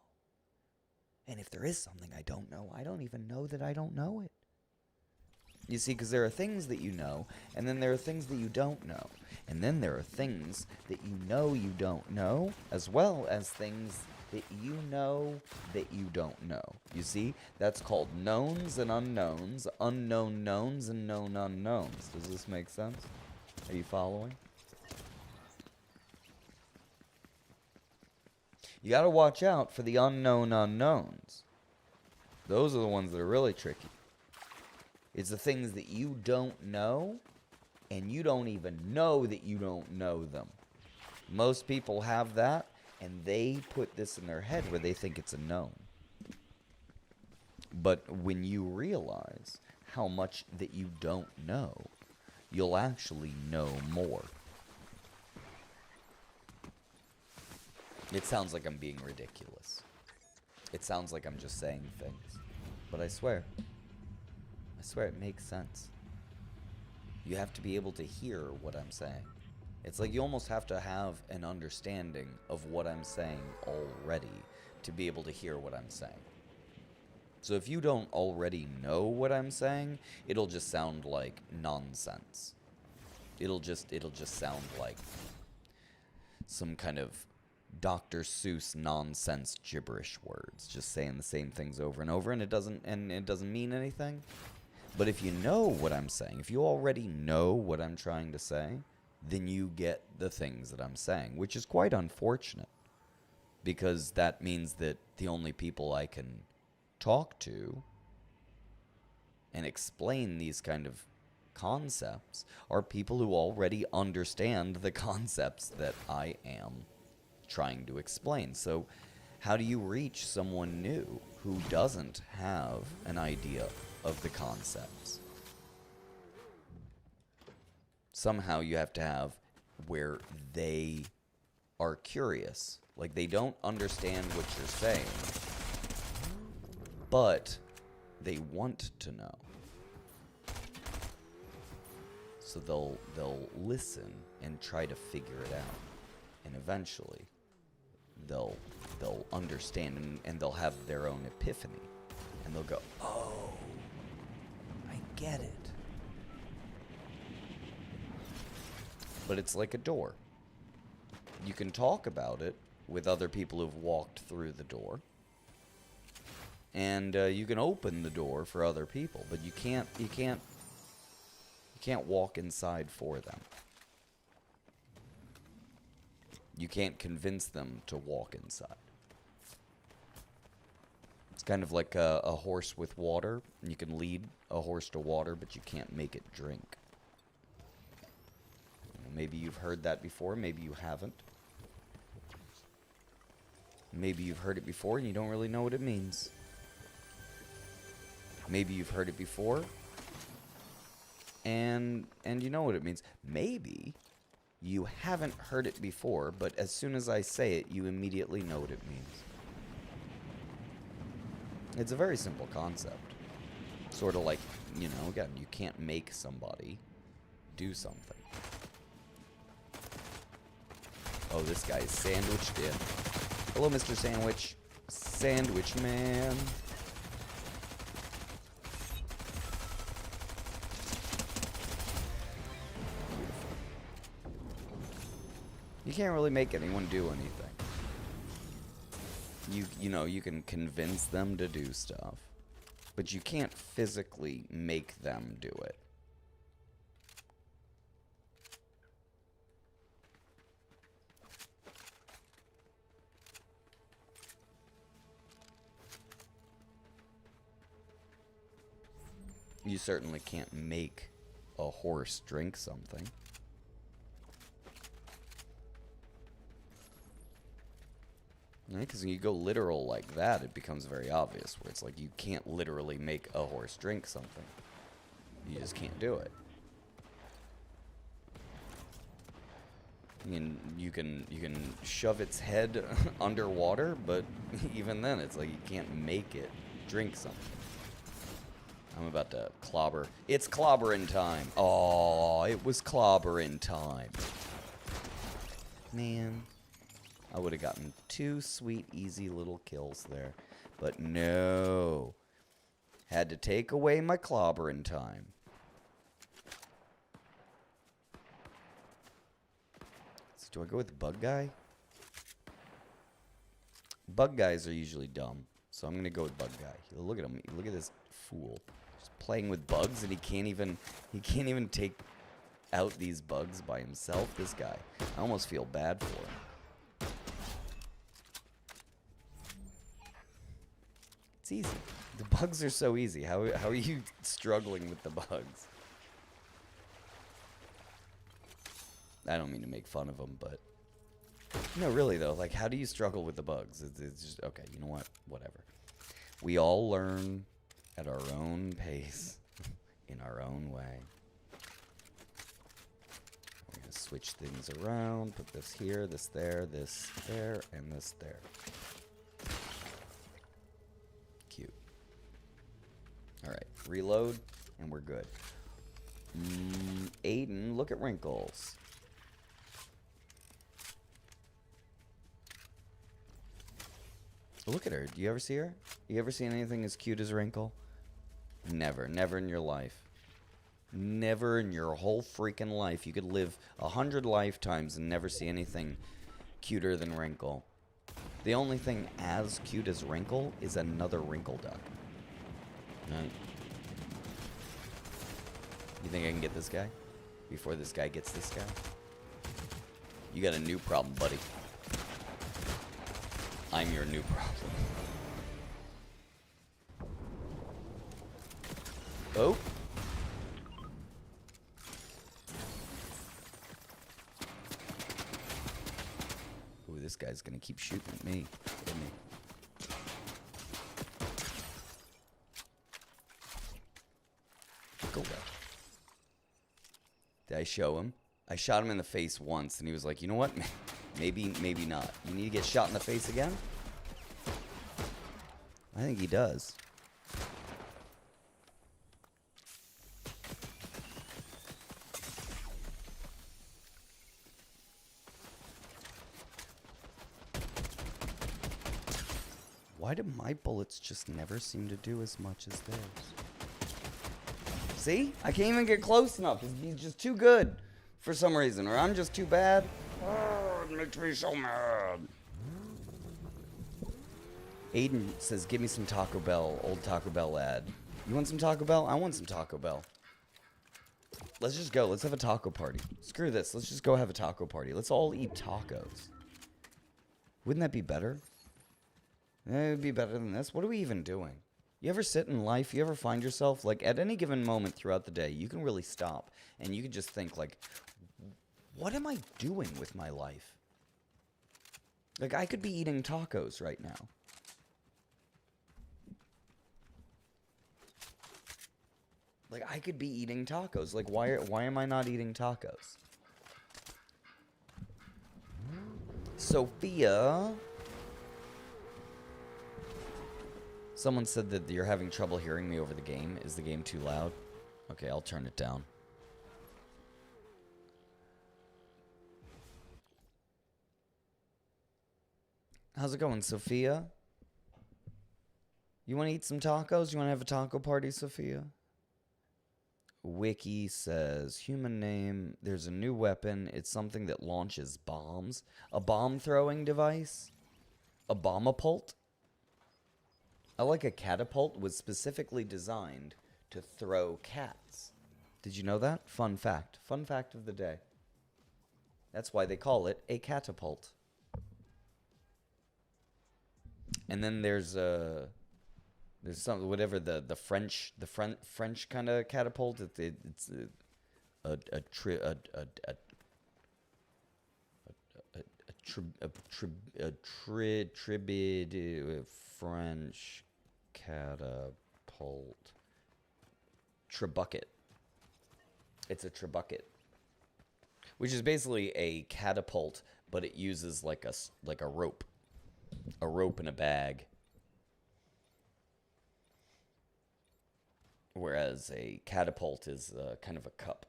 And if there is something I don't know, I don't even know that I don't know it. You see, because there are things that you know, and then there are things that you don't know. And then there are things that you don't know, as well as things that you know that you don't know. You see? That's called knowns and unknowns, unknown knowns and known unknowns. Does this make sense? Are you following? You gotta watch out for the unknown unknowns. Those are the ones that are really tricky. It's the things that you don't know, and you don't even know that you don't know them. Most people have that, and they put this in their head where they think it's a known. But when you realize how much that you don't know, you'll actually know more. It sounds like I'm being ridiculous. It sounds like I'm just saying things. But I swear it makes sense. You have to be able to hear what I'm saying. It's like you almost have to have an understanding of what I'm saying already to be able to hear what I'm saying. So if you don't already know what I'm saying, it'll just sound like nonsense. It'll just sound like some kind of Dr. Seuss nonsense gibberish words, just saying the same things over and over, and it doesn't mean anything. But if you know what I'm saying, if you already know what I'm trying to say, then you get the things that I'm saying, which is quite unfortunate, because that means that the only people I can talk to and explain these kind of concepts are people who already understand the concepts that I am trying to explain. So how do you reach someone new who doesn't have an idea of the concepts? Somehow you have to have where they are curious. Like, they don't understand what you're saying, but they want to know. So they'll listen and try to figure it out. And eventually they'll understand, and they'll have their own epiphany. And they'll go, "Oh, I get it." But it's like a door. You can talk about it with other people who've walked through the door. And you can open the door for other people, but you can't walk inside for them. You can't convince them to walk inside. It's kind of like a horse with water. You can lead a horse to water, but you can't make it drink. Maybe you've heard that before, maybe you haven't. Maybe you've heard it before and you don't really know what it means. Maybe you've heard it before and you know what it means. Maybe you haven't heard it before, but as soon as I say it, you immediately know what it means. It's a very simple concept. Sort of like, you know, again, you can't make somebody do something. Oh, this guy is sandwiched in. Hello, Mr. Sandwich. Sandwich man. You can't really make anyone do anything. You know, you can convince them to do stuff, but you can't physically make them do it. You certainly can't make a horse drink something. Because when you go literal like that, it becomes very obvious, where it's like you can't literally make a horse drink something. You just can't do it. You can shove its head underwater, but even then, it's like you can't make it drink something. I'm about to clobber. It's clobbering time. Oh, it was clobbering time. Man, I would have gotten 2 sweet, easy little kills there. But no. Had to take away my clobbering time. So do I go with the bug guy? Bug guys are usually dumb. So I'm going to go with bug guy. Look at him. Look at this fool. Playing with bugs, and he can't even take out these bugs by himself. This guy, I almost feel bad for him. It's easy. The bugs are so easy. How are you struggling with the bugs? I don't mean to make fun of them, but no, really though. Like, how do you struggle with the bugs? It's just okay. You know what? Whatever. We all learn at our own pace, in our own way. We're going to switch things around. Put this here, this there, and this there. Cute. Alright, reload, and we're good. Aiden, look at Wrinkles. Look at her. Do you ever see her? You ever seen anything as cute as Wrinkle? Never. Never in your life. Never in your whole freaking life. You could live 100 lifetimes and never see anything cuter than Wrinkle. The only thing as cute as Wrinkle is another Wrinkle duck. Right? You think I can get this guy? Before this guy gets this guy? You got a new problem, buddy. I'm your new problem. Oh. Ooh, this guy's gonna keep shooting at me. Isn't he? Go away. Did I show him? I shot him in the face once, and he was like, you know what? Maybe not. You need to get shot in the face again? I think he does. Why do my bullets just never seem to do as much as theirs? See? I can't even get close enough. He's just too good for some reason. Or I'm just too bad. Oh, it makes me so mad. Aiden says, give me some Taco Bell, old Taco Bell ad. You want some Taco Bell? I want some Taco Bell. Let's just go. Let's have a taco party. Screw this. Let's just go have a taco party. Let's all eat tacos. Wouldn't that be better? It would be better than this. What are we even doing? You ever sit in life, you ever find yourself, like, at any given moment throughout the day, you can really stop, and you can just think, like, what am I doing with my life? Like, I could be eating tacos right now. Like, I could be eating tacos. Like, why am I not eating tacos? Sophia... Someone said that you're having trouble hearing me over the game. Is the game too loud? Okay, I'll turn it down. How's it going, Sophia? You want to eat some tacos? You want to have a taco party, Sophia? Wiki says, human name, there's a new weapon. It's something that launches bombs. A bomb-throwing device? A bombapult? I like a catapult was specifically designed to throw cats. Did you know that? Fun fact. Fun fact of the day. That's why they call it a catapult. And then there's some whatever the French kind of catapult. It's a French catapult. Trebuchet. It's a trebuchet, which is basically a catapult, but it uses like a rope in a bag. Whereas a catapult is kind of a cup.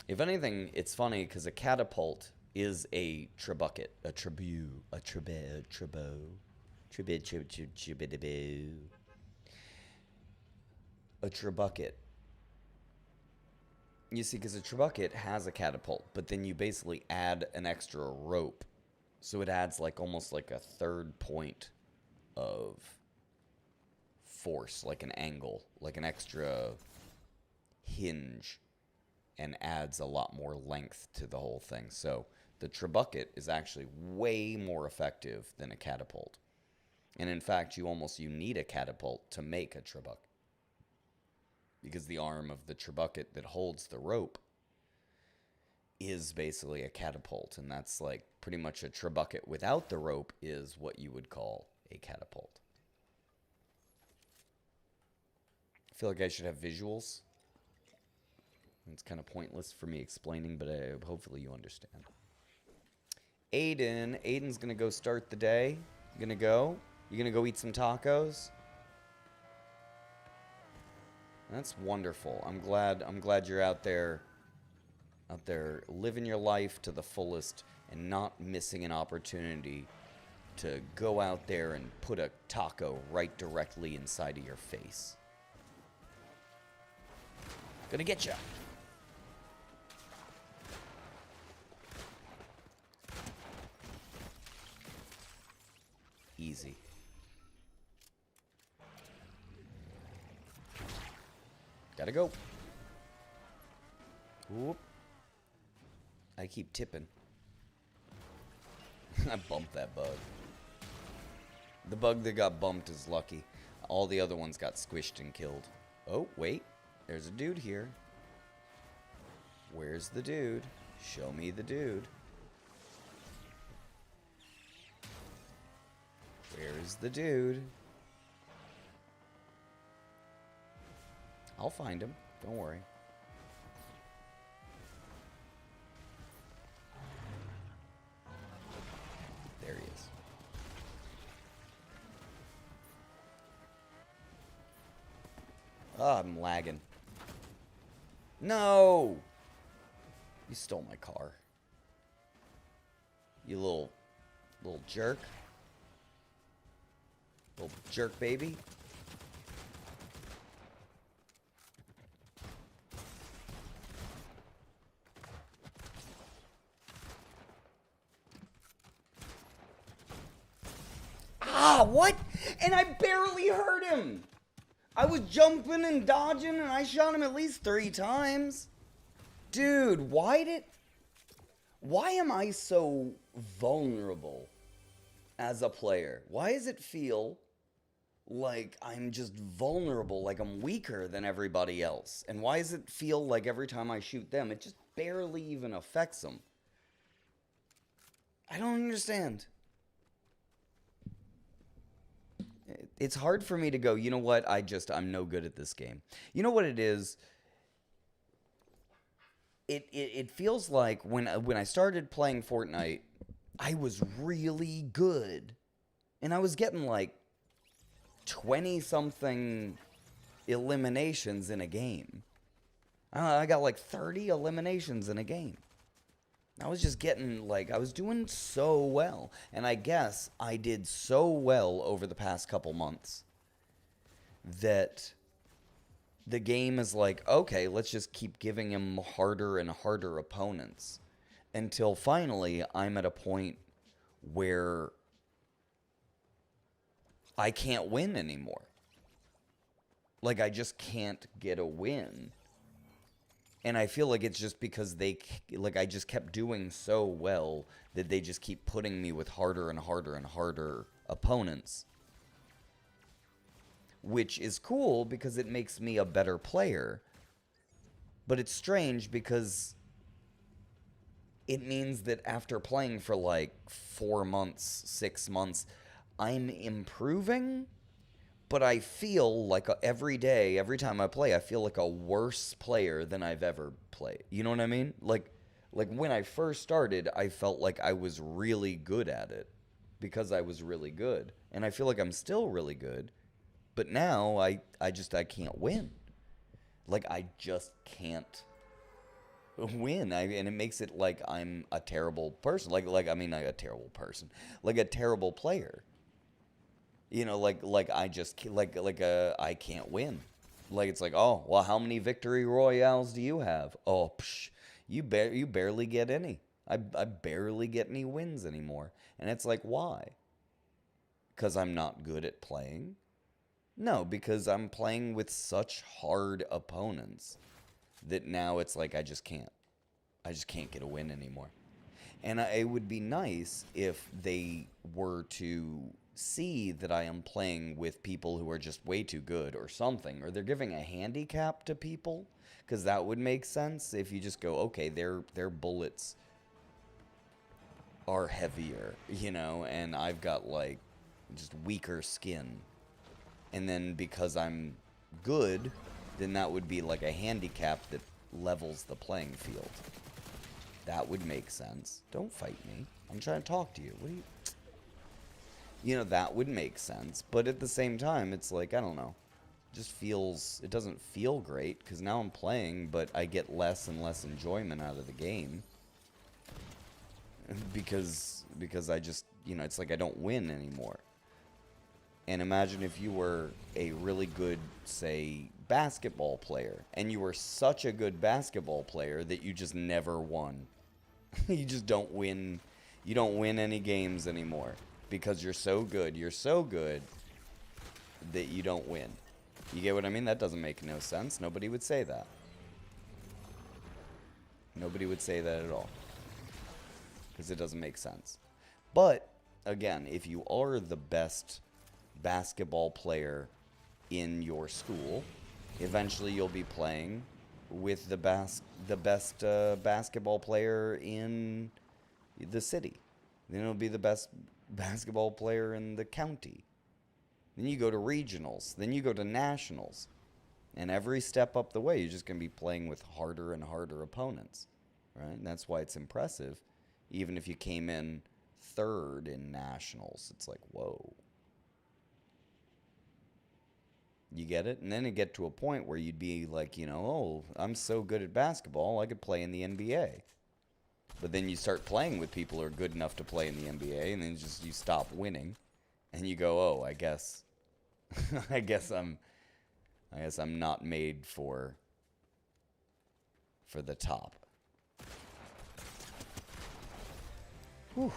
If anything, it's funny because a catapult is a trebuchet, a trebuchet. You see, because a trebuchet has a catapult, but then you basically add an extra rope. So it adds like almost like a third point of force, like an angle, like an extra hinge, and adds a lot more length to the whole thing. So the trebuchet is actually way more effective than a catapult. And in fact, you need a catapult to make a trebuchet. Because the arm of the trebuchet that holds the rope is basically a catapult. And that's like pretty much a trebuchet without the rope is what you would call a catapult. I feel like I should have visuals. It's kind of pointless for me explaining, but hopefully you understand. Aiden. Aiden's going to go start the day. You going to go? You going to go eat some tacos? That's wonderful. I'm glad you're out there living your life to the fullest and not missing an opportunity to go out there and put a taco right directly inside of your face. Gonna get ya. Easy. Gotta go. Whoop. I keep tipping. I bumped that bug. The bug that got bumped is lucky. All the other ones got squished and killed. Oh, wait. There's a dude here. Where's the dude? Show me the dude. Where's the dude? I'll find him. Don't worry. There he is. Oh, I'm lagging. No! You stole my car. You little jerk. Little jerk baby. Ah, what? And I barely hurt him. I was jumping and dodging and I shot him at least 3 times. Dude, why am I so vulnerable as a player? Why does it feel like I'm just vulnerable, like I'm weaker than everybody else? And why does it feel like every time I shoot them, it just barely even affects them? I don't understand. It's hard for me to go, you know what, I'm no good at this game. You know what it is? It feels like when I started playing Fortnite, I was really good. And I was getting like 20-something eliminations in a game. I got like 30 eliminations in a game. I was just getting, like, I was doing so well. And I guess I did so well over the past couple months that the game is like, okay, let's just keep giving him harder and harder opponents. Until finally, I'm at a point where I can't win anymore. Like, I just can't get a win. And I feel like it's just because I just kept doing so well that they just keep putting me with harder and harder and harder opponents. Which is cool because it makes me a better player. But it's strange because it means that after playing for like 4 months, 6 months, I'm improving. But I feel like every day, every time I play, I feel like a worse player than I've ever played. You know what I mean? Like when I first started, I felt like I was really good at it because I was really good. And I feel like I'm still really good. But now I can't win. Like, I just can't win. And it makes it like I'm a terrible person. Like a terrible person. Like a terrible player. You know, I can't win. Like, it's like, oh, well, how many victory royales do you have? Oh, you barely get any. I barely get any wins anymore. And it's like, why? Because I'm not good at playing? No, because I'm playing with such hard opponents that now it's like I just can't get a win anymore. And it would be nice if they were to see that I am playing with people who are just way too good or something, or they're giving a handicap to people, because that would make sense if you just go, okay, their bullets are heavier, you know, and I've got like just weaker skin, and then because I'm good, then that would be like a handicap that levels the playing field. That would make sense. Don't fight me. I'm trying to talk to you. What are you... You know, that would make sense. But at the same time, it's like, I don't know. It just feels... It doesn't feel great, because now I'm playing, but I get less and less enjoyment out of the game. Because I just... You know, it's like I don't win anymore. And imagine if you were a really good, say, basketball player. And you were such a good basketball player that you just never won. You just don't win. You don't win any games anymore. Because you're so good. You're so good that you don't win. You get what I mean? That doesn't make no sense. Nobody would say that. Nobody would say that at all. Because it doesn't make sense. But, again, if you are the best basketball player in your school, eventually you'll be playing with the best basketball player in the city. Then it'll be the best basketball player in the county. Then you go to regionals. Then you go to nationals. And every step up the way, you're just going to be playing with harder and harder opponents. Right? And that's why it's impressive. Even if you came in third in nationals, it's like, whoa. You get it? And then it get to a point where you'd be like, you know, oh, I'm so good at basketball, I could play in the NBA. But then you start playing with people who are good enough to play in the NBA, and then just you stop winning, and you go, oh, I guess, I guess I'm not made for the top. Whew.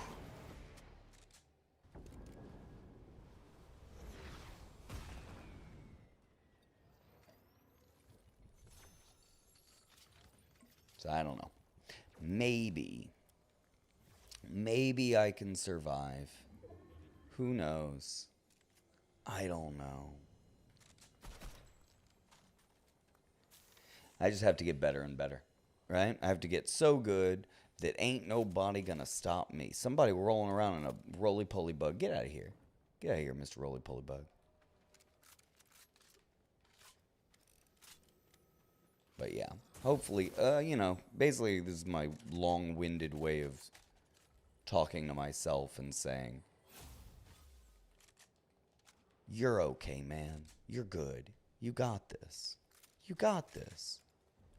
So I don't know. Maybe I can survive. Who knows? I don't know. I just have to get better and better, right? I have to get so good that ain't nobody gonna stop me. Somebody rolling around in a roly-poly bug. Get out of here. Get out of here, Mr. Roly-Poly Bug. But yeah. Hopefully, you know, basically this is my long-winded way of talking to myself and saying, you're okay, man. You're good. You got this. You got this.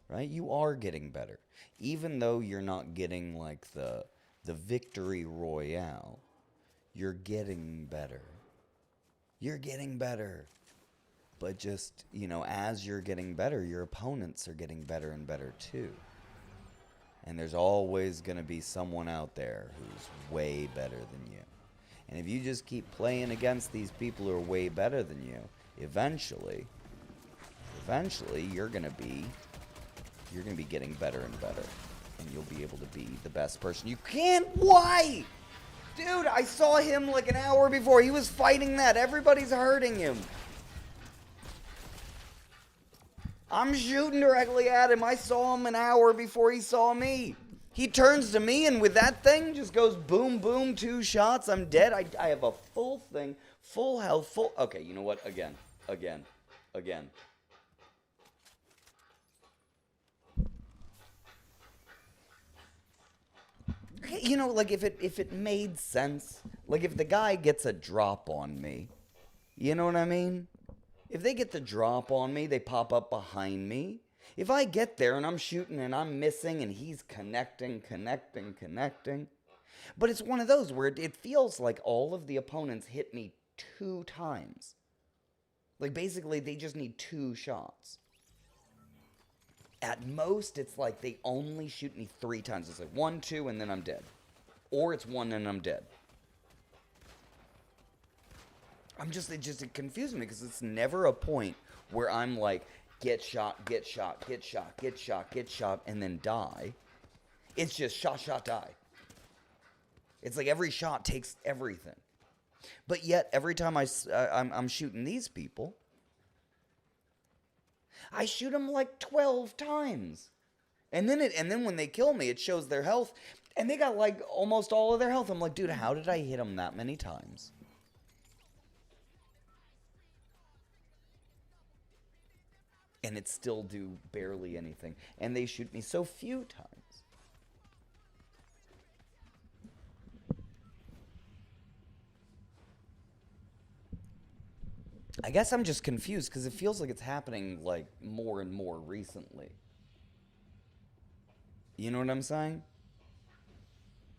Right? You are getting better. Even though you're not getting, like, the victory royale, you're getting better. You're getting better. But just, you know, as you're getting better, your opponents are getting better and better too. And there's always going to be someone out there who's way better than you. And if you just keep playing against these people who are way better than you, eventually you're going to be getting better and better. And you'll be able to be the best person you can. Why? Dude, I saw him like an hour before. He was fighting that. Everybody's hurting him. I'm shooting directly at him. I saw him an hour before he saw me. He turns to me and with that thing just goes boom, boom, 2 shots. I'm dead. I have a full thing, full health, full... Okay, you know what? Again. You know, like if it made sense, like if the guy gets a drop on me, you know what I mean? If they get the drop on me, they pop up behind me. If I get there and I'm shooting and I'm missing and he's connecting. But it's one of those where it feels like all of the opponents hit me 2 times. Like basically they just need 2 shots. At most, it's like they only shoot me 3 times. It's like 1, 2, and then I'm dead. Or it's 1 and I'm dead. It confuses me because it's never a point where I'm like, get shot, and then die. It's just shot, die. It's like every shot takes everything. But yet, every time I'm shooting these people, I shoot them like 12 times. And then when they kill me, it shows their health. And they got like almost all of their health. I'm like, dude, how did I hit them that many times? and it still do barely anything. And they shoot me so few times. I guess I'm just confused because it feels like it's happening like more and more recently. You know what I'm saying?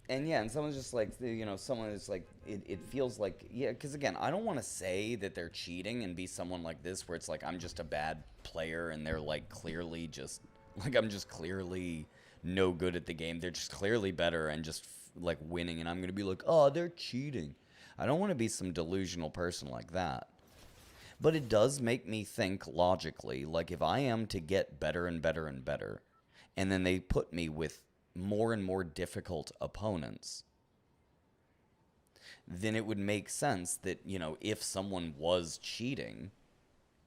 And yeah, and someone's just like, someone is like, it feels like, yeah, because again, I don't want to say that they're cheating and be someone like this where it's like, I'm just a bad player and they're like clearly just, like, I'm just clearly no good at the game. They're just clearly better and just like winning, and I'm going to be like, oh, they're cheating. I don't want to be some delusional person like that. But it does make me think logically, like if I am to get better and better and better, and then they put me with more and more difficult opponents, then it would make sense that, if someone was cheating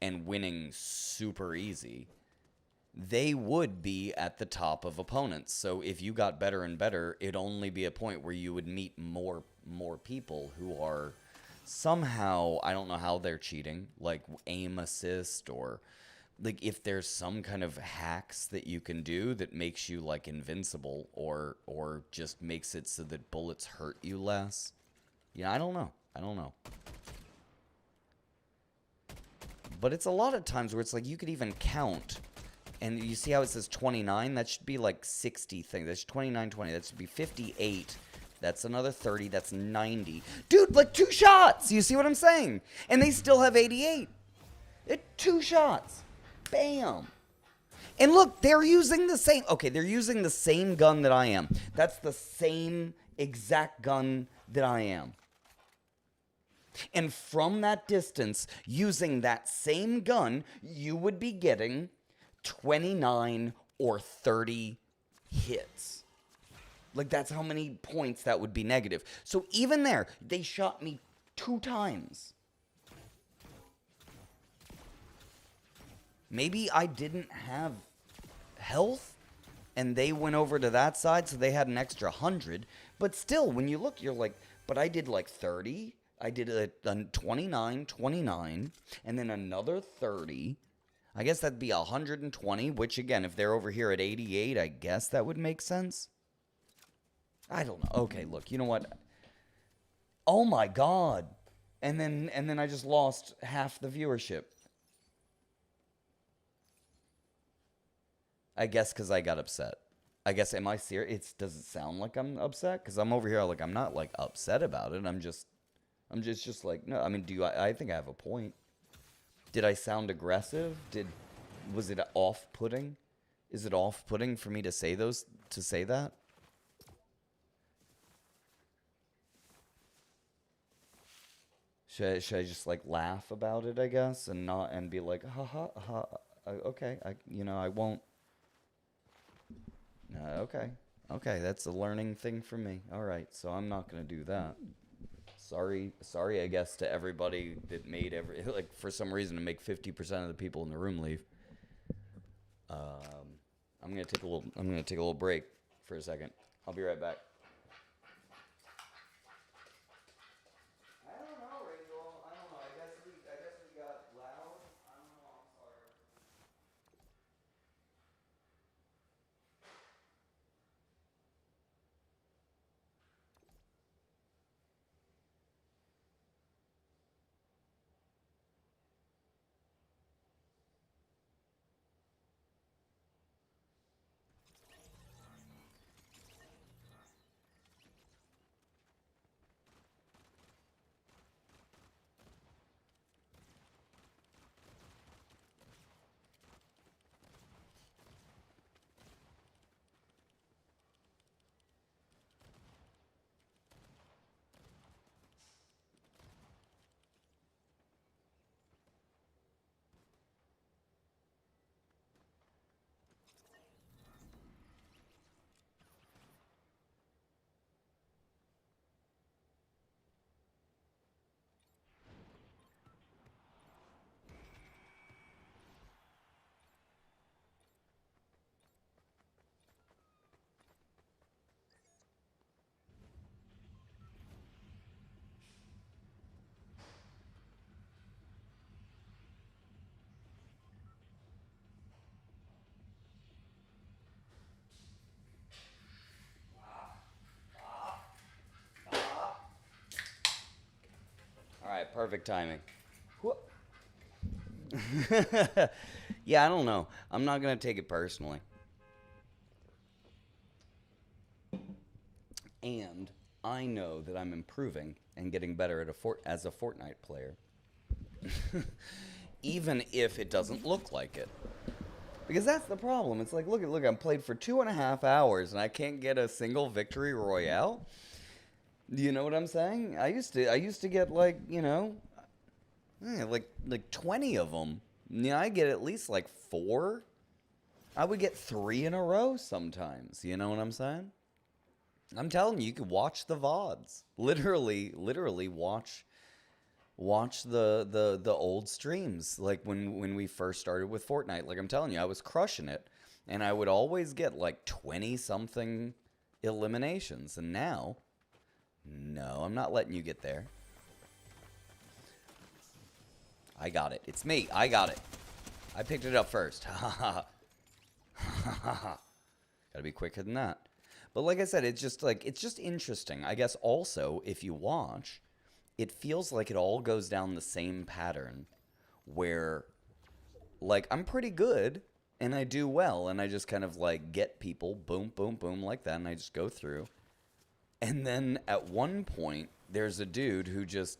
and winning super easy, they would be at the top of opponents. So if you got better and better, it'd only be a point where you would meet more people who are somehow, I don't know how they're cheating, like aim assist, or like if there's some kind of hacks that you can do that makes you like invincible, or just makes it so that bullets hurt you less. I don't know. But it's a lot of times where it's like you could even count, and you see how it says 29? That should be like 60 things. That's 29, 20. That should be 58. That's another 30. That's 90. Dude, like 2 shots. You see what I'm saying? And they still have 88. 2 shots. Bam. And look, they're using the same. Okay, they're using the same gun that I am. That's the same exact gun that I am. And from that distance, using that same gun, you would be getting 29 or 30 hits. Like, that's how many points that would be negative. So even there, they shot me 2 times. Maybe I didn't have health, and they went over to that side, so they had an extra 100. But still, when you look, you're like, but I did like 30. I did a 29, 29, and then another 30. I guess that'd be 120, which again, if they're over here at 88, I guess that would make sense. I don't know. Okay, look, you know what? Oh my god. And then I just lost half the viewership. I guess because I got upset. I guess, am I serious? Does it sound like I'm upset? Because I'm over here like, I'm not like upset about it. I'm just like, no, I mean, I think I have a point. Did I sound aggressive? Was it off-putting? Is it off-putting for me to say that? Should I just like laugh about it, I guess, and be like, ha ha ha, okay, I won't. Okay, that's a learning thing for me. All right, so I'm not gonna do that. Sorry, I guess, to everybody that made like, for some reason, to make 50% of the people in the room leave. I'm gonna take a little break for a second. I'll be right back. I don't know, Rachel. I don't know. I guess we got loud. I don't know. I'm sorry. Alright, perfect timing. Yeah, I don't know. I'm not going to take it personally. And I know that I'm improving and getting better at as a Fortnite player. Even if it doesn't look like it. Because that's the problem. It's like, look, I'm played for 2.5 hours and I can't get a single victory royale. Do you know what I'm saying? I used to get like, like 20 of them. Yeah, I get at least like 4. I would get 3 in a row sometimes. You know what I'm saying? I'm telling you, you could watch the VODs. Literally watch the old streams. Like when we first started with Fortnite. Like I'm telling you, I was crushing it. And I would always get like 20-something eliminations. And now, no, I'm not letting you get there. I got it. It's me. I got it. I picked it up first. Ha ha ha. Gotta be quicker than that. But like I said, it's just interesting. I guess also, if you watch, it feels like it all goes down the same pattern where, like, I'm pretty good and I do well and I just kind of like get people, boom, boom, boom, like that, and I just go through. And then at one point, there's a dude who just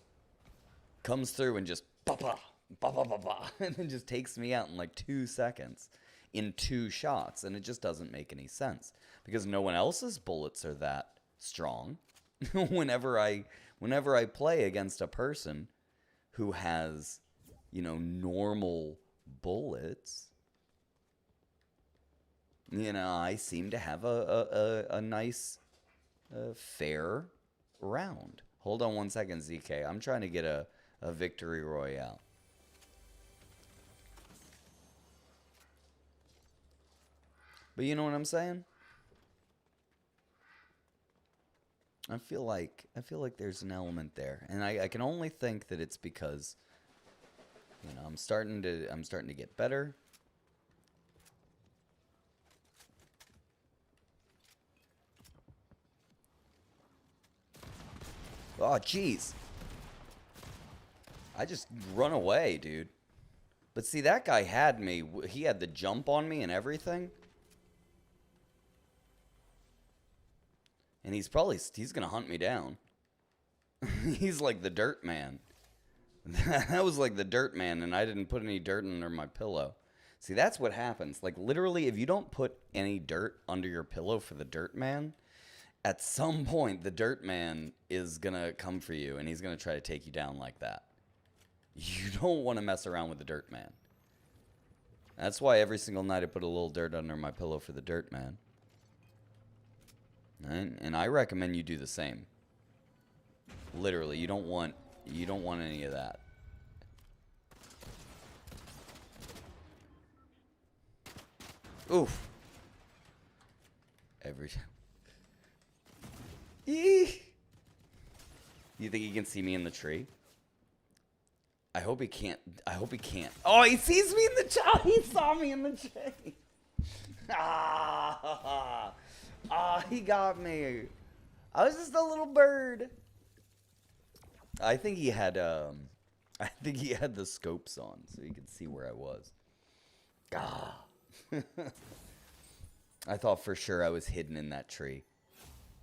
comes through and just ba-ba, ba-ba-ba-ba, and then just takes me out in like 2 seconds in 2 shots, and it just doesn't make any sense because no one else's bullets are that strong. whenever I play against a person who has, normal bullets, I seem to have a nice fair round. Hold on 1 second, ZK. I'm trying to get a victory royale. But you know what I'm saying? I feel like there's an element there, and I can only think that it's because I'm starting to get better. Oh jeez. I just run away, dude. But see, that guy had me. He had the jump on me and everything. And he's gonna hunt me down. He's like the dirt man. That was like the dirt man, and I didn't put any dirt under my pillow. See, that's what happens. Like, literally, if you don't put any dirt under your pillow for the dirt man, at some point, the dirt man is gonna come for you, and he's gonna try to take you down like that. You don't want to mess around with the dirt man. That's why every single night I put a little dirt under my pillow for the dirt man. And I recommend you do the same. Literally, you don't want any of that. Oof. Every time. Eee. You think he can see me in the tree? I hope he can't. Oh, he sees me in the tree. Oh, he saw me in the tree. Ah. Ah, he got me. I was just a little bird. I think he had the scopes on so he could see where I was. Ah. I thought for sure I was hidden in that tree.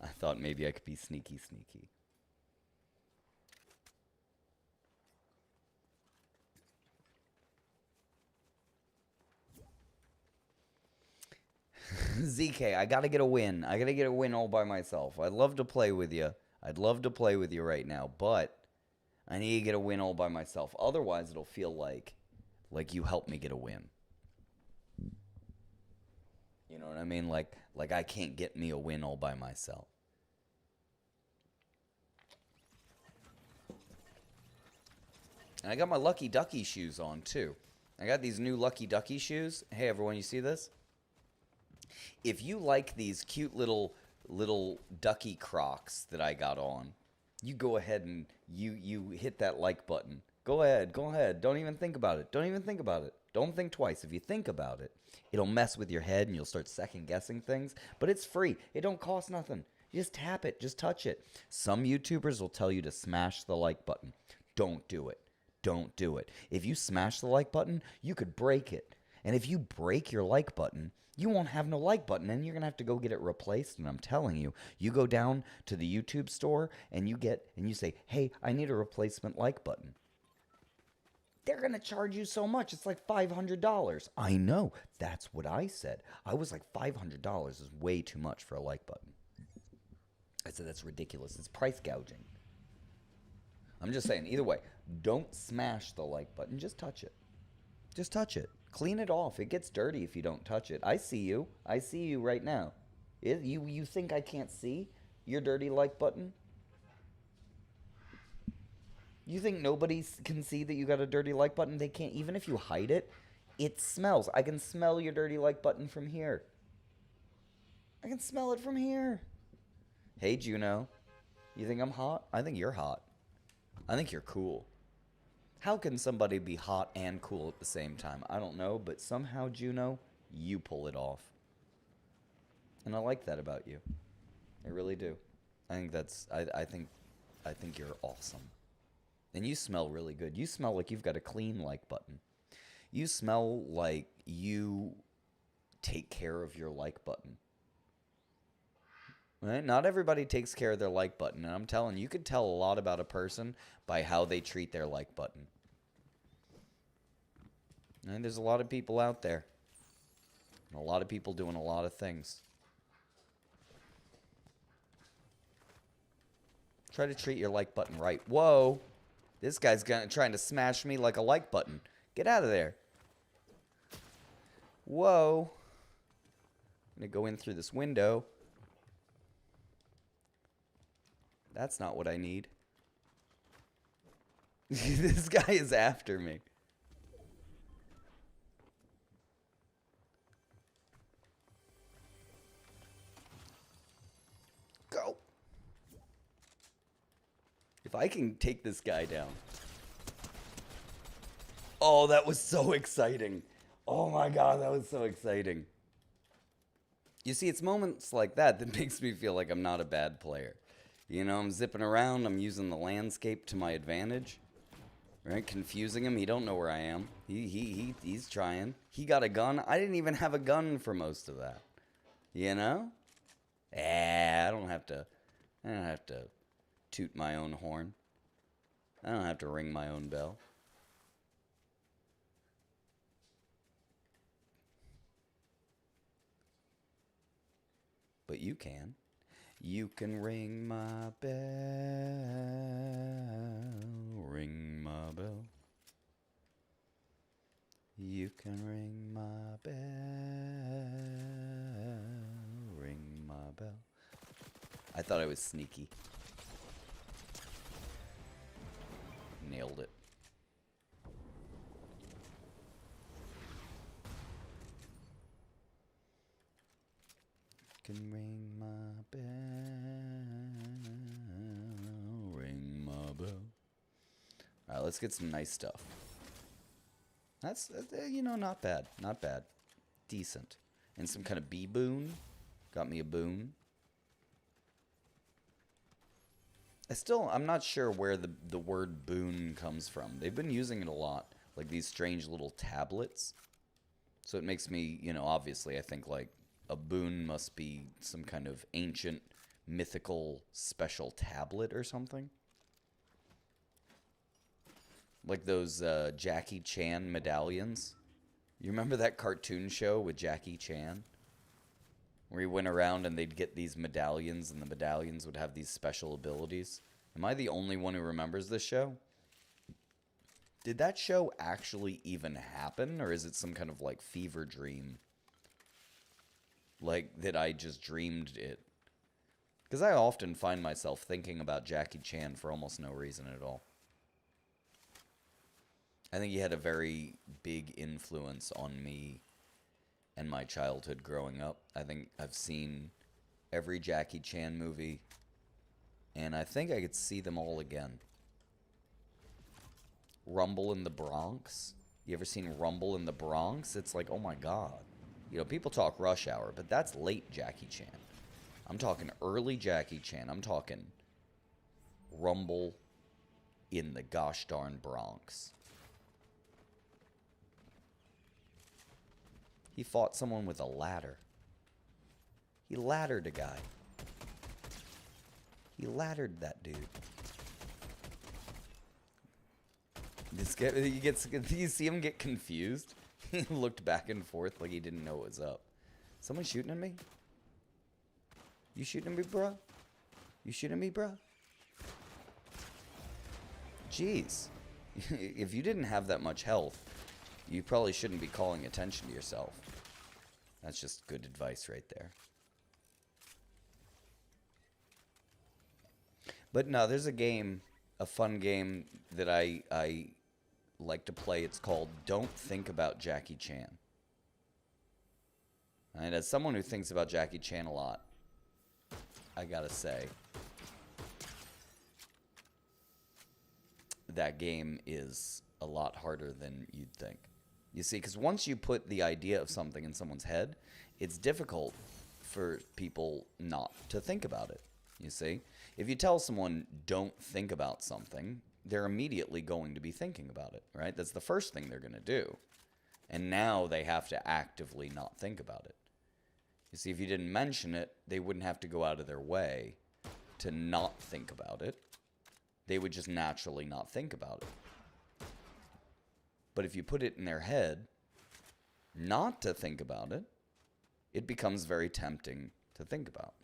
I thought maybe I could be sneaky. ZK, I gotta get a win. I gotta get a win all by myself. I'd love to play with you. I'd love to play with you right now, but I need to get a win all by myself. Otherwise, it'll feel like you helped me get a win. You know what I mean? Like I can't get me a win all by myself. And I got my Lucky Ducky shoes on, too. I got these new Lucky Ducky shoes. Hey, everyone, you see this? If you like these cute little ducky Crocs that I got on, you go ahead and you hit that like button. Go ahead. Don't even think about it. Don't think twice. If you think about it, it'll mess with your head and you'll start second guessing things. But it's free. It don't cost nothing. You just tap it. Just touch it. Some YouTubers will tell you to smash the like button. Don't do it. Don't do it. If you smash the like button, you could break it. And if you break your like button, you won't have no like button, and you're going to have to go get it replaced. And I'm telling you, you go down to the YouTube store and you say, hey, I need a replacement like button. They're going to charge you so much. It's like $500. I know. That's what I said. I was like, $500 is way too much for a like button. I said, that's ridiculous. It's price gouging. I'm just saying, either way, don't smash the like button. Just touch it. Just touch it. Clean it off. It gets dirty if you don't touch it. I see you. I see you right now. You think I can't see your dirty like button? You think nobody can see that you got a dirty like button? They can't. Even if you hide it, it smells. I can smell your dirty like button from here. I can smell it from here. Hey, Juno. You think I'm hot? I think you're hot. I think you're cool. How can somebody be hot and cool at the same time? I don't know, but somehow, Juno, you pull it off. And I like that about you. I really do. I think that's, I think you're awesome. And you smell really good. You smell like you've got a clean like button. You smell like you take care of your like button. Right? Not everybody takes care of their like button. And I'm telling you, you could tell a lot about a person by how they treat their like button. And there's a lot of people out there. And a lot of people doing a lot of things. Try to treat your like button right. Whoa. This guy's trying to smash me like a like button. Get out of there. Whoa. I'm going to go in through this window. That's not what I need. This guy is after me. Go. If I can take this guy down. Oh, that was so exciting. Oh my God, that was so exciting. You see, it's moments like that that makes me feel like I'm not a bad player. You know, I'm zipping around. I'm using the landscape to my advantage. Right? Confusing him. He don't know where I am. He's trying. He got a gun. I didn't even have a gun for most of that. You know? I don't have to toot my own horn. I don't have to ring my own bell. But you can. You can ring my bell, ring my bell. You can ring my bell, ring my bell. I thought I was sneaky. Nailed it. Can ring my bell, ring my bell. All right, let's get some nice stuff. That's you know, not bad, not bad, decent. And some kind of bee boon. Got me a boon. I'm not sure where the word boon comes from. They've been using it a lot, like these strange little tablets. So it makes me, you know, obviously I think like a boon must be some kind of ancient, mythical, special tablet or something. Like those Jackie Chan medallions. You remember that cartoon show with Jackie Chan? Where he went around and they'd get these medallions, and the medallions would have these special abilities. Am I the only one who remembers this show? Did that show actually even happen, or is it some kind of like fever dream? Like that I just dreamed it? Because I often find myself thinking about Jackie Chan for almost no reason at all. I think he had a very big influence on me and my childhood growing up. I think I've seen every Jackie Chan movie, and I think I could see them all again. Rumble in the Bronx. You ever seen Rumble in the Bronx? It's like, oh my God. You know, people talk Rush Hour, but that's late Jackie Chan. I'm talking early Jackie Chan. I'm talking Rumble in the gosh darn Bronx. He fought someone with a ladder. He laddered a guy. He laddered that dude. This guy, you see him get confused? He looked back and forth like he didn't know what was up. Someone shooting at me? You shooting at me, bro? You shooting at me, bro? Jeez. If you didn't have that much health, you probably shouldn't be calling attention to yourself. That's just good advice right there. But no, there's a game, a fun game that I like to play. It's called Don't Think About Jackie Chan. And as someone who thinks about Jackie Chan a lot, I gotta say, that game is a lot harder than you'd think. You see, because once you put the idea of something in someone's head, it's difficult for people not to think about it. You see? If you tell someone, don't think about something, they're immediately going to be thinking about it, right? That's the first thing they're going to do. And now they have to actively not think about it. You see, if you didn't mention it, they wouldn't have to go out of their way to not think about it. They would just naturally not think about it. But if you put it in their head not to think about it, it becomes very tempting to think about.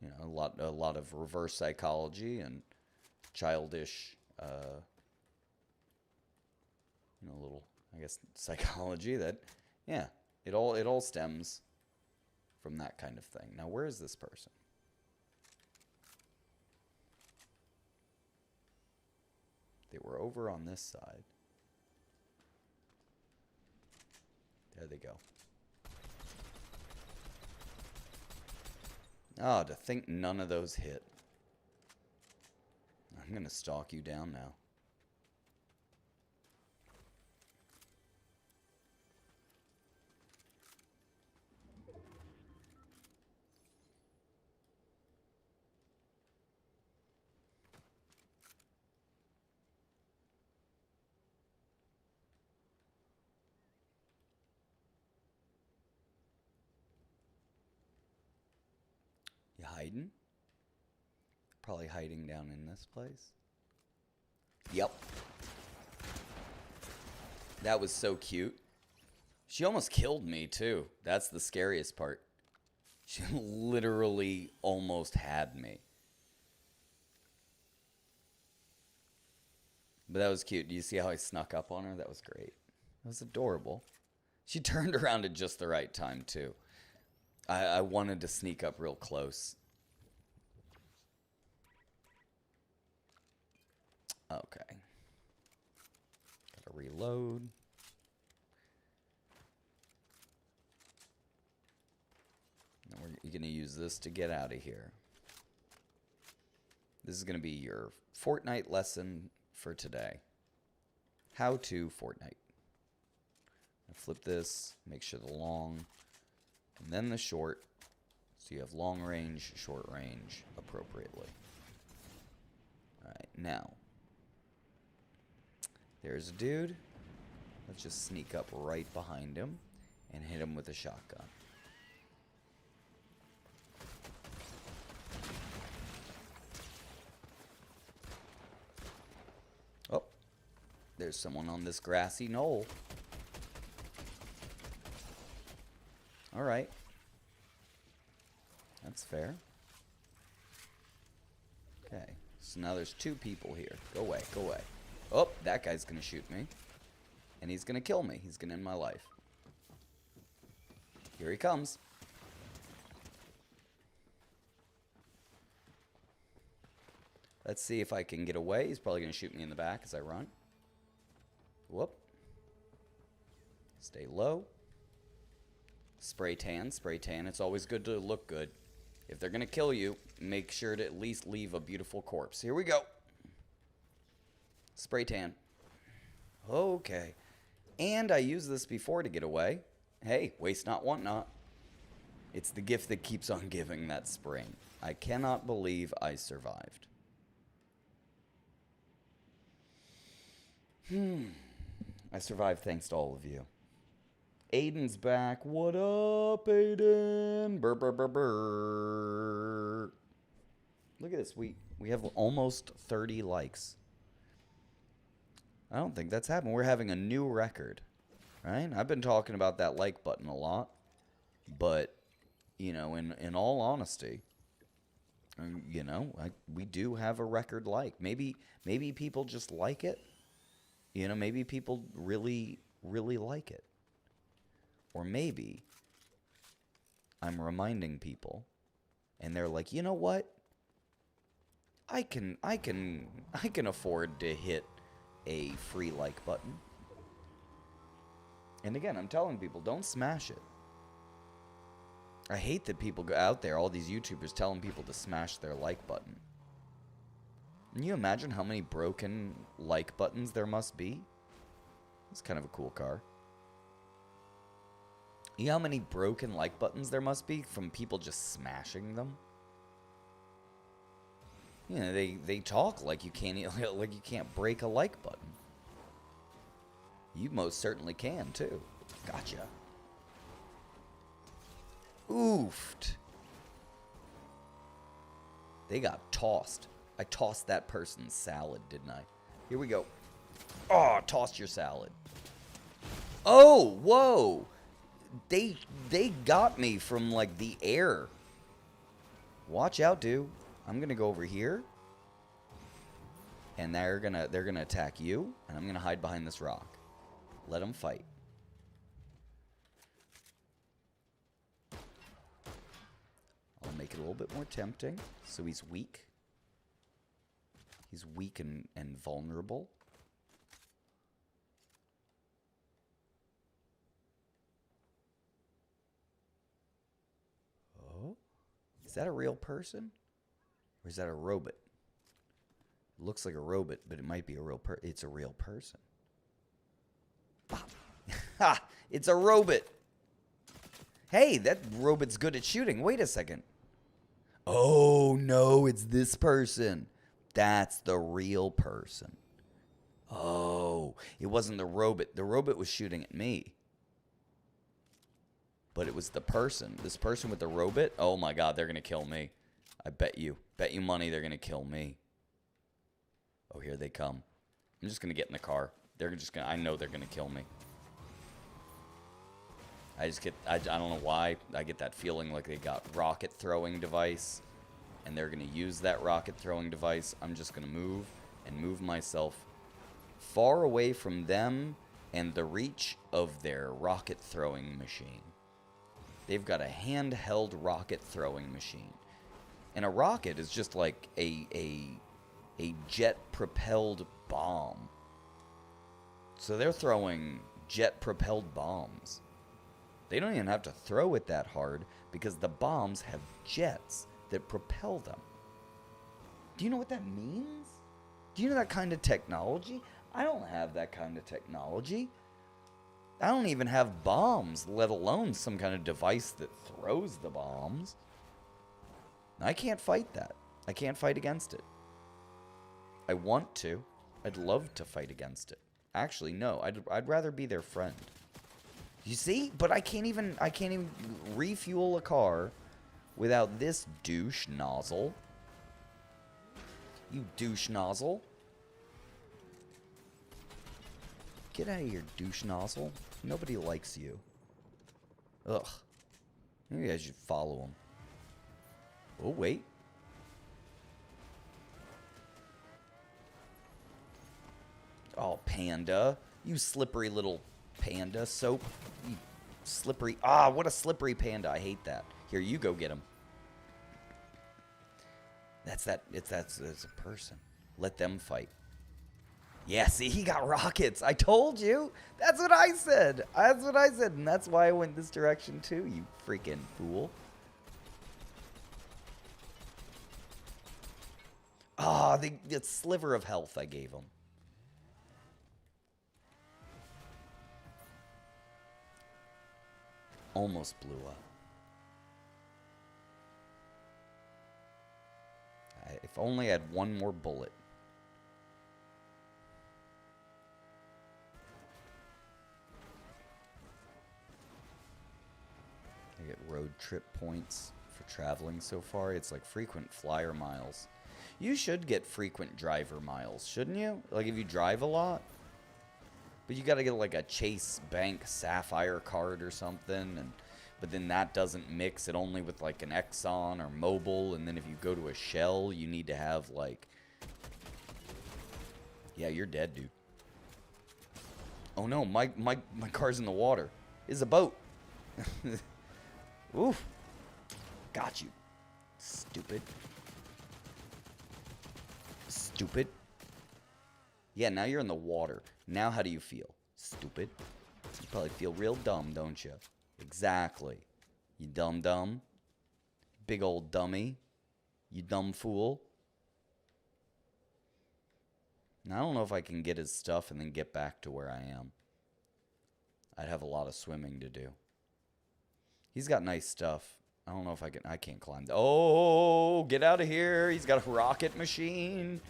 You know, a lot of reverse psychology and childish, little, I guess, psychology that, yeah, it all stems from that kind of thing. Now, where is this person? They were over on this side. There they go. Oh, to think none of those hit. I'm going to stalk you down now. You hiding? Probably hiding down in this place. Yep. That was so cute. She almost killed me, too. That's the scariest part. She literally almost had me. But that was cute. Do you see how I snuck up on her? That was great. That was adorable. She turned around at just the right time, too. I wanted to sneak up real close. Okay. Gotta reload. Now we're gonna use this to get out of here. This is gonna be your Fortnite lesson for today. How to Fortnite. Flip this, make sure the long, and then the short, so you have long range, short range appropriately. Alright, now, there's a dude. Let's just sneak up right behind him and hit him with a shotgun. Oh, there's someone on this grassy knoll. Alright. That's fair. Okay. So now there's two people here. Go away, go away. Oh, that guy's gonna shoot me. And he's gonna kill me. He's gonna end my life. Here he comes. Let's see if I can get away. He's probably gonna shoot me in the back as I run. Whoop. Stay low. Spray tan, spray tan. It's always good to look good. If they're going to kill you, make sure to at least leave a beautiful corpse. Here we go. Spray tan. Okay. And I used this before to get away. Hey, waste not, want not. It's the gift that keeps on giving, that spring. I cannot believe I survived. I survived thanks to all of you. Aiden's back. What up, Aiden? Brr, brr, brr, brr. Look at this. We have almost 30 likes. I don't think that's happened. We're having a new record, right? I've been talking about that like button a lot, but, you know, in all honesty, you know, we do have a record like. Maybe people just like it. You know, maybe people really, really like it. Or maybe I'm reminding people, and they're like, you know what? I can afford to hit a free like button. And again, I'm telling people, don't smash it. I hate that people go out there, all these YouTubers telling people to smash their like button. Can you imagine how many broken like buttons there must be? It's kind of a cool car. You know how many broken like buttons there must be from people just smashing them? You know, they talk like you can't break a like button. You most certainly can too. Gotcha. Oofed. They got tossed. I tossed that person's salad, didn't I? Here we go. Oh, tossed your salad. Oh, whoa. They got me from like the air. Watch out, dude. I'm gonna go over here. And they're gonna attack you. And I'm gonna hide behind this rock. Let them fight. I'll make it a little bit more tempting. So he's weak. He's weak and vulnerable. Oh. Is that a real person? Or is that a robot? It looks like a robot, but it might be a real it's a real person. Ha! It's a robot! Hey, that robot's good at shooting. Wait a second. Oh, no, it's this person. That's the real person. Oh, it wasn't the robot. The robot was shooting at me. But it was the person. This person with the robot. Oh, my God, they're going to kill me. I bet you. Bet you money they're going to kill me. Oh, here they come. I'm just going to get in the car. They're just going to... I know they're going to kill me. I just get... I don't know why. I get that feeling like they got rocket throwing device. And they're going to use that rocket throwing device. I'm just going to move and move myself far away from them and the reach of their rocket throwing machine. They've got a handheld rocket throwing machine. And a rocket is just like a jet-propelled bomb. So they're throwing jet-propelled bombs. They don't even have to throw it that hard because the bombs have jets that propel them. Do you know what that means? Do you know that kind of technology? I don't have that kind of technology. I don't even have bombs, let alone some kind of device that throws the bombs. I can't fight that. I can't fight against it. I want to. I'd love to fight against it. Actually, no. I'd rather be their friend. You see? But I can't even refuel a car without this douche nozzle. You douche nozzle. Get out of here, douche nozzle. Nobody likes you. Ugh. Maybe I should follow him. Oh, wait. Oh, panda. You slippery little panda soap. You slippery. Ah, what a slippery panda. I hate that. Here, you go get him. That's a person. Let them fight. Yeah, see, he got rockets. I told you. That's what I said. That's what I said. And that's why I went this direction too, you freaking fool. Ah, the sliver of health I gave him. Almost blew up. If only I had one more bullet. road trip points for traveling so far. It's like frequent flyer miles. You should get frequent driver miles, shouldn't you? Like if you drive a lot. But you gotta get like a Chase Bank Sapphire card or something, but then that doesn't mix it only with like an Exxon or Mobil, and then if you go to a Shell, you need to have like... Yeah, you're dead, dude. Oh no, my car's in the water. It's a boat. Oof. Got you. Stupid. Stupid. Yeah, now you're in the water. Now how do you feel? Stupid. You probably feel real dumb, don't you? Exactly. You dumb. Big old dummy. You dumb fool. Now, I don't know if I can get his stuff and then get back to where I am. I'd have a lot of swimming to do. He's got nice stuff. I don't know if I can... I can't climb. Oh, get out of here. He's got a rocket machine.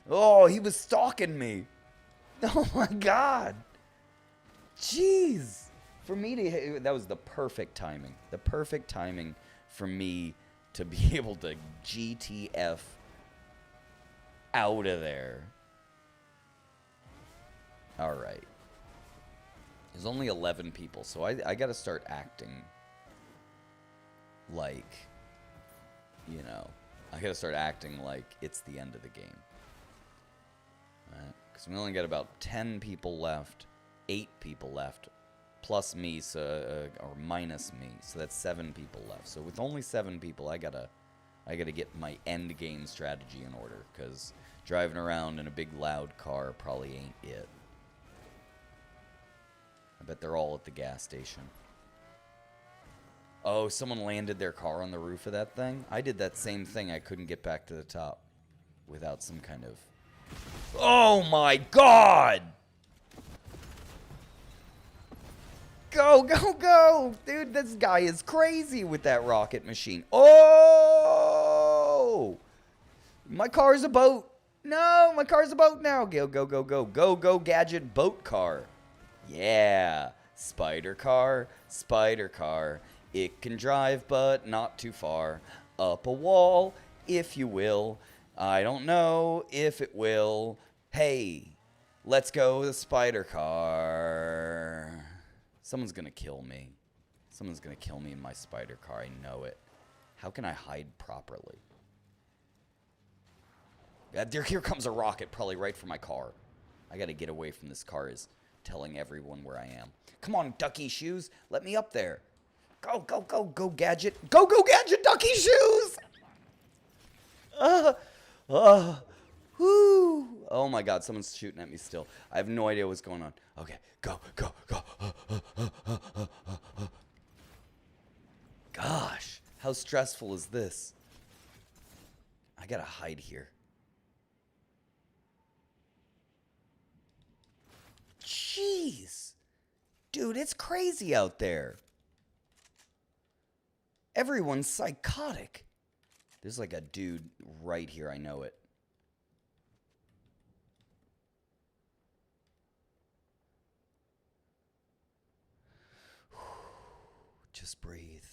Oh, he was stalking me. Oh, my God. Jeez. For me to... That was the perfect timing. The perfect timing for me to be able to GTF out of there. All right. There's only 11 people, so I got to start acting like, you know, I got to start acting like it's the end of the game. Because we only got about 10 people left, 8 people left, plus me, so or minus me, so that's 7 people left. So with only 7 people, I gotta get my end game strategy in order, because driving around in a big loud car probably ain't it. I bet they're all at the gas station. Oh, someone landed their car on the roof of that thing? I did that same thing. I couldn't get back to the top without some kind of... Oh my God! Go, go, go! Dude, this guy is crazy with that rocket machine. Oh! My car's a boat. No, my car's a boat now. Go, go, go, go. Go, go, gadget boat car. Yeah. Spider car, spider car. It can drive, but not too far. Up a wall, if you will. I don't know if it will. Hey, let's go the spider car. Someone's gonna kill me. Someone's gonna kill me in my spider car. I know it. How can I hide properly? Here comes a rocket, probably right for my car. I gotta get away from this car. Is telling everyone where I am. Come on, ducky shoes. Let me up there. Go, go, go, go, gadget. Go, go, gadget, ducky shoes. Whoo. Oh my God, someone's shooting at me still. I have no idea what's going on. Okay, go, go, go. Gosh, how stressful is this? I gotta hide here. Jeez. Dude, it's crazy out there. Everyone's psychotic. There's like a dude right here. I know it. Just breathe.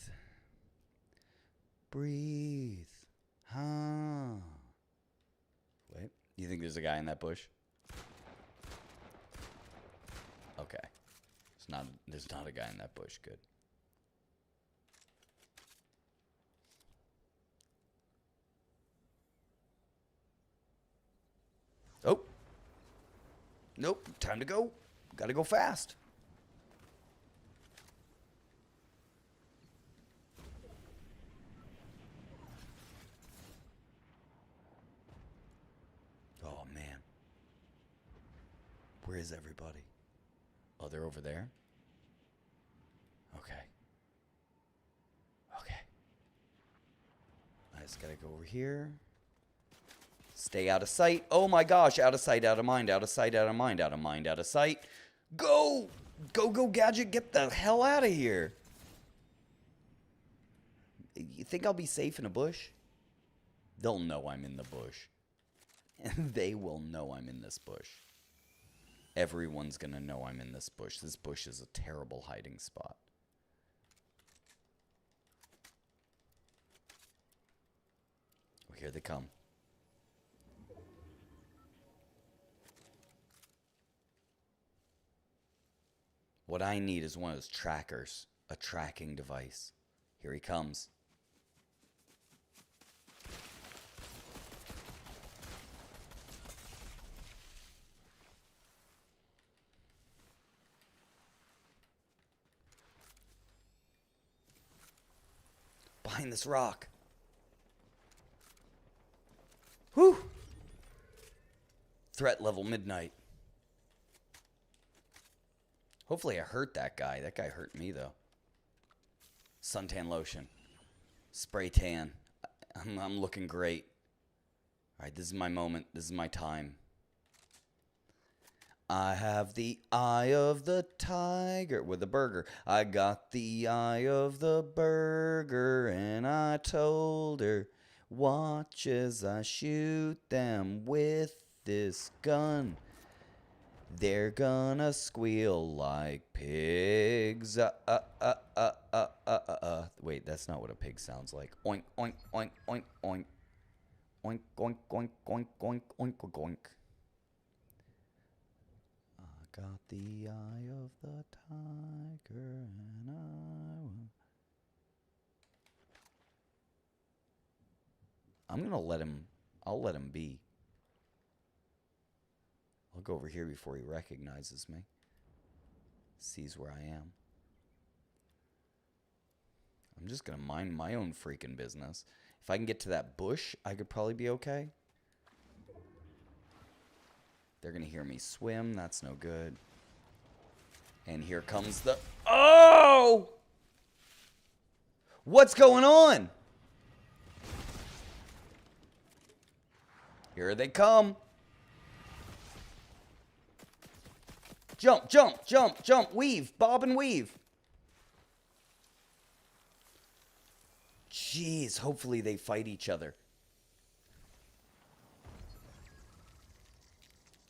Breathe. Huh. Wait. You think there's a guy in that bush? Okay. There's not a guy in that bush. Good. Oh. Nope. Time to go. Gotta go fast. Oh, man. Where is everybody? Oh, they're over there? Okay. Okay. I just gotta go over here. Stay out of sight. Oh my gosh, out of sight, out of mind, out of sight, out of mind, out of mind, out of sight. Go! Go, go, gadget, get the hell out of here. You think I'll be safe in a bush? They'll know I'm in the bush. And they will know I'm in this bush. Everyone's gonna know I'm in this bush. This bush is a terrible hiding spot. here they come. What I need is one of those trackers, a tracking device. Here he comes. Behind this rock. Whew! Threat level midnight. Hopefully I hurt that guy. That guy hurt me, though. Suntan lotion. Spray tan. I'm looking great. Alright, this is my moment. This is my time. I have the eye of the tiger with a burger. I got the eye of the burger, and I told her, watch as I shoot them with this gun. They're gonna squeal like pigs. Wait, that's not what a pig sounds like. Oink, oink, oink, oink, oink. Oink, oink, oink, oink, oink, oink, oink, oink. I got the eye of the tiger, and I'm gonna let him. I'll let him be. I'll go over here before he recognizes me. Sees where I am. I'm just gonna mind my own freaking business. If I can get to that bush, I could probably be okay. They're gonna hear me swim. That's no good. And here comes the... Oh! What's going on? Here they come. Jump, jump, jump, jump, weave, bob and weave. Jeez, hopefully they fight each other.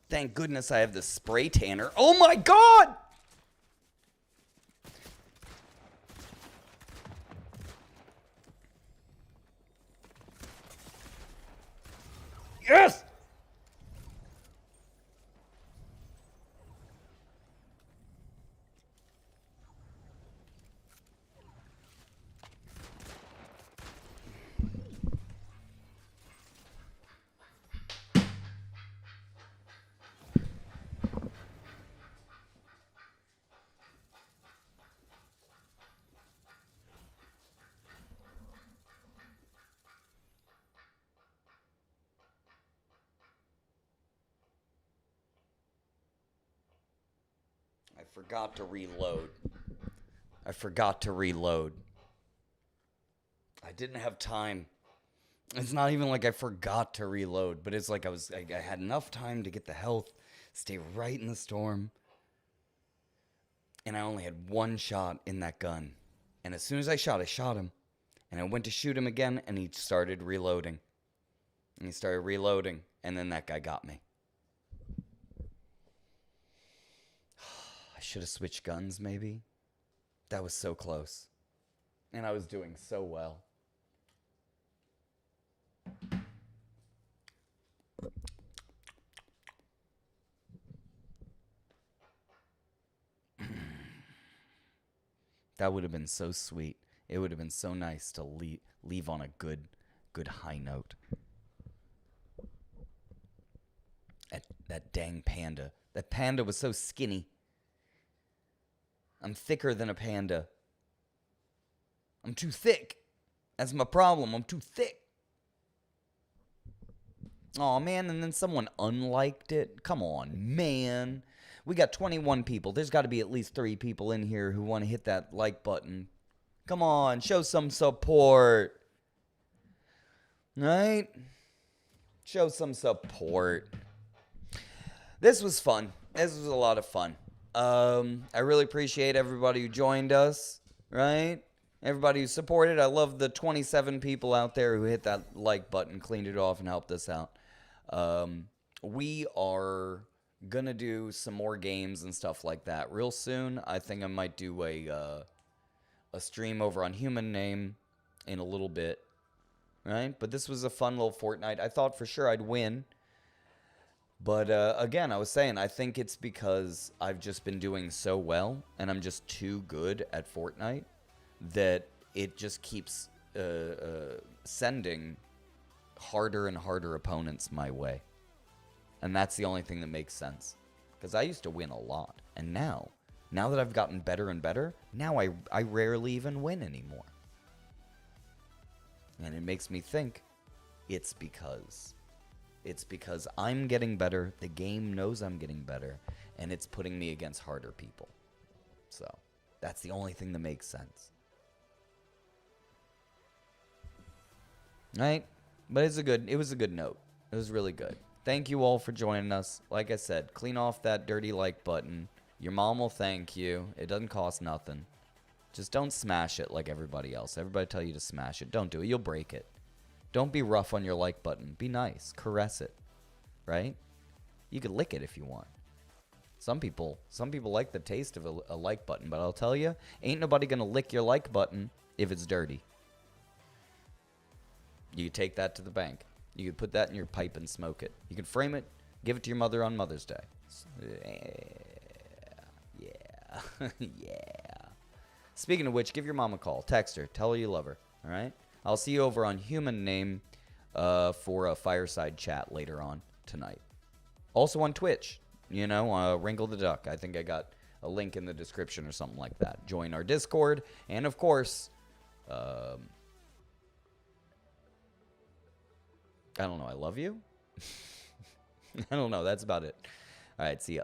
Thank goodness I have the spray tanner. Oh my god! Yes! I forgot to reload. I didn't have time. It's not even like I forgot to reload, but it's like I had enough time to get the health, stay right in the storm. And I only had one shot in that gun. And as soon as I shot him. And I went to shoot him again, and he started reloading. And then that guy got me. I should have switched guns, maybe. That was so close. And I was doing so well. That would have been so sweet. It would have been so nice to leave on a good high note. That dang panda. That panda was so skinny. I'm thicker than a panda. I'm too thick. That's my problem. I'm too thick. Aw, man, and then someone unliked it. Come on, man. We got 21 people. There's got to be at least 3 people in here who want to hit that like button. Come on, show some support. Right? Show some support. This was fun. This was a lot of fun. I really appreciate everybody who joined us, right? Everybody who supported. I love the 27 people out there who hit that like button, cleaned it off, and helped us out. We are going to do some more games and stuff like that real soon. I think I might do a stream over on Human Name in a little bit, right? But this was a fun little Fortnite. I thought for sure I'd win. But again, I was saying, I think it's because I've just been doing so well, and I'm just too good at Fortnite, that it just keeps sending harder and harder opponents my way. And that's the only thing that makes sense. Because I used to win a lot. And now that I've gotten better and better, now I rarely even win anymore. And it makes me think it's because I'm getting better, the game knows I'm getting better, and it's putting me against harder people. So, that's the only thing that makes sense. Right? But it was a good note. It was really good. Thank you all for joining us. Like I said, clean off that dirty like button. Your mom will thank you. It doesn't cost nothing. Just don't smash it like everybody else. Everybody tell you to smash it. Don't do it. You'll break it. Don't be rough on your like button. Be nice. Caress it. Right? You could lick it if you want. Some people like the taste of a like button, but I'll tell you, ain't nobody gonna lick your like button if it's dirty. You could take that to the bank. You could put that in your pipe and smoke it. You could frame it, give it to your mother on Mother's Day. Yeah. Yeah. Speaking of which, give your mom a call. Text her. Tell her you love her. All right? I'll see you over on Human Name for a fireside chat later on tonight. Also on Twitch, Wrinkle the Duck. I think I got a link in the description or something like that. Join our Discord. And, of course, I don't know. I love you? I don't know. That's about it. All right. See ya.